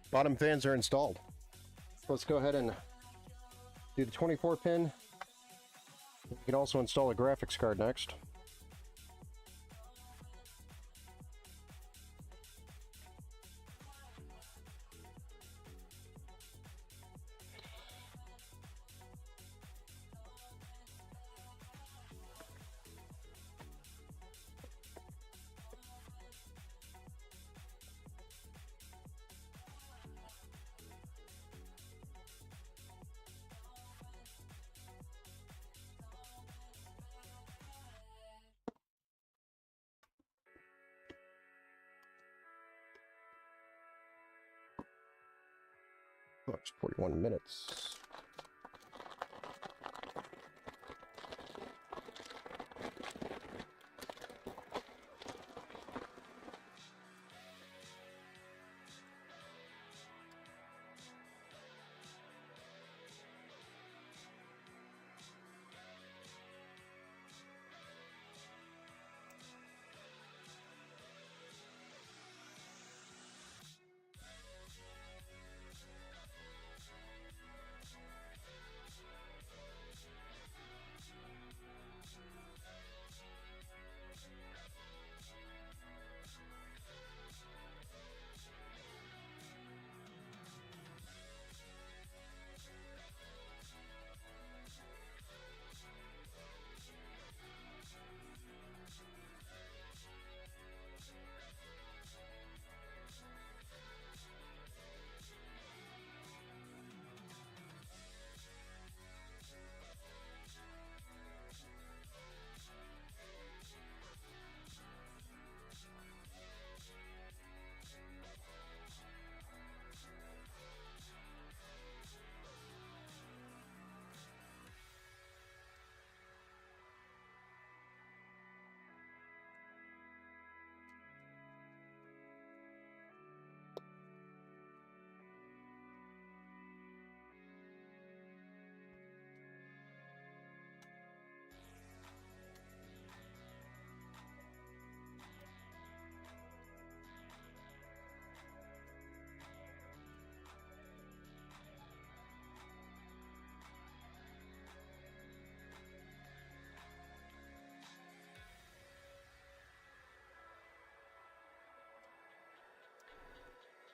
Bottom fans are installed. Let's go ahead and do the 24 pin. We can also install a graphics card next. Oh, it's 41 minutes.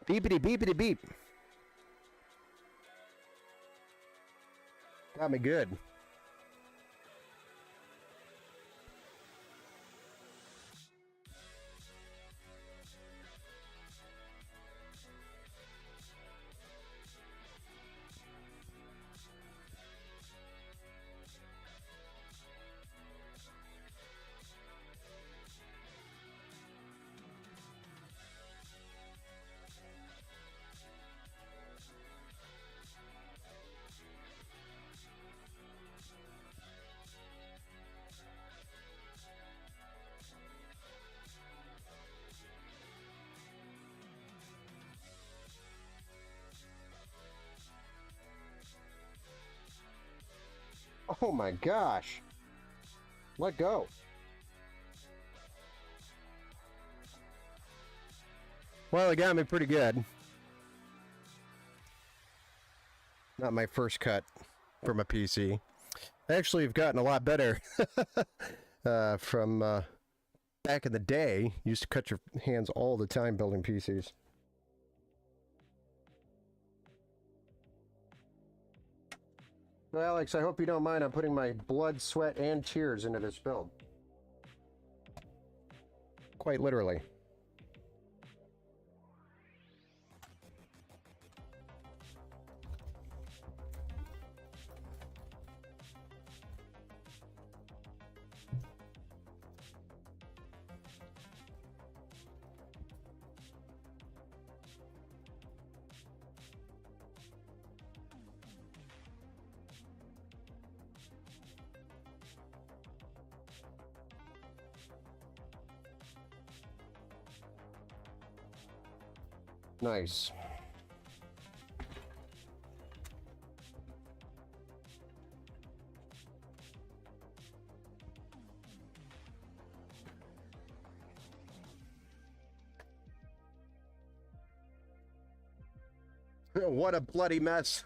Beepity beepity beep. Got me good. Oh my gosh. Let go. Well, it got me pretty good. Not my first cut from a PC. I actually have gotten a lot better from back in the day. Used to cut your hands all the time building PCs. Well, Alex, I hope you don't mind. I'm putting my blood, sweat, and tears into this build. Quite literally. Nice. What a bloody mess.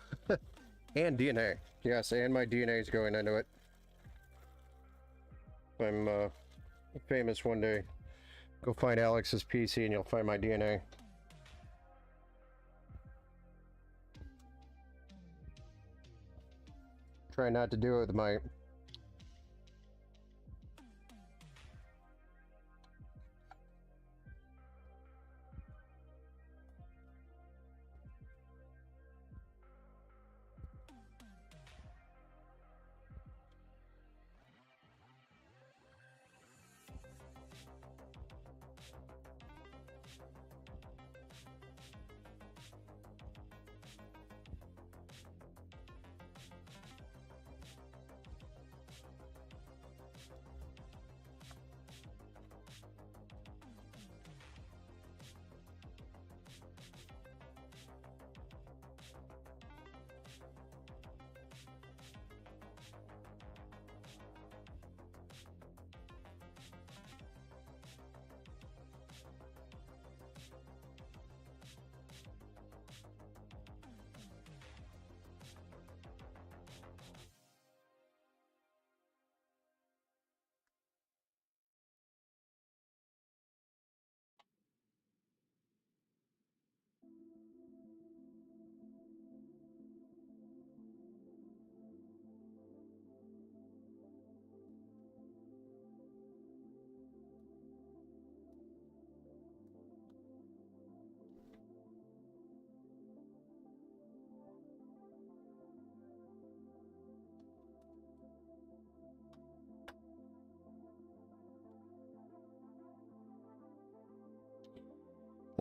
And DNA. Yes, and my DNA is going into it. I'm famous one day. Go find Alex's PC and you'll find my DNA. Try not to do it with my...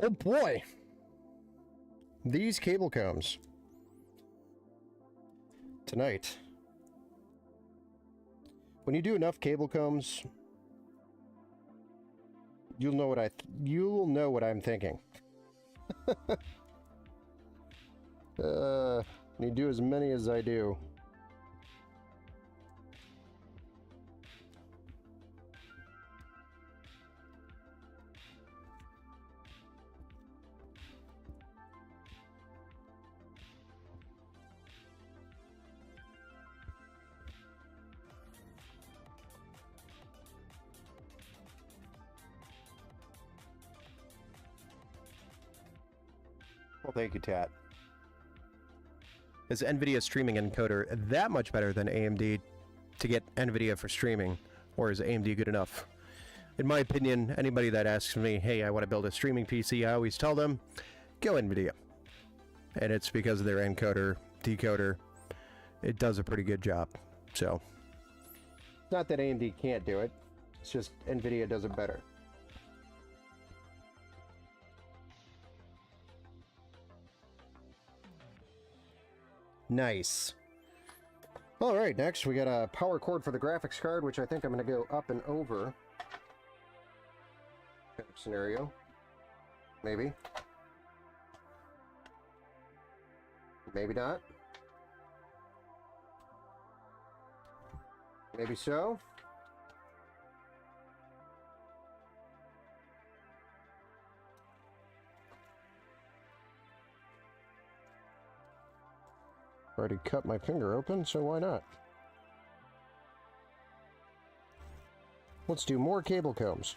Oh boy! These cable combs. Tonight. When you do enough cable combs, you'll know what I'm thinking. You do as many as I do. Well, thank you, Tat. Is NVIDIA streaming encoder that much better than AMD to get NVIDIA for streaming? Or is AMD good enough? In my opinion, anybody that asks me, hey, I want to build a streaming PC, I always tell them, go NVIDIA. And it's because of their encoder, decoder. It does a pretty good job. So, not that AMD can't do it. It's just NVIDIA does it better. Nice. All right, next we got a power cord for the graphics card, which I think I'm going to go up and over. Scenario. Maybe. Maybe not. Maybe so. Already cut my finger open, so why not? Let's do more cable combs.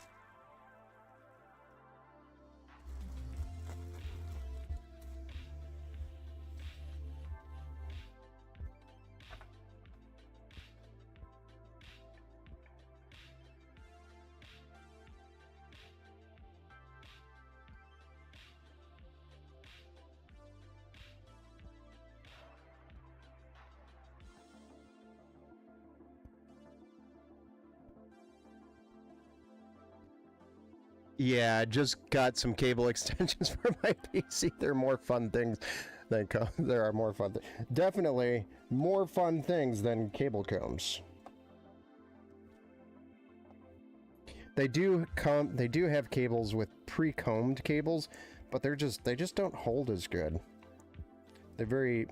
Yeah, I just got some cable extensions for my PC. They're more fun things than there are more fun definitely more fun things than cable combs. They do have cables with pre-combed cables, but they just don't hold as good. They're very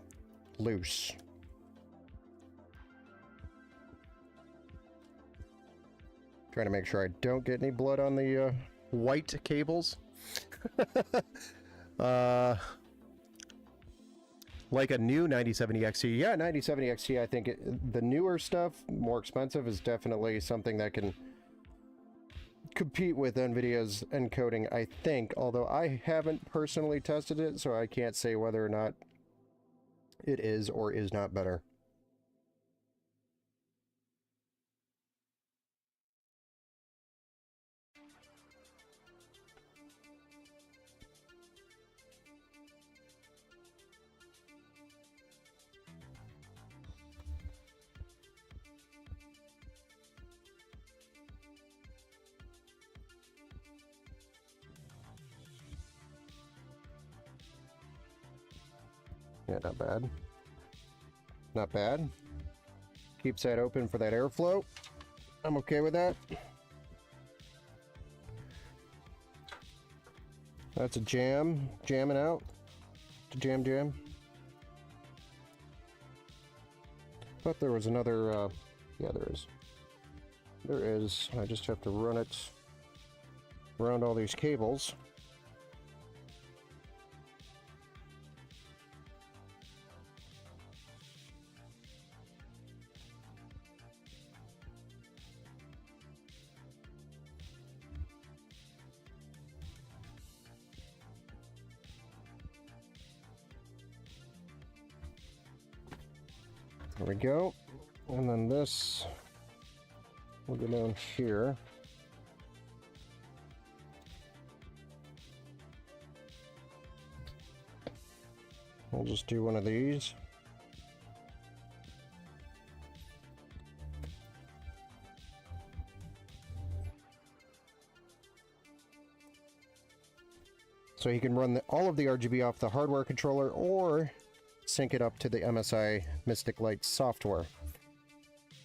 loose. Trying to make sure I don't get any blood on the white cables. Like a new 9070 XT. Yeah, 9070 XT, I think the newer stuff, more expensive, is definitely something that can compete with NVIDIA's encoding, I think. Although I haven't personally tested it, so I can't say whether or not it is or is not better. Yeah, not bad. Not bad. Keeps that open for that airflow. I'm okay with that. That's a jam. Jamming out. To jam. Thought there was another, yeah, there is. There is. I just have to run it around all these cables. There we go. And then this will go down here. We'll just do one of these. So you can run all of the RGB off the hardware controller or sync it up to the MSI Mystic Light software,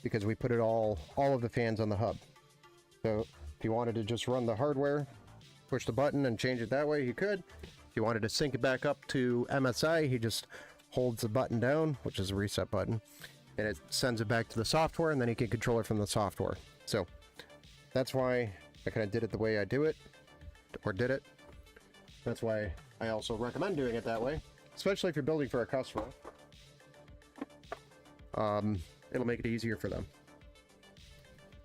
because we put it all of the fans on the hub. So if you wanted to just run the hardware, push the button and change it that way, you could. If you wanted to sync it back up to MSI, he just holds the button down, which is a reset button, and it sends it back to the software, and then you can control it from the software. So that's why I kind of did it the way I do it, or did it. That's why I also recommend doing it that way, especially if you're building for a customer. It'll make it easier for them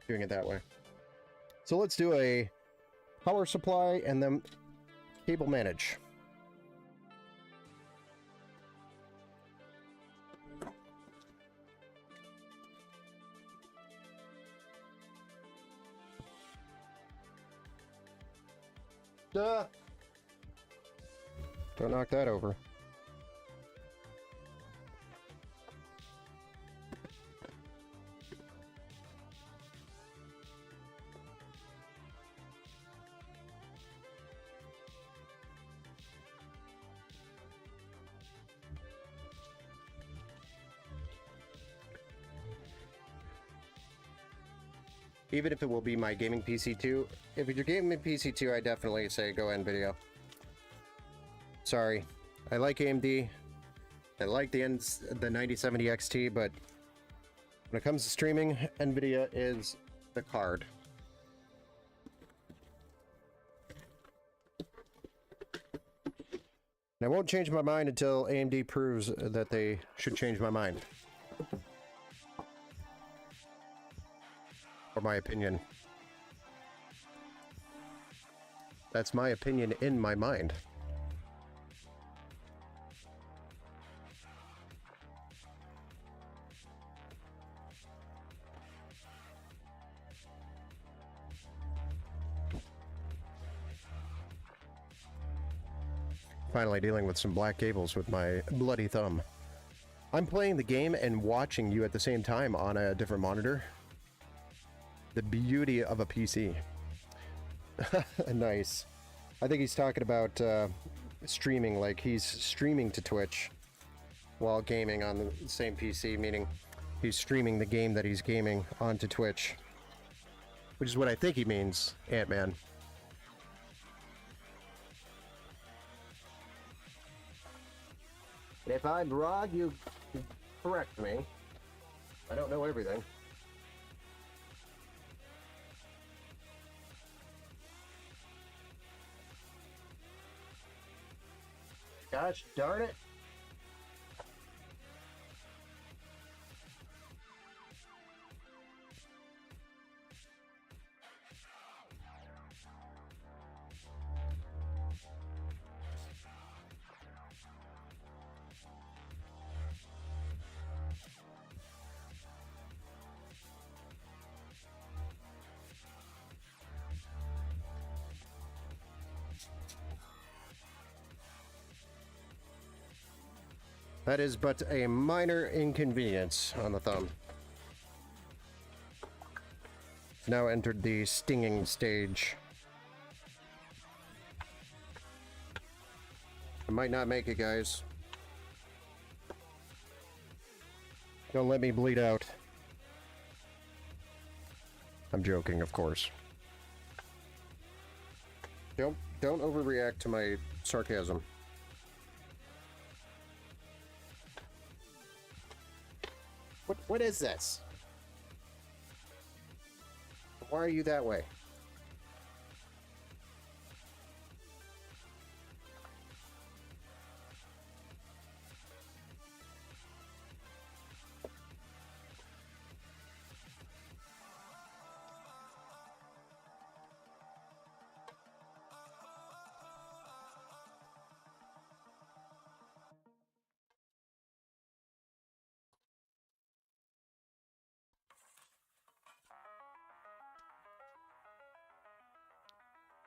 doing it that way. So let's do a power supply and then cable manage. Duh! Don't knock that over. Even if it will be my gaming PC too. If it's your gaming PC too, I definitely say go NVIDIA. Sorry. I like AMD. I like the 9070 XT, but When it comes to streaming, NVIDIA is the card. And I won't change my mind until AMD proves that they should change my mind. Or my opinion. That's my opinion in my mind. Finally dealing with some black cables with my bloody thumb. I'm playing the game and watching you at the same time on a different monitor. The beauty of a PC. Nice. I think he's talking about streaming, like he's streaming to Twitch while gaming on the same PC, meaning he's streaming the game that he's gaming onto Twitch. Which is what I think he means, Ant-Man. And if I'm wrong, you correct me. I don't know everything. Gosh darn it. That is but a minor inconvenience on the thumb. It's now entered the stinging stage. I might not make it, guys. Don't let me bleed out. I'm joking, of course. Don't overreact to my sarcasm. What is this? Why are you that way?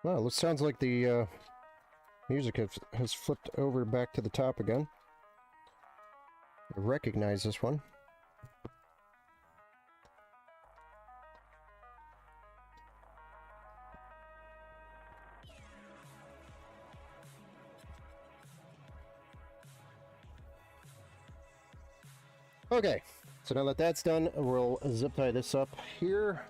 Well, it sounds like the music has flipped over back to the top again. I recognize this one. Okay, so now that that's done, we'll zip tie this up here.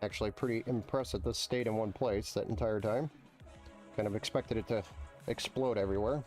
Actually pretty impressed that this stayed in one place that entire time. Kind of expected it to explode everywhere.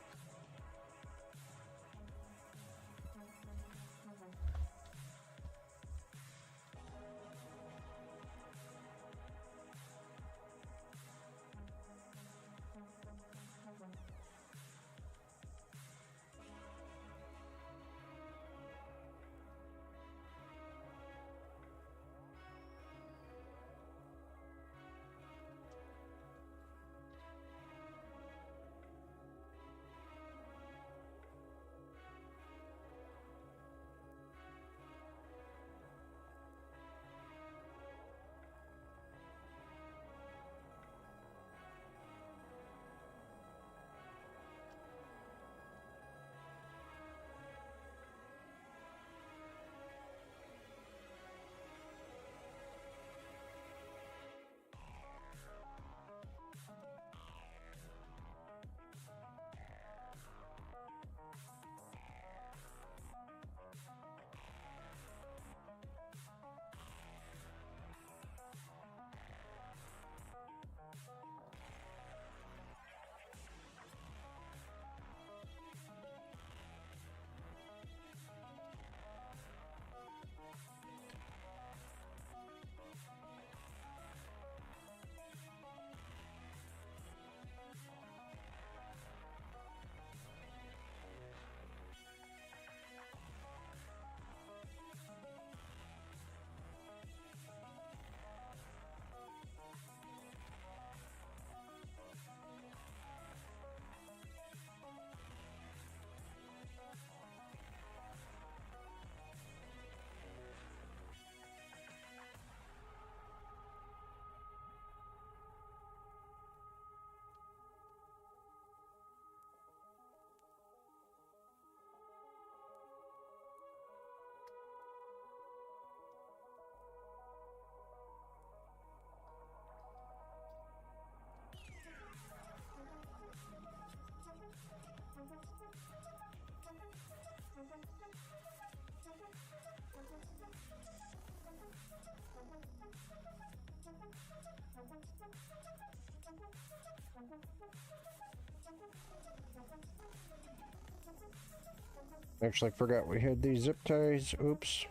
Actually, I forgot we had these zip ties. Oops.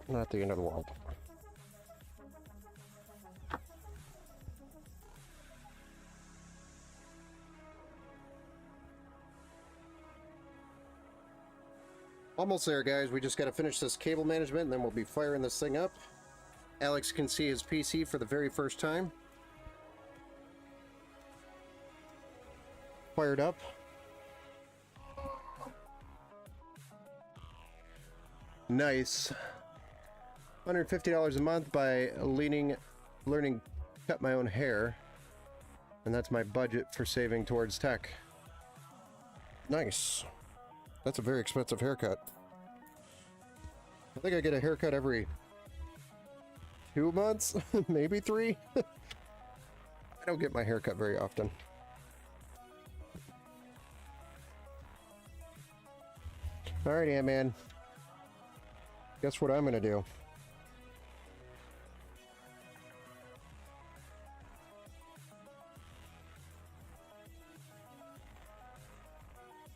Not the end of the world. Almost there, guys. We just got to finish this cable management, and then we'll be firing this thing up. Alex can see his PC for the very first time. Fired up. Nice. $150 a month by learning cut my own hair. And that's my budget for saving towards tech. Nice. That's a very expensive haircut. I think I get a haircut every 2 months, maybe 3. I don't get my haircut very often. Alright, Ant-Man. Guess what I'm gonna do?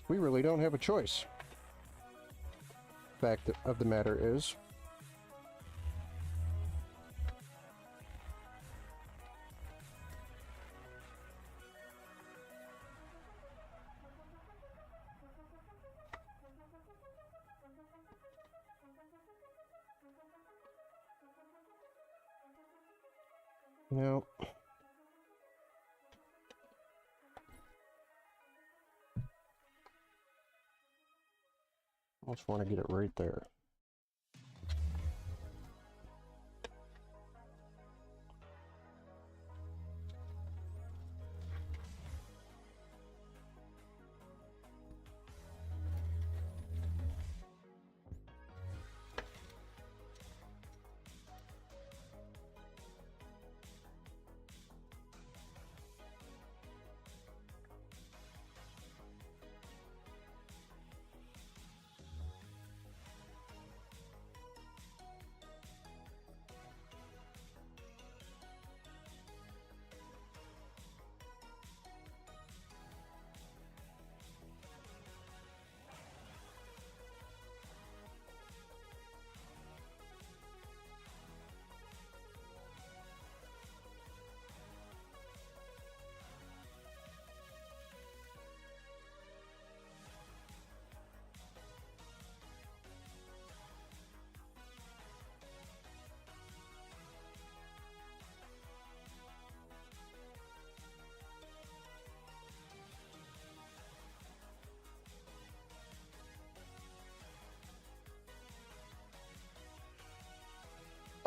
We really don't have a choice. Fact of the matter is, no. I just want to get it right there.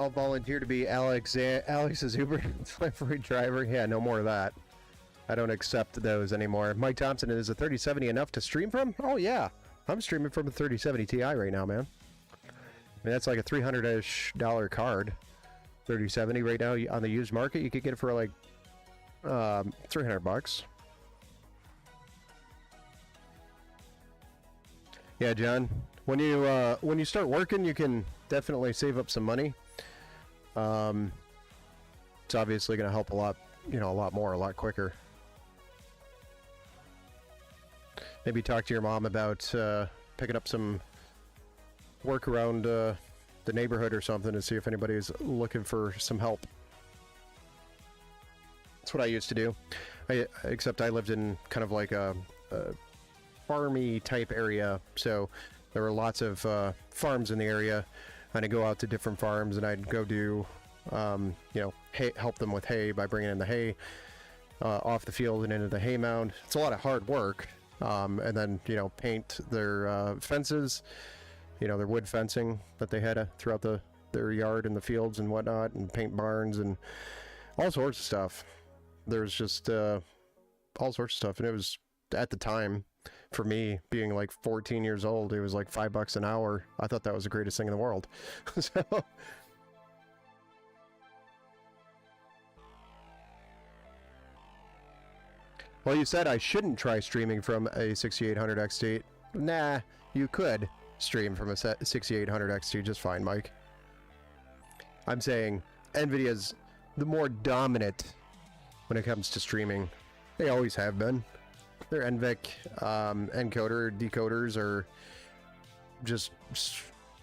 I'll volunteer to be Alex's Uber delivery driver. Yeah, no more of that. I don't accept those anymore. Mike Thompson, is a 3070 enough to stream from? Oh, yeah. I'm streaming from a 3070 Ti right now, man. I mean, that's like a $300-ish card. 3070 right now on the used market. You could get it for like $300. Yeah, John. When you start working, you can definitely save up some money. It's obviously going to help a lot, a lot more, a lot quicker. Maybe talk to your mom about picking up some work around the neighborhood or something and see if anybody's looking for some help. That's what I used to do. Except I lived in kind of like a farmy type area, so there were lots of farms in the area. And I'd go out to different farms and I'd go do, help them with hay by bringing in the hay off the field and into the hay mound. It's a lot of hard work. And then, paint their fences, their wood fencing that they had throughout their yard and the fields and whatnot, and paint barns and all sorts of stuff. There's just all sorts of stuff. And it was, at the time, for me, being like 14 years old, it was like $5 an hour. I thought that was the greatest thing in the world. So, Well, you said I shouldn't try streaming from a 6800 XT. Nah, you could stream from a 6800 XT just fine, Mike. I'm saying NVIDIA's the more dominant when it comes to streaming. They always have been. Their NVIC encoder, decoders are just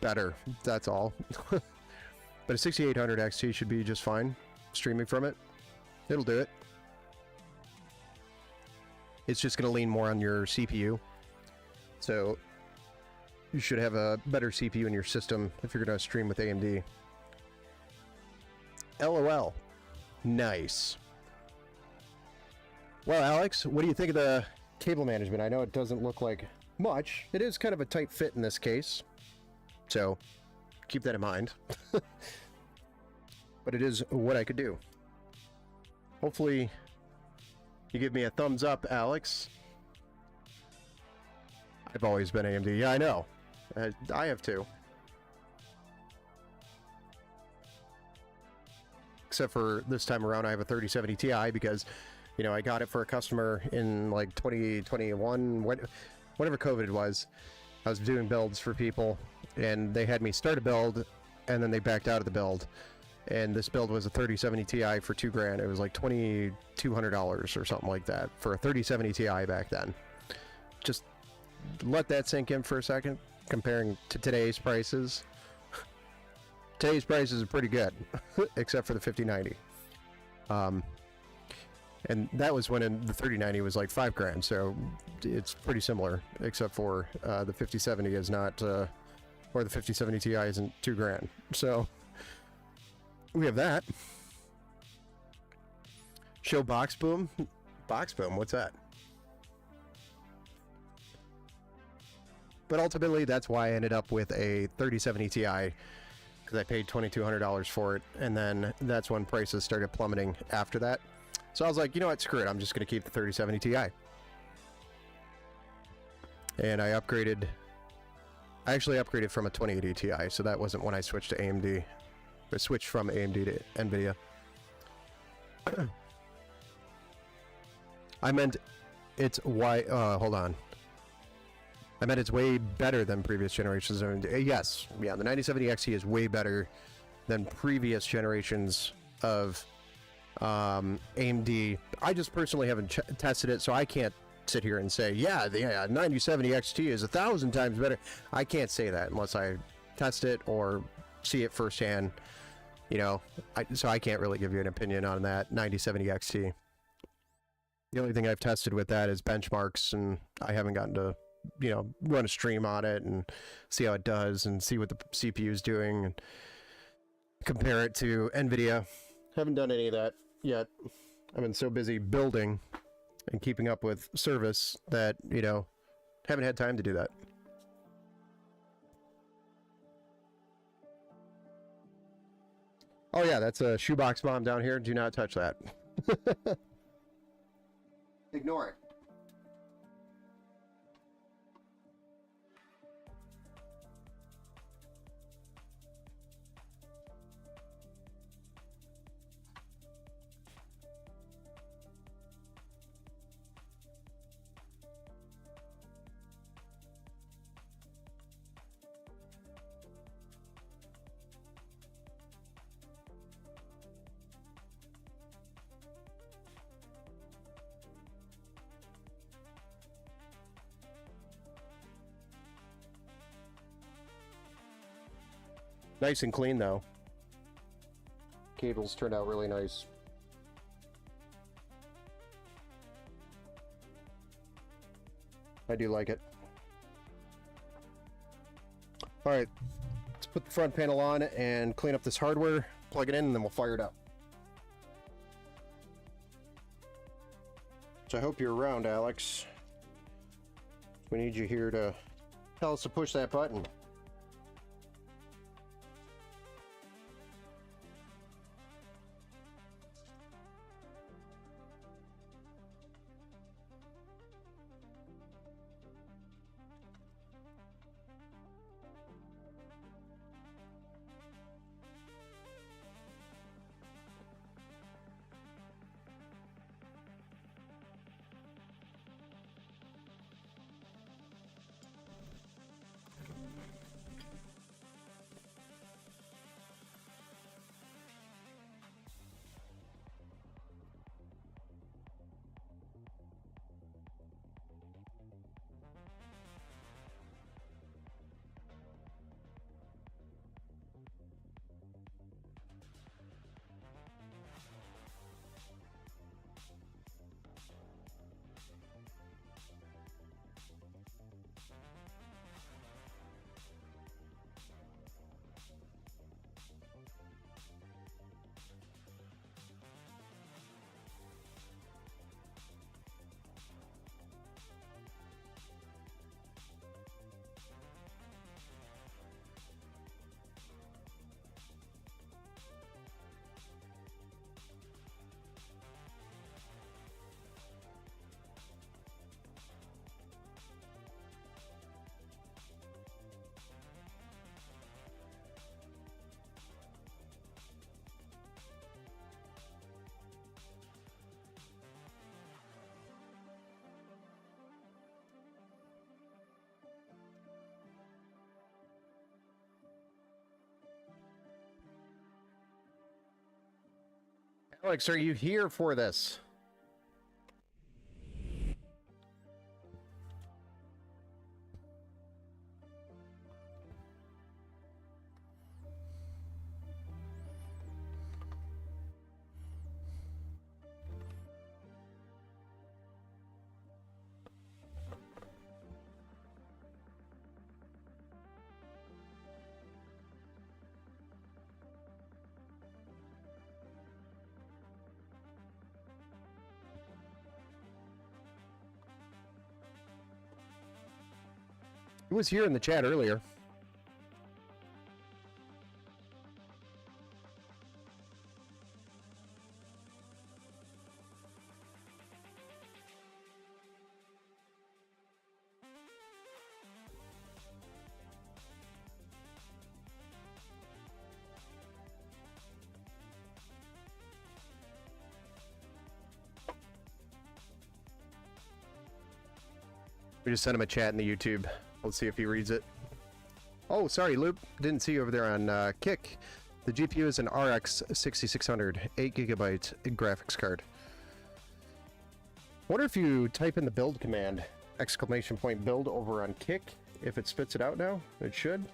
better. That's all. But a 6800 XT should be just fine streaming from it. It'll do it. It's just going to lean more on your CPU. So you should have a better CPU in your system if you're going to stream with AMD. LOL. Nice. Well, Alex, what do you think of the cable management? I know it doesn't look like much. It is kind of a tight fit in this case. So keep that in mind. But it is what I could do. Hopefully you give me a thumbs up, Alex. I've always been AMD. Yeah, I know. I have too. Except for this time around, I have a 3070 Ti because, you know, I got it for a customer in like 2021, whatever COVID was. I was doing builds for people, and they had me start a build, and then they backed out of the build. And this build was a 3070 Ti for $2,000. It was like $2,200 or something like that for a 3070 Ti back then. Just let that sink in for a second, comparing to today's prices. Today's prices are pretty good, except for the 5090. And that was when the 3090 was like $5,000, so it's pretty similar, except for the 5070 is not, or the 5070 Ti isn't $2,000. So we have that. Show Box Boom. Box Boom, what's that? But ultimately, that's why I ended up with a 3070 Ti, because I paid $2,200 for it, and then that's when prices started plummeting after that. So I was like, you know what, screw it, I'm just going to keep the 3070 Ti. And I actually upgraded from a 2080 Ti, so that wasn't when I switched to AMD. I switched from AMD to NVIDIA. I meant it's hold on. I meant it's way better than previous generations of AMD. Yes, yeah, the 9070 XT is way better than previous generations of AMD. I just personally haven't tested it, so I can't sit here and say, yeah, the 9070 XT is 1,000 times better. I can't say that unless I test it or see it firsthand. You know, so I can't really give you an opinion on that 9070 XT. The only thing I've tested with that is benchmarks, and I haven't gotten to, you know, run a stream on it and see how it does and see what the CPU is doing and compare it to NVIDIA. Haven't done any of that yet. I've been so busy building and keeping up with service that, you know, haven't had time to do that. Oh yeah, that's a shoebox bomb down here. Do not touch that. Ignore it. Nice and clean though. Cables turned out really nice. I do like it. Alright, let's put the front panel on and clean up this hardware, plug it in, and then we'll fire it up. So I hope you're around, Alex. We need you here to tell us to push that button. Alex, are you here for this? He was here in the chat earlier. We just sent him a chat in the YouTube. Let's see if he reads it. Oh, sorry, Loop. Didn't see you over there on Kick. The GPU is an RX 6600, 8GB graphics card. Wonder if you type in the build command, !build over on Kick, if it spits it out now. It should.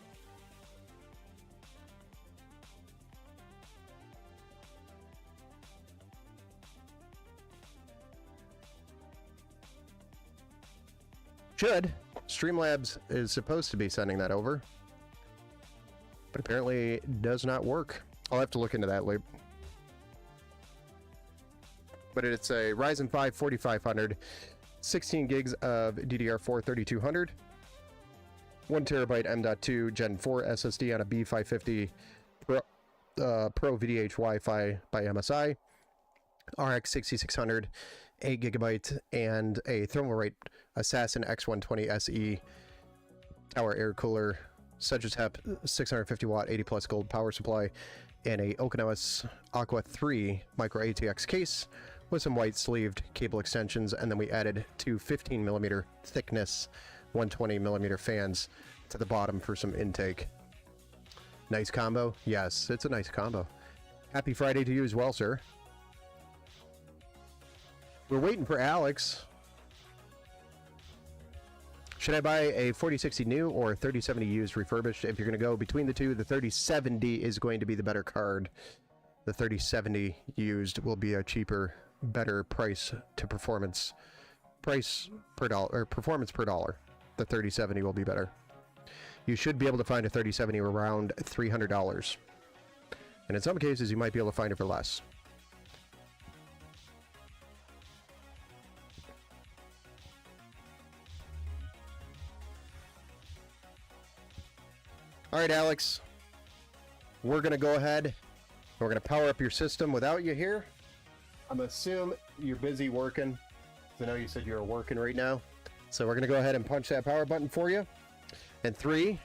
Should. Streamlabs is supposed to be sending that over, but apparently it does not work. I'll have to look into that later. But it's a Ryzen 5 4500, 16 gigs of DDR4 3200, 1 terabyte M.2 Gen 4 SSD on a B550 Pro VDH Wi-Fi by MSI, RX 6600, 8 gigabyte, and a Thermalrate Assassin X120 SE tower air cooler, Sedgetep 650 watt 80 plus gold power supply, and a Okinawa's Aqua 3 micro ATX case with some white sleeved cable extensions, and then we added two 15 millimeter thickness 120 millimeter fans to the bottom for some intake. Nice combo? Yes, it's a nice combo. Happy Friday to you as well, sir. We're waiting for Alex. Should I buy a 4060 new or 3070 used refurbished? If you're going to go between the two, the 3070 is going to be the better card. The 3070 used will be a cheaper, better price to performance. Price per dollar, or performance per dollar. The 3070 will be better. You should be able to find a 3070 around $300. And in some cases, you might be able to find it for less. All right, Alex, we're going to go ahead and we're going to power up your system without you here. I'm assuming you're busy working. I know you said you were working right now. So we're going to go ahead and punch that power button for you. And 3,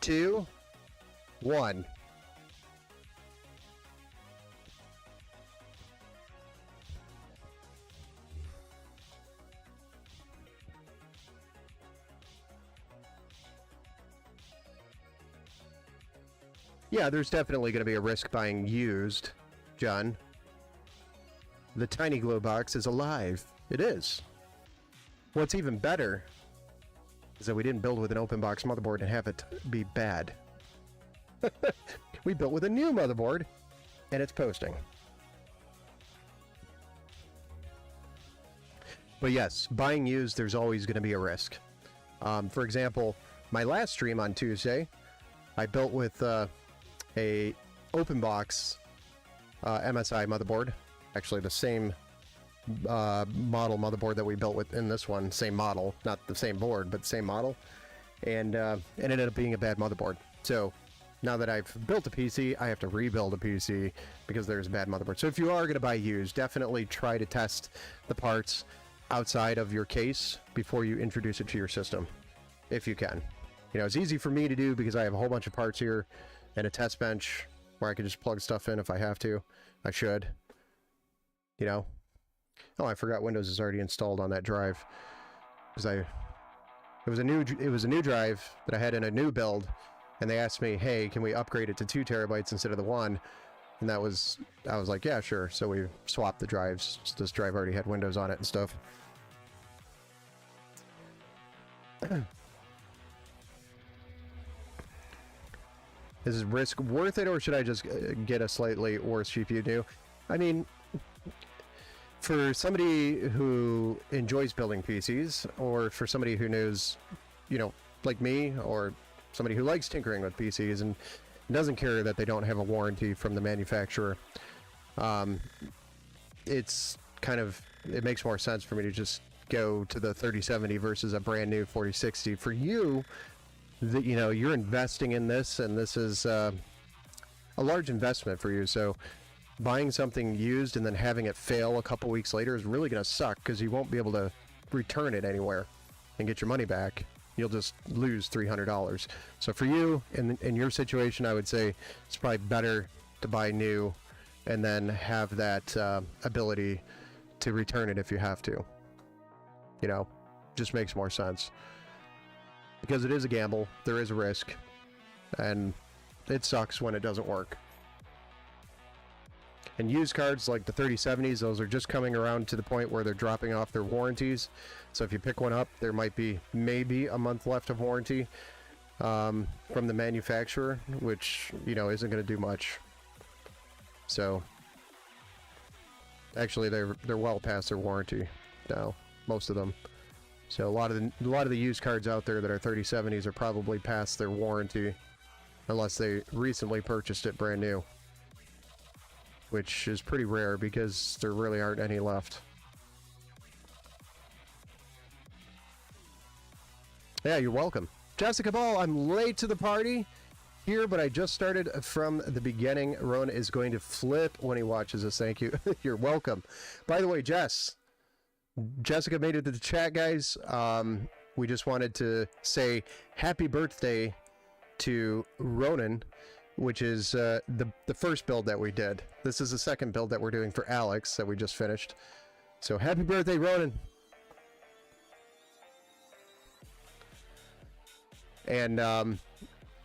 2, 1. Yeah, there's definitely going to be a risk buying used, John. The Tiny Glow box is alive. It is. What's even better is that we didn't build with an open box motherboard and have it be bad. We built with a new motherboard, and it's posting. But yes, buying used, there's always going to be a risk. For example, my last stream on Tuesday, I built with a open box MSI motherboard. Actually, the same model motherboard that we built with in this one. Same model, not the same board, but same model. And it ended up being a bad motherboard. So now that I've built a PC, I have to rebuild a PC because there's a bad motherboard. So if you are going to buy used, definitely try to test the parts outside of your case before you introduce it to your system, if you can. You know, it's easy for me to do because I have a whole bunch of parts here and a test bench where I can just plug stuff in if I have to. I should. You know. Oh, I forgot Windows is already installed on that drive. Because it was a new drive that I had in a new build, and they asked me, hey, can we upgrade it to 2 terabytes instead of the 1? And I was like, yeah, sure. So we swapped the drives. So this drive already had windows on it and stuff. Is risk worth it, or should I just get a slightly worse GPU new? I mean, for somebody who enjoys building PCs, or for somebody who knows, you know, like me, or somebody who likes tinkering with PCs and doesn't care that they don't have a warranty from the manufacturer, it's kind of, it makes more sense for me to just go to the 3070 versus a brand new 4060. For you, that, you know, you're investing in this, and this is a large investment for you. So buying something used and then having it fail a couple weeks later is really going to suck, because you won't be able to return it anywhere and get your money back. You'll just lose $300. So for you, in your situation, I would say it's probably better to buy new and then have that ability to return it if you have to. You know, just makes more sense. Because it is a gamble, there is a risk, and it sucks when it doesn't work. And used cards like the 3070s, those are just coming around to the point where they're dropping off their warranties. So if you pick one up, there might be maybe a month left of warranty from the manufacturer, which, you know, isn't going to do much. So actually, they're well past their warranty now, most of them. So a lot of the used cards out there that are 3070s are probably past their warranty, unless they recently purchased it brand new, which is pretty rare because there really aren't any left. Yeah, you're welcome. Jessica Ball, I'm late to the party here, but I just started from the beginning. Ron is going to flip when he watches this. Thank you. You're welcome. By the way, Jessica made it to the chat, guys. We just wanted to say happy birthday to Ronan, which is the first build that we did. This is the second build that we're doing for Alex that we just finished. So happy birthday, Ronan. And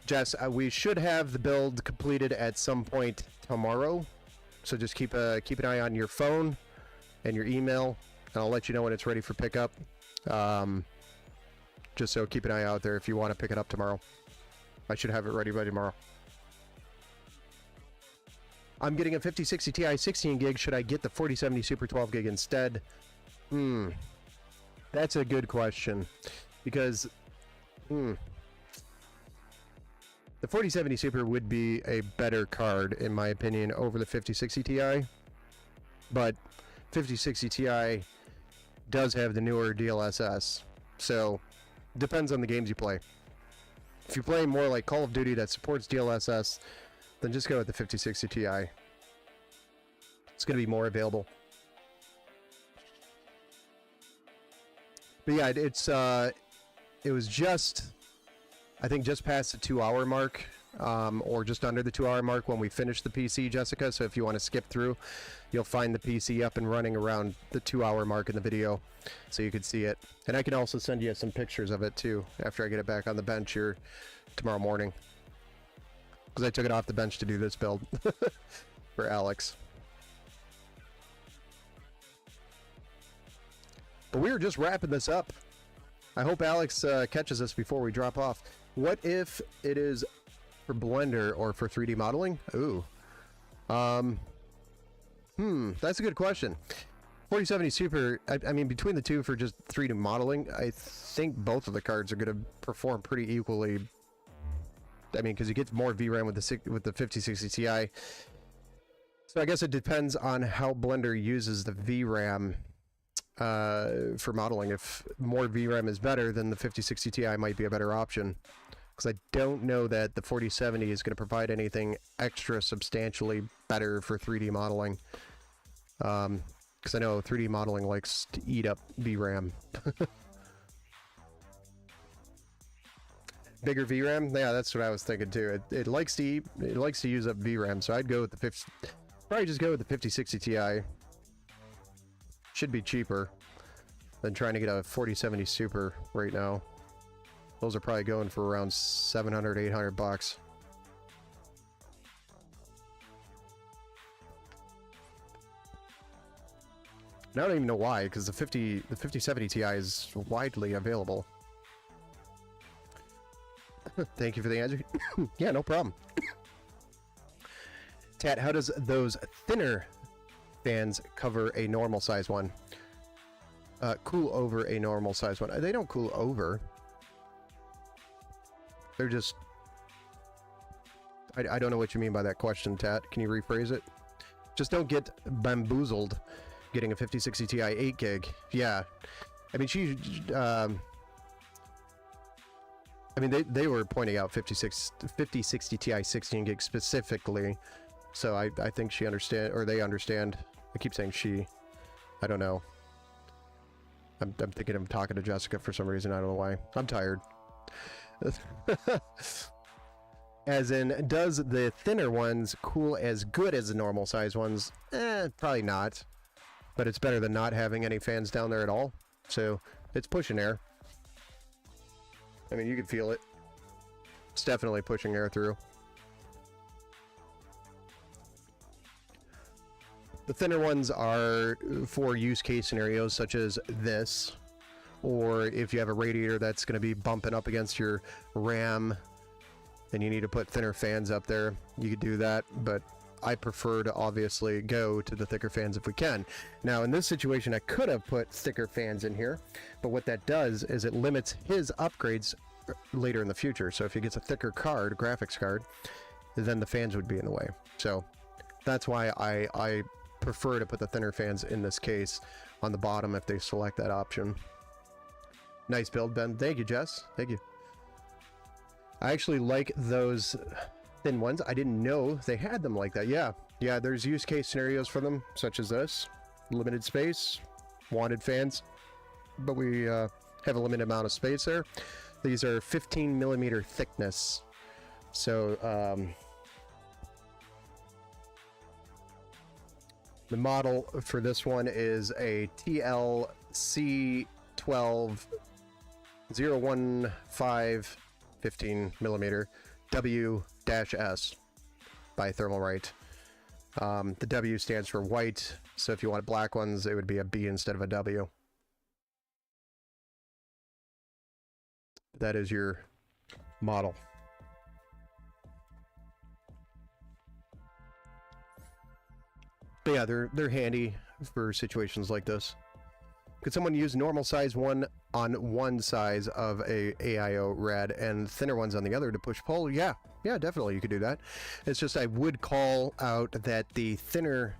Jess, we should have the build completed at some point tomorrow. So just keep an eye on your phone and your email, and I'll let you know when it's ready for pickup. Just so keep an eye out there if you want to pick it up tomorrow. I should have it ready by tomorrow. I'm getting a 5060 Ti 16 gig. Should I get the 4070 Super 12 gig instead? That's a good question, because the 4070 Super would be a better card, in my opinion, over the 5060 Ti. But 5060 Ti does have the newer DLSS, so depends on the games you play. If you play more like Call of Duty that supports DLSS, then just go with the 5060 Ti. It's going to be more available. But yeah, it was just, I think, just past the 2-hour mark, or just under the 2-hour mark when we finished the PC, Jessica. So if you want to skip through, you'll find the PC up and running around the 2-hour mark in the video, so you can see it. And I can also send you some pictures of it too after I get it back on the bench here tomorrow morning, because I took it off the bench to do this build for Alex. But we were just wrapping this up. I hope Alex catches us before we drop off. What if it is for Blender or for 3D modeling? Ooh. That's a good question. 4070 Super, I mean, between the two for just 3D modeling, I think both of the cards are going to perform pretty equally. I mean, because you get more VRAM with the 5060 Ti. So I guess it depends on how Blender uses the VRAM for modeling. If more VRAM is better, then the 5060 Ti might be a better option. Because I don't know that the 4070 is going to provide anything extra substantially better for 3D modeling. Because I know 3D modeling likes to eat up VRAM. Bigger VRAM? Yeah, that's what I was thinking too. It likes to use up VRAM, so I'd go with the probably just go with the 5060 Ti. Should be cheaper than trying to get a 4070 Super right now. Those are probably going for around 700, 800 bucks. And I don't even know why, because the 5070 Ti is widely available. Thank you for the answer. Yeah, no problem. Tat, how does those thinner fans cover a normal size one? Cool over a normal size one. They don't cool over. They're just... I don't know what you mean by that question, Tat. Can you rephrase it? Just don't get bamboozled getting a 5060 Ti 8 gig. Yeah. I mean, I mean, they were pointing out 5060 Ti 16 gig specifically. So I think she understand, or they understand. I keep saying she. I don't know. I'm thinking I'm talking to Jessica for some reason. I don't know why. I'm tired. As in, does the thinner ones cool as good as the normal size ones? Probably not. But it's better than not having any fans down there at all. So it's pushing air. I mean, you can feel it. It's definitely pushing air through. The thinner ones are for use case scenarios such as this, or if you have a radiator that's going to be bumping up against your RAM and you need to put thinner fans up there, you could do that, but I prefer to obviously go to the thicker fans if we can. Now in this situation I could have put thicker fans in here, but what that does is it limits his upgrades later in the future. So if he gets a thicker card, graphics card, then the fans would be in the way. So that's why I prefer to put the thinner fans in this case on the bottom if they select that option. Nice build, Ben. Thank you, Jess. Thank you. I actually like those thin ones. I didn't know they had them like that. Yeah, there's use case scenarios for them, such as this. Limited space, wanted fans, but we have a limited amount of space there. These are 15 millimeter thickness. So the model for this one is a TLC12 015 15 millimeter W-S by Thermalright. The W stands for white, so if you want black ones, it would be a B instead of a W. That is your model. But yeah, they're handy for situations like this. Could someone use normal size one on one size of a AIO rad and thinner ones on the other to push pull? Yeah, definitely you could do that. It's just I would call out that the thinner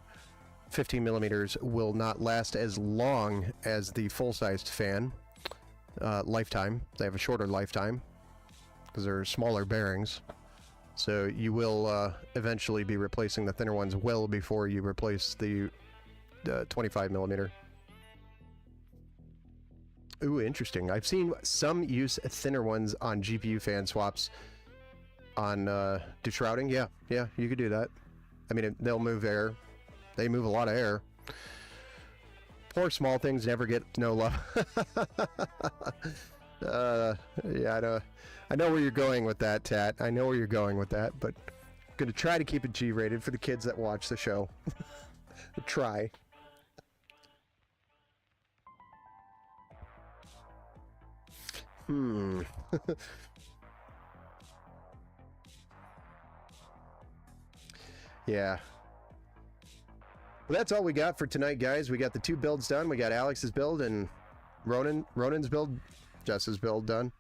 15 millimeters will not last as long as the full-sized fan lifetime. They have a shorter lifetime because they're smaller bearings. So you will eventually be replacing the thinner ones well before you replace the 25 millimeter. Ooh, interesting. I've seen some use thinner ones on GPU fan swaps on deshrouding. Yeah, you could do that. I mean, they'll move air. They move a lot of air. Poor small things never get no love. Yeah, I know where you're going with that, Tat. I know where you're going with that, but I'm going to try to keep it G-rated for the kids that watch the show. Try. Yeah. Well, that's all we got for tonight, guys. We got the 2 builds done. We got Alex's build and Ronan's build, Jess's build done.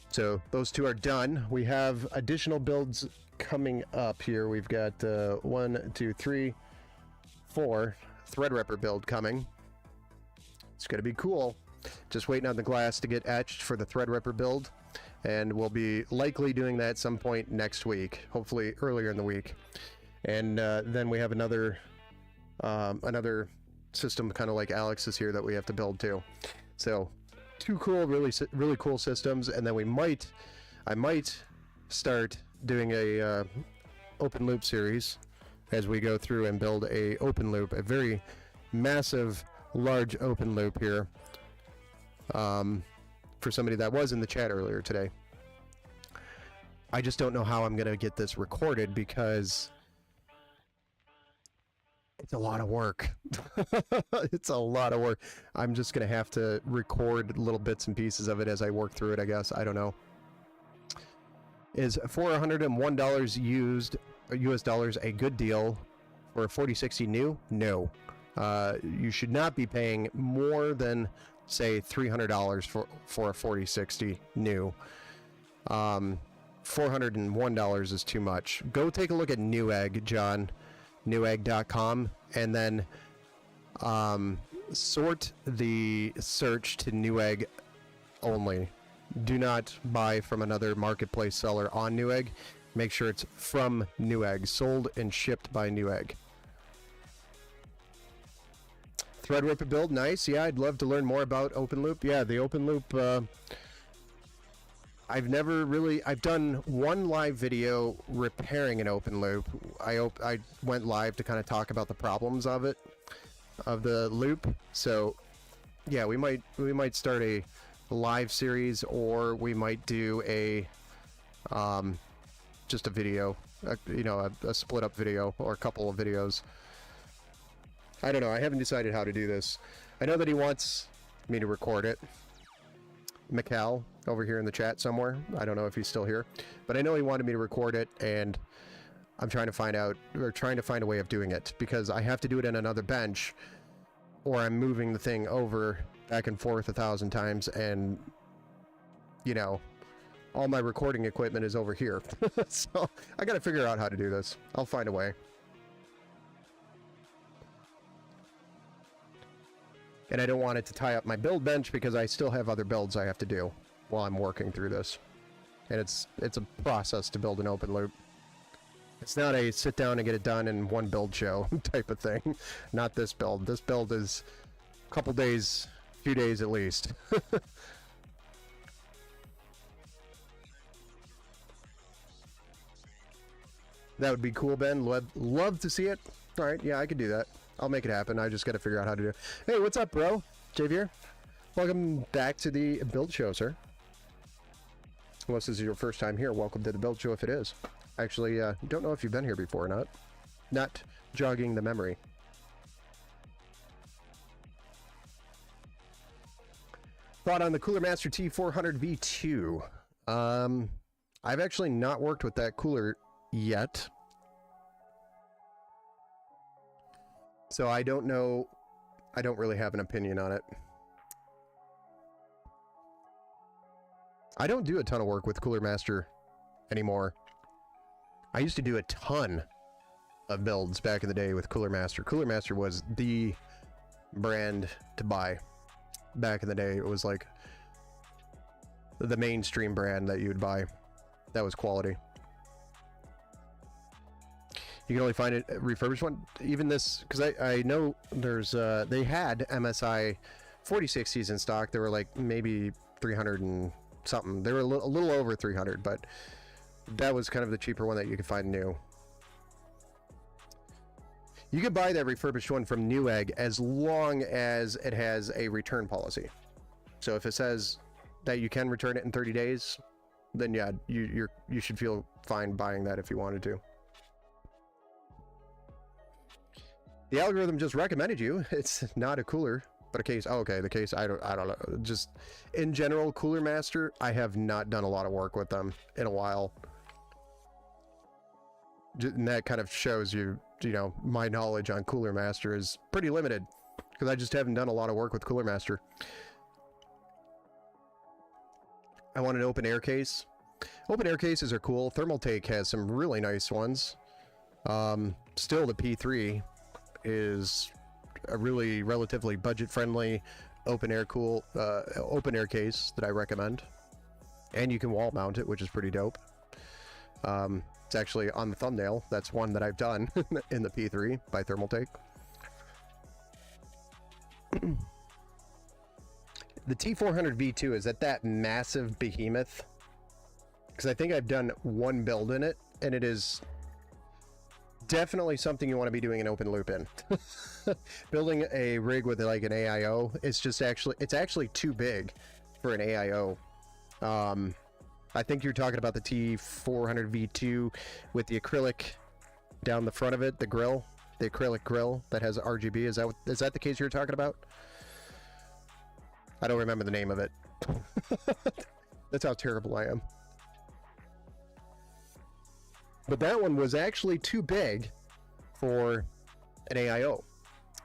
So those 2 are done. We have additional builds coming up here. We've got 1, 2, 3, 4 Threadripper build coming. It's gonna be cool. Just waiting on the glass to get etched for the Threadripper build, and we'll be likely doing that at some point next week, hopefully earlier in the week. And then we have another system kind of like Alex's here that we have to build too. So 2 cool, really cool systems, and then I might start doing a open loop series as we go through and build a open loop, a very massive, large open loop here. For somebody that was in the chat earlier today. I just don't know how I'm going to get this recorded because It's a lot of work. It's a lot of work. I'm just going to have to record little bits and pieces of it as I work through it, I guess. I don't know. Is $401 used US dollars a good deal for a 4060 new? No. You should not be paying more than, say, $300 for a 4060 new. $401 is too much. Go take a look at Newegg, John. Newegg.com, and then sort the search to Newegg only. Do not buy from another marketplace seller on Newegg. Make sure it's from Newegg, sold and shipped by Newegg. Threadripper build, nice. Yeah, I'd love to learn more about open loop. Yeah, the open loop. I've done one live video repairing an open loop. I went live to kind of talk about the problems of it, of the loop. So yeah, we might start a live series, or we might do a just a video, a split up video or a couple of videos. I don't know. I haven't decided how to do this. I know that he wants me to record it. Mikal over here in the chat somewhere. I don't know if he's still here, but I know he wanted me to record it, and I'm trying to find a way of doing it, because I have to do it in another bench, or I'm moving the thing over back and forth 1,000 times, and all my recording equipment is over here. So I got to figure out how to do this. I'll find a way. And I don't want it to tie up my build bench, because I still have other builds I have to do while I'm working through this. And it's a process to build an open loop. It's not a sit down and get it done in one build show type of thing. Not this build. This build is a couple days, few days at least. That would be cool, Ben. Love to see it. All right, yeah, I could do that. I'll make it happen. I just got to figure out how to do it. Hey, what's up, bro? Javier. Welcome back to the build show, sir. Unless this is your first time here, welcome to the build show if it is. Actually, don't know if you've been here before or not. Not jogging the memory. Thought on the Cooler Master T400 V2. I've actually not worked with that cooler yet. So I don't know. I don't really have an opinion on it. I don't do a ton of work with Cooler Master anymore. I used to do a ton of builds back in the day with Cooler Master. Cooler Master was the brand to buy back in the day. It was like the mainstream brand that you would buy. That was quality. You can only find it refurbished one. Even this, because I know there's they had MSI 4060s in stock. They were like maybe 300 and something. They were a little over 300, but that was kind of the cheaper one that you could find new. You can buy that refurbished one from Newegg as long as it has a return policy. So if it says that you can return it in 30 days, then yeah, you should feel fine buying that if you wanted to. The algorithm just recommended you. It's not a cooler, but a case. Oh, okay, the case. I don't know. Just in general, Cooler Master, I have not done a lot of work with them in a while. And that kind of shows you, my knowledge on Cooler Master is pretty limited, because I just haven't done a lot of work with Cooler Master. I want an open air case. Open air cases are cool. Thermaltake has some really nice ones. Still, the P3 is a really relatively budget-friendly open air case that I recommend, and you can wall mount it, which is pretty dope. It's actually on the thumbnail. That's one that I've done in the P3 by Thermaltake. The T400 V2, is that massive behemoth? Because I think I've done one build in it, and it is definitely something you want to be doing an open loop in. Building a rig with like an AIO, it's actually too big for an AIO. I think you're talking about the T400 V2 with the acrylic down the front of it, the grill. the acrylic grill that has RGB. Is that the case you're talking about? I don't remember the name of it. That's how terrible I am. But that one was actually too big for an AIO.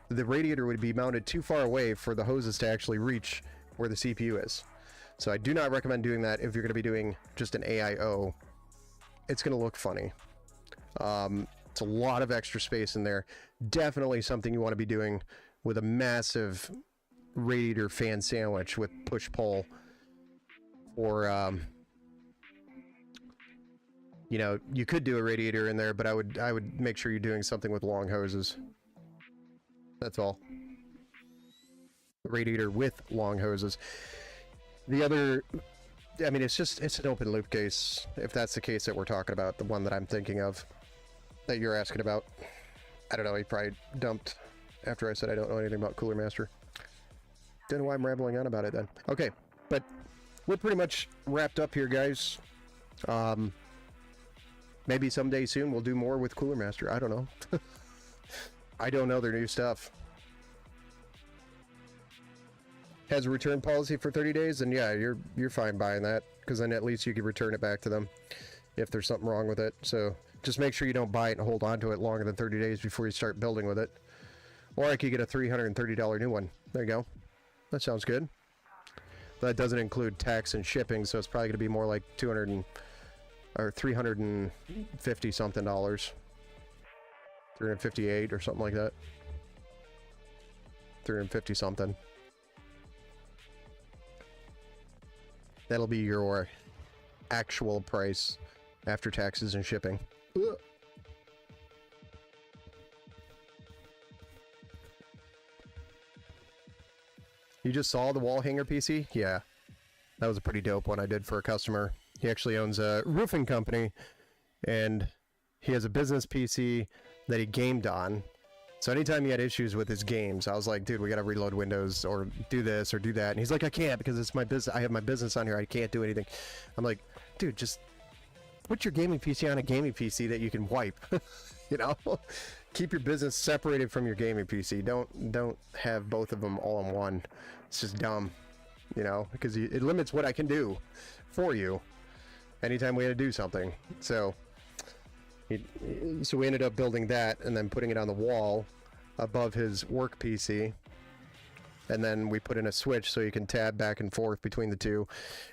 The radiator would be mounted too far away for the hoses to actually reach where the CPU is. So I do not recommend doing that if you're going to be doing just an AIO. It's going to look funny. It's a lot of extra space in there. Definitely something you want to be doing with a massive radiator fan sandwich with push-pull. Or, you know, you could do a radiator in there, but I would make sure you're doing something with long hoses. That's all. Radiator with long hoses. The other, I mean, it's an open loop case, if that's the case that we're talking about, the one that I'm thinking of, that you're asking about. I don't know, he probably dumped after I said I don't know anything about Cooler Master. Don't know why I'm rambling on about it then. Okay, but we're pretty much wrapped up here, guys. Maybe someday soon we'll do more with Cooler Master. I don't know. I don't know their new stuff. Has a return policy for 30 days, and yeah, you're fine buying that, because then at least you can return it back to them if there's something wrong with it. So just make sure you don't buy it and hold on to it longer than 30 days before you start building with it. Or I could get a $330 new one. There you go. That sounds good. That doesn't include tax and shipping, so it's probably going to be more like $350 something dollars. 358 or something like that. 350 something. That'll be your actual price after taxes and shipping. Ugh. You just saw the wall hanger PC? Yeah. That was a pretty dope one I did for a customer. He actually owns a roofing company, and he has a business PC that he gamed on. So anytime he had issues with his games, I was like, dude, we gotta reload Windows or do this or do that. And he's like, I can't because it's my business. I have my business on here. I can't do anything. I'm like, dude, just put your gaming PC on a gaming PC that you can wipe. You know, keep your business separated from your gaming PC. Don't have both of them all in one. It's just dumb, you know, because it limits what I can do for you anytime we had to do something. So we ended up building that and then putting it on the wall above his work PC, and then we put in a switch so you can tab back and forth between the two.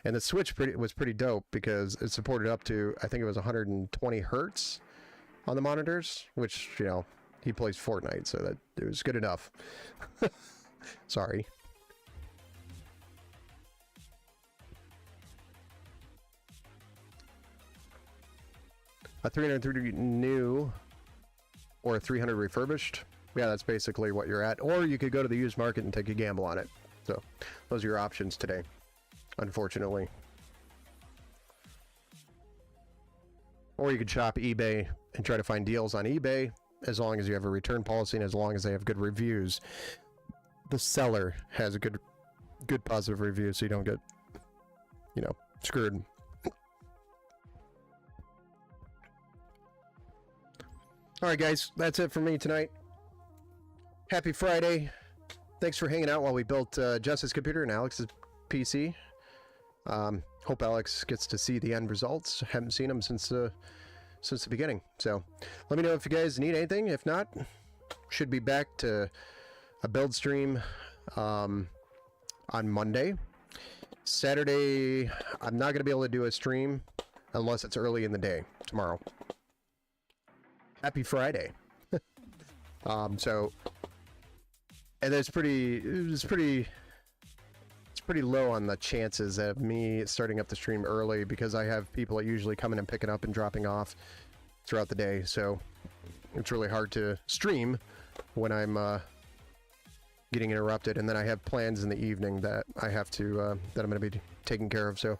And the switch was pretty dope because it supported up to, I think it was 120 hertz on the monitors, which, you know, he plays Fortnite, so that it was good enough. Sorry. A 330 new or a 300 refurbished. Yeah, that's basically what you're at. Or you could go to the used market and take a gamble on it. So those are your options today, unfortunately. Or you could shop eBay and try to find deals on eBay, as long as you have a return policy and as long as they have good reviews. The seller has a good positive review, so you don't get, you know, screwed. Alright guys, that's it for me tonight. Happy Friday. Thanks for hanging out while we built Jess's computer and Alex's PC. Hope Alex gets to see the end results. Haven't seen them since the beginning. So let me know if you guys need anything. If not, should be back to a build stream on Monday. Saturday, I'm not going to be able to do a stream unless it's early in the day tomorrow. Happy Friday. So, and it's pretty low on the chances of me starting up the stream early, because I have people that usually coming and picking up and dropping off throughout the day. So it's really hard to stream when I'm getting interrupted, and then I have plans in the evening that I have to that I'm going to be taking care of. So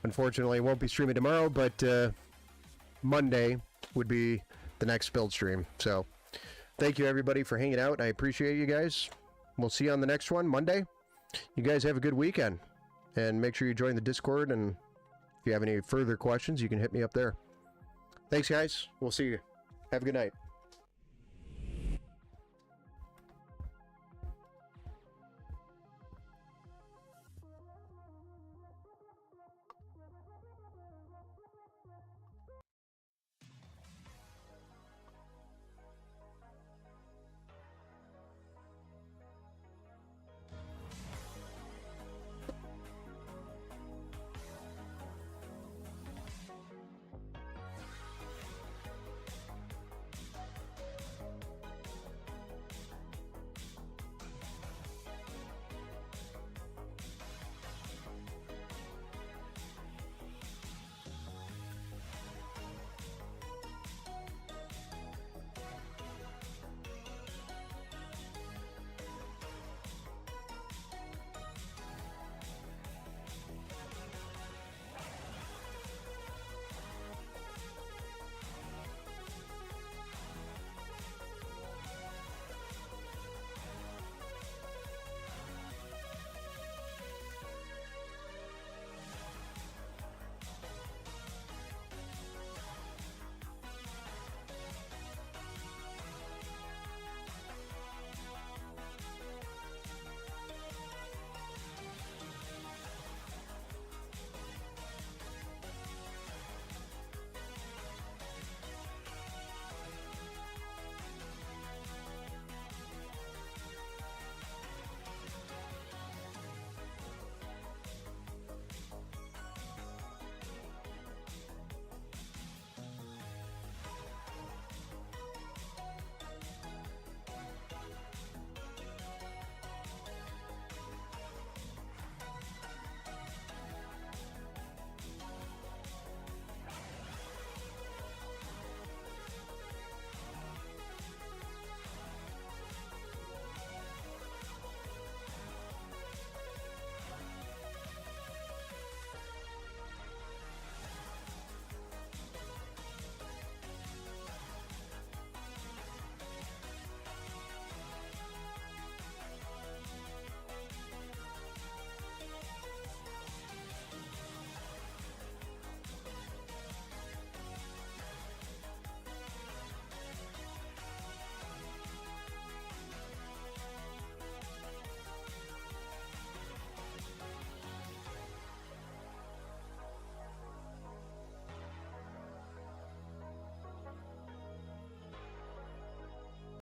unfortunately, I won't be streaming tomorrow, but Monday would be the next build stream. So thank you everybody for hanging out. I appreciate you guys. We'll see you on the next one Monday. You guys have a good weekend, and make sure you join the Discord, and if you have any further questions, you can hit me up there. Thanks guys, we'll see you. Have a good night.